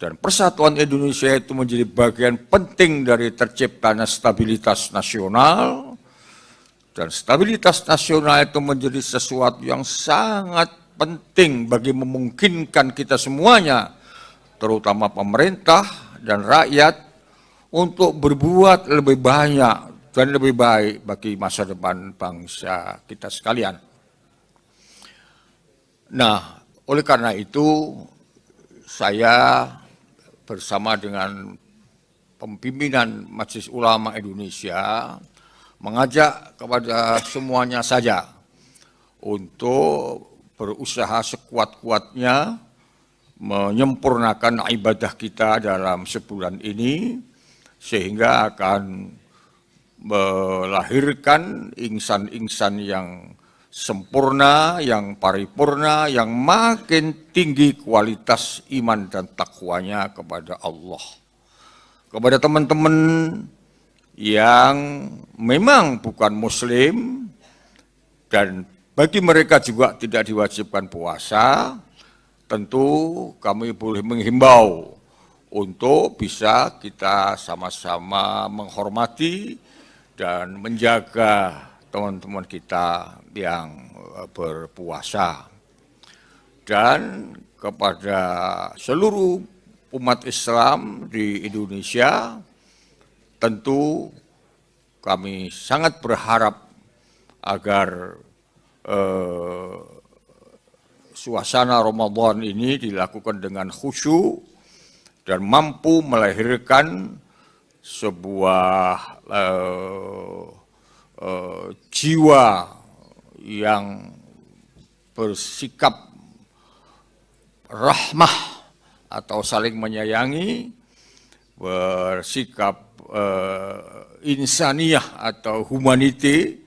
dan persatuan Indonesia itu menjadi bagian penting dari terciptanya stabilitas nasional, dan stabilitas nasional itu menjadi sesuatu yang sangat penting bagi memungkinkan kita semuanya, terutama pemerintah dan rakyat, untuk berbuat lebih banyak dan lebih baik bagi masa depan bangsa kita sekalian. Nah, oleh karena itu saya bersama dengan pimpinan Majelis Ulama Indonesia mengajak kepada semuanya saja untuk berusaha sekuat-kuatnya menyempurnakan ibadah kita dalam sebulan ini, sehingga akan melahirkan insan-insan yang sempurna, yang paripurna, yang makin tinggi kualitas iman dan takwanya kepada Allah. Kepada teman-teman yang memang bukan muslim dan bagi mereka juga tidak diwajibkan puasa, tentu kami boleh menghimbau untuk bisa kita sama-sama menghormati dan menjaga teman-teman kita yang berpuasa. Dan kepada seluruh umat Islam di Indonesia, tentu kami sangat berharap agar suasana Ramadan ini dilakukan dengan khusyuk dan mampu melahirkan sebuah jiwa yang bersikap rahmah atau saling menyayangi, bersikap insaniyah atau humanity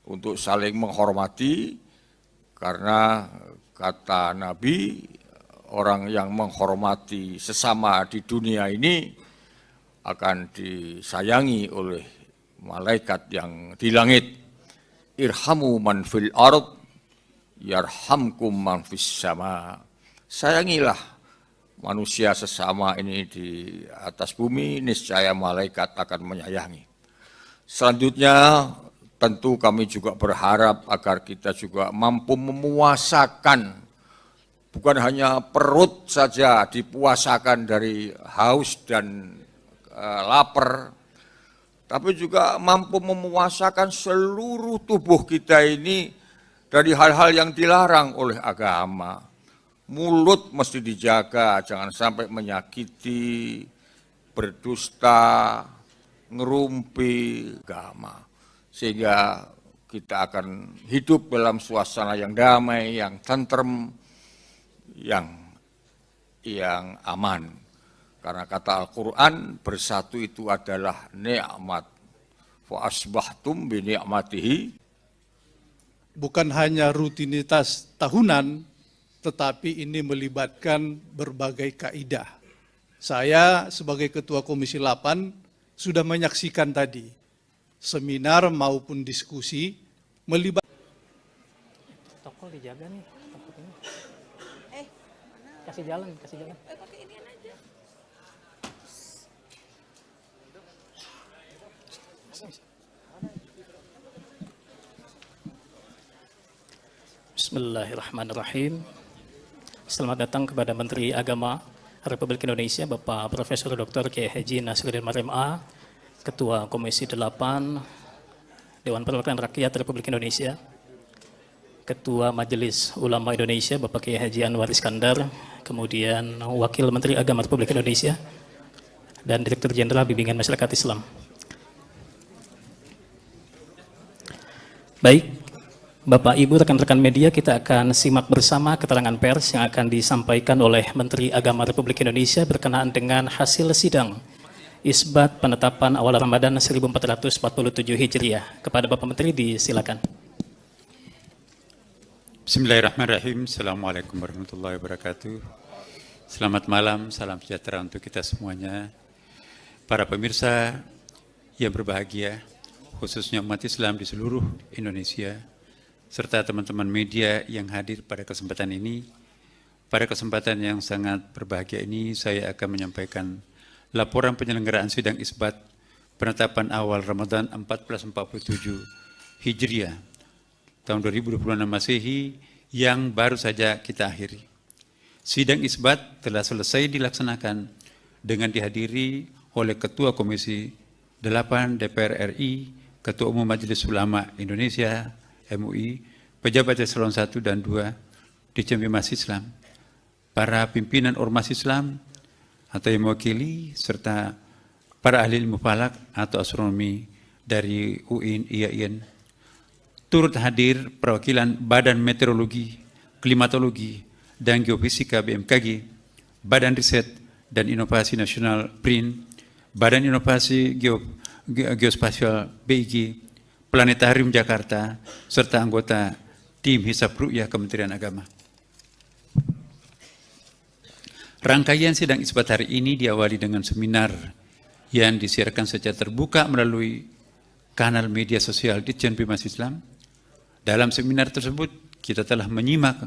untuk saling menghormati, karena kata Nabi, orang yang menghormati sesama di dunia ini akan disayangi oleh malaikat yang di langit. Irhamu man fil ard yarhamkum man fis sama. Sayangilah manusia sesama ini di atas bumi, niscaya malaikat akan menyayangi. Selanjutnya tentu kami juga berharap agar kita juga mampu memuasakan, bukan hanya perut saja dipuasakan dari haus dan lapar, tapi juga mampu memuasakan seluruh tubuh kita ini dari hal-hal yang dilarang oleh agama. Mulut mesti dijaga, jangan sampai menyakiti, berdusta, ngerumpi agama. Sehingga kita akan hidup dalam suasana yang damai, yang tentrem, yang aman. Karena kata Al-Quran, bersatu itu adalah nikmat. Fa asbahtum bi ni'matihi. Bukan hanya rutinitas tahunan, tetapi ini melibatkan berbagai kaidah. Saya sebagai Ketua Komisi 8 sudah menyaksikan tadi seminar maupun diskusi melibatkan. Tokol dijaga nih, takutnya. Mana? Kasih jalan. Pakai inian aja. Bismillahirrahmanirrahim. Selamat datang kepada Menteri Agama Republik Indonesia, Bapak Profesor Dr. Kiai Haji Nasruddin Marim A, Ketua Komisi 8 Dewan Perwakilan Rakyat Republik Indonesia, Ketua Majelis Ulama Indonesia, Bapak Kiai Haji Anwar Iskandar, kemudian Wakil Menteri Agama Republik Indonesia, dan Direktur Jenderal Bimbingan Masyarakat Islam. Baik, Bapak, Ibu, rekan-rekan media, kita akan simak bersama keterangan pers yang akan disampaikan oleh Menteri Agama Republik Indonesia berkenaan dengan hasil sidang isbat penetapan awal Ramadan 1447 Hijriah. Kepada Bapak Menteri, disilakan. Bismillahirrahmanirrahim. Assalamualaikum warahmatullahi wabarakatuh. Selamat malam, salam sejahtera untuk kita semuanya. Para pemirsa yang berbahagia, khususnya umat Islam di seluruh Indonesia, serta teman-teman media yang hadir pada kesempatan ini. Pada kesempatan yang sangat berbahagia ini, saya akan menyampaikan laporan penyelenggaraan sidang isbat penetapan awal Ramadan 1447 Hijriah tahun 2026 Masehi yang baru saja kita akhiri. Sidang isbat telah selesai dilaksanakan dengan dihadiri oleh Ketua Komisi 8 DPR RI, Ketua Umum Majelis Ulama Indonesia MUI, pejabat eselon 1 dan 2 di Bimas Islam, para pimpinan ormas Islam atau yang mewakili, serta para ahli ilmu falak atau astronomi dari UIN, IAIN. Turut hadir perwakilan Badan Meteorologi, Klimatologi, dan Geofisika BMKG, Badan Riset dan Inovasi Nasional BRIN, Badan Inovasi Geospasial BIG, Planetarium Jakarta, serta anggota tim Hisab Ru'yah Kementerian Agama. Rangkaian sidang isbat hari ini diawali dengan seminar yang disiarkan secara terbuka melalui kanal media sosial Ditjen Bimas Islam. Dalam seminar tersebut kita telah menyimak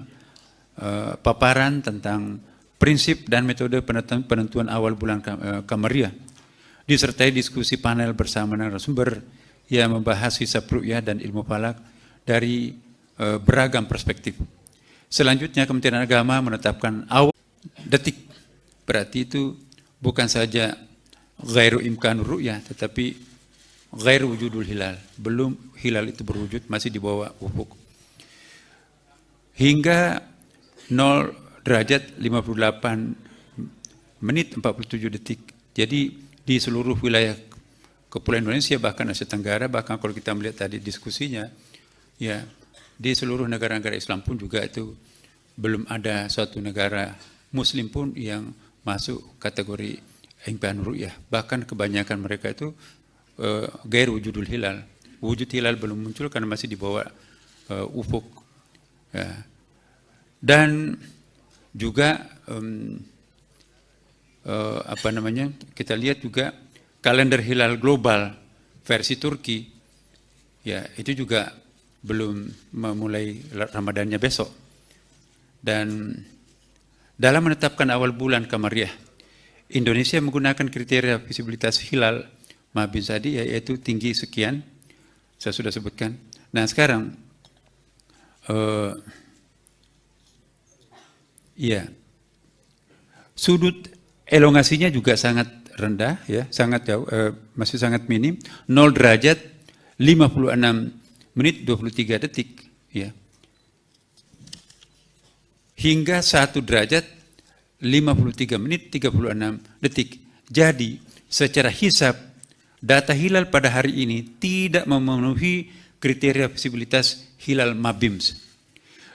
paparan tentang prinsip dan metode penentuan awal bulan Kamariah, disertai diskusi panel bersama narasumber yang membahas hisab ru'yah dan ilmu falak dari beragam perspektif. Selanjutnya Kementerian Agama menetapkan awal detik, berarti itu bukan saja ghairu imkanur ru'yah, tetapi ghairu wujudul hilal, belum hilal itu berwujud, masih di bawah ufuk. Hingga 0 derajat 58 menit 47 detik. Jadi di seluruh wilayah Kepulauan Indonesia, bahkan Asia Tenggara, bahkan kalau kita melihat tadi diskusinya, ya di seluruh negara-negara Islam pun juga itu belum ada suatu negara Muslim pun yang masuk kategori impian ru'yah. Bahkan kebanyakan mereka itu gair wujudul hilal. Wujud hilal belum muncul karena masih di bawah ufuk. Ya. Dan juga kita lihat juga kalender hilal global versi Turki, ya itu juga belum memulai Ramadannya besok. Dan dalam menetapkan awal bulan Qamariyah, Indonesia menggunakan kriteria visibilitas hilal Mabim tadi, yaitu tinggi sekian, saya sudah sebutkan. Nah sekarang, ya sudut elongasinya juga sangat rendah, ya sangat jauh, masih sangat minim, 0 derajat 56 menit 23 detik, ya. Hingga 1 derajat 53 menit 36 detik. Jadi secara hisab data hilal pada hari ini tidak memenuhi kriteria visibilitas hilal Mabims.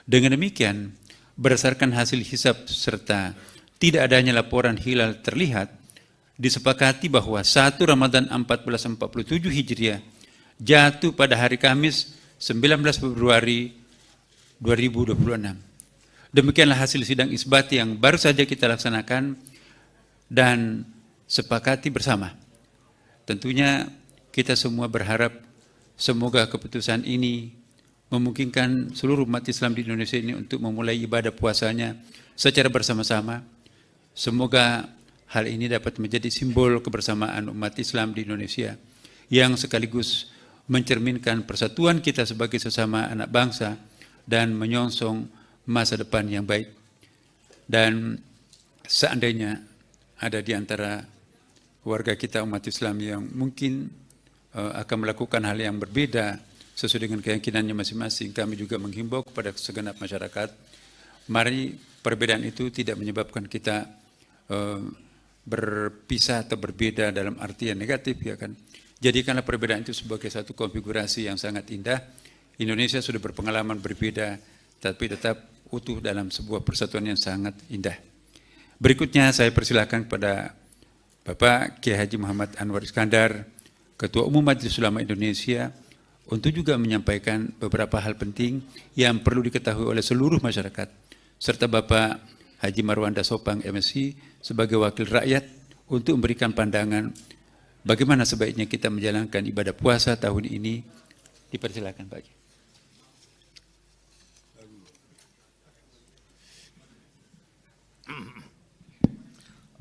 Dengan demikian, berdasarkan hasil hisab serta tidak adanya laporan hilal terlihat, disepakati bahwa 1 Ramadan 1447 Hijriah jatuh pada hari Kamis 19 Februari 2026. Demikianlah hasil sidang isbat yang baru saja kita laksanakan dan sepakati bersama. Tentunya kita semua berharap semoga keputusan ini memungkinkan seluruh umat Islam di Indonesia ini untuk memulai ibadah puasanya secara bersama-sama. Semoga hal ini dapat menjadi simbol kebersamaan umat Islam di Indonesia yang sekaligus mencerminkan persatuan kita sebagai sesama anak bangsa dan menyongsong masa depan yang baik. Dan seandainya ada di antara warga kita umat Islam yang mungkin akan melakukan hal yang berbeda sesuai dengan keyakinannya masing-masing, kami juga menghimbau kepada segenap masyarakat, mari perbedaan itu tidak menyebabkan kita berpisah atau berbeda dalam artian negatif, ya kan. Jadikanlah perbedaan itu sebagai satu konfigurasi yang sangat indah. Indonesia sudah berpengalaman berbeda, tapi tetap utuh dalam sebuah persatuan yang sangat indah. Berikutnya saya persilakan kepada Bapak Kiai Haji Muhammad Anwar Iskandar, Ketua Umum Majelis Ulama Indonesia, untuk juga menyampaikan beberapa hal penting yang perlu diketahui oleh seluruh masyarakat, serta Bapak Haji Marwanda Sopang MSI sebagai wakil rakyat untuk memberikan pandangan bagaimana sebaiknya kita menjalankan ibadah puasa tahun ini. Dipersilakan Pak.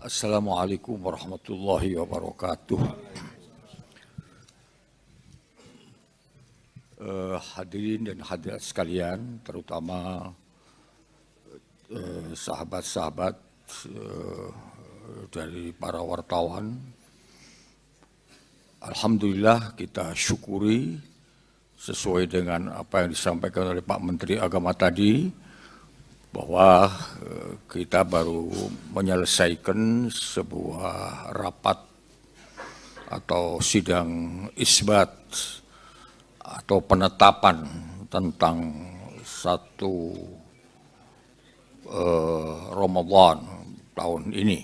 Assalamualaikum warahmatullahi wabarakatuh. Hadirin dan hadirat sekalian, terutama sahabat-sahabat dari para wartawan. Alhamdulillah kita syukuri sesuai dengan apa yang disampaikan oleh Pak Menteri Agama tadi, bahwa kita baru menyelesaikan sebuah rapat atau sidang isbat atau penetapan tentang satu Ramadan tahun ini.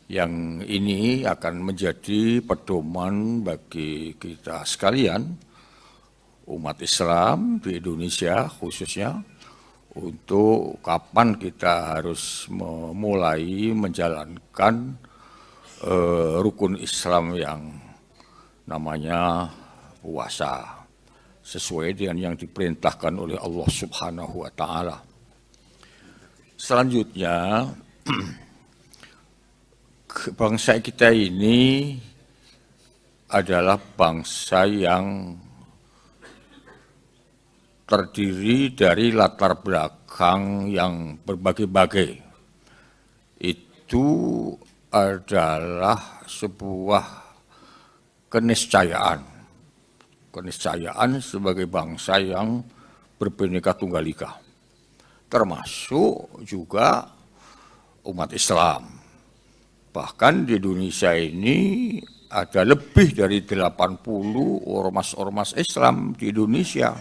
Yang ini akan menjadi pedoman bagi kita sekalian, umat Islam di Indonesia khususnya, untuk kapan kita harus memulai menjalankan rukun Islam yang namanya puasa, sesuai dengan yang diperintahkan oleh Allah Subhanahu wa Ta'ala. Selanjutnya, bangsa kita ini adalah bangsa yang terdiri dari latar belakang yang berbagai-bagai. Itu adalah sebuah keniscayaan sebagai bangsa yang berbineka tunggal ika. termasuk juga umat Islam. Bahkan di Indonesia ini ada lebih dari 80 ormas-ormas Islam di Indonesia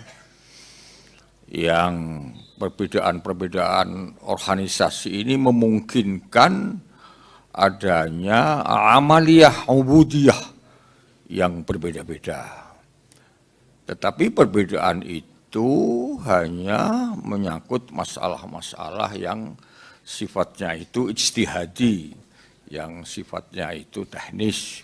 yang perbedaan-perbedaan organisasi ini memungkinkan adanya amaliyah ubudiyah yang berbeda-beda. Tetapi perbedaan itu hanya menyangkut masalah-masalah yang sifatnya itu ijtihadi, yang sifatnya itu teknis.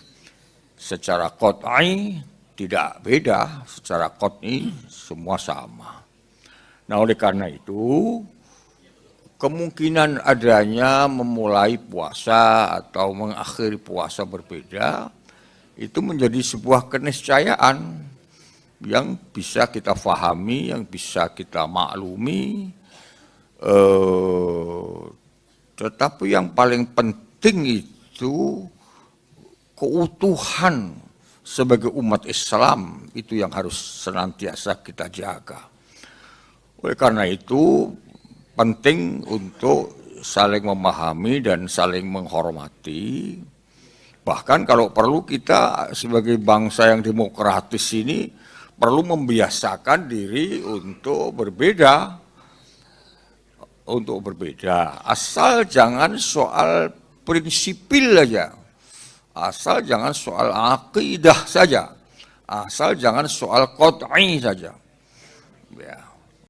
Secara qat'i tidak beda, secara qat'i semua sama. Nah, oleh karena itu, kemungkinan adanya memulai puasa atau mengakhiri puasa berbeda, itu menjadi sebuah keniscayaan yang bisa kita fahami, yang bisa kita maklumi, tetapi yang paling penting itu keutuhan sebagai umat Islam, itu yang harus senantiasa kita jaga. Oleh karena itu, penting untuk saling memahami dan saling menghormati. Bahkan kalau perlu kita sebagai bangsa yang demokratis ini perlu membiasakan diri untuk berbeda. Asal jangan soal prinsipil saja. Asal jangan soal akidah saja. Asal jangan soal qat'i saja. Ya.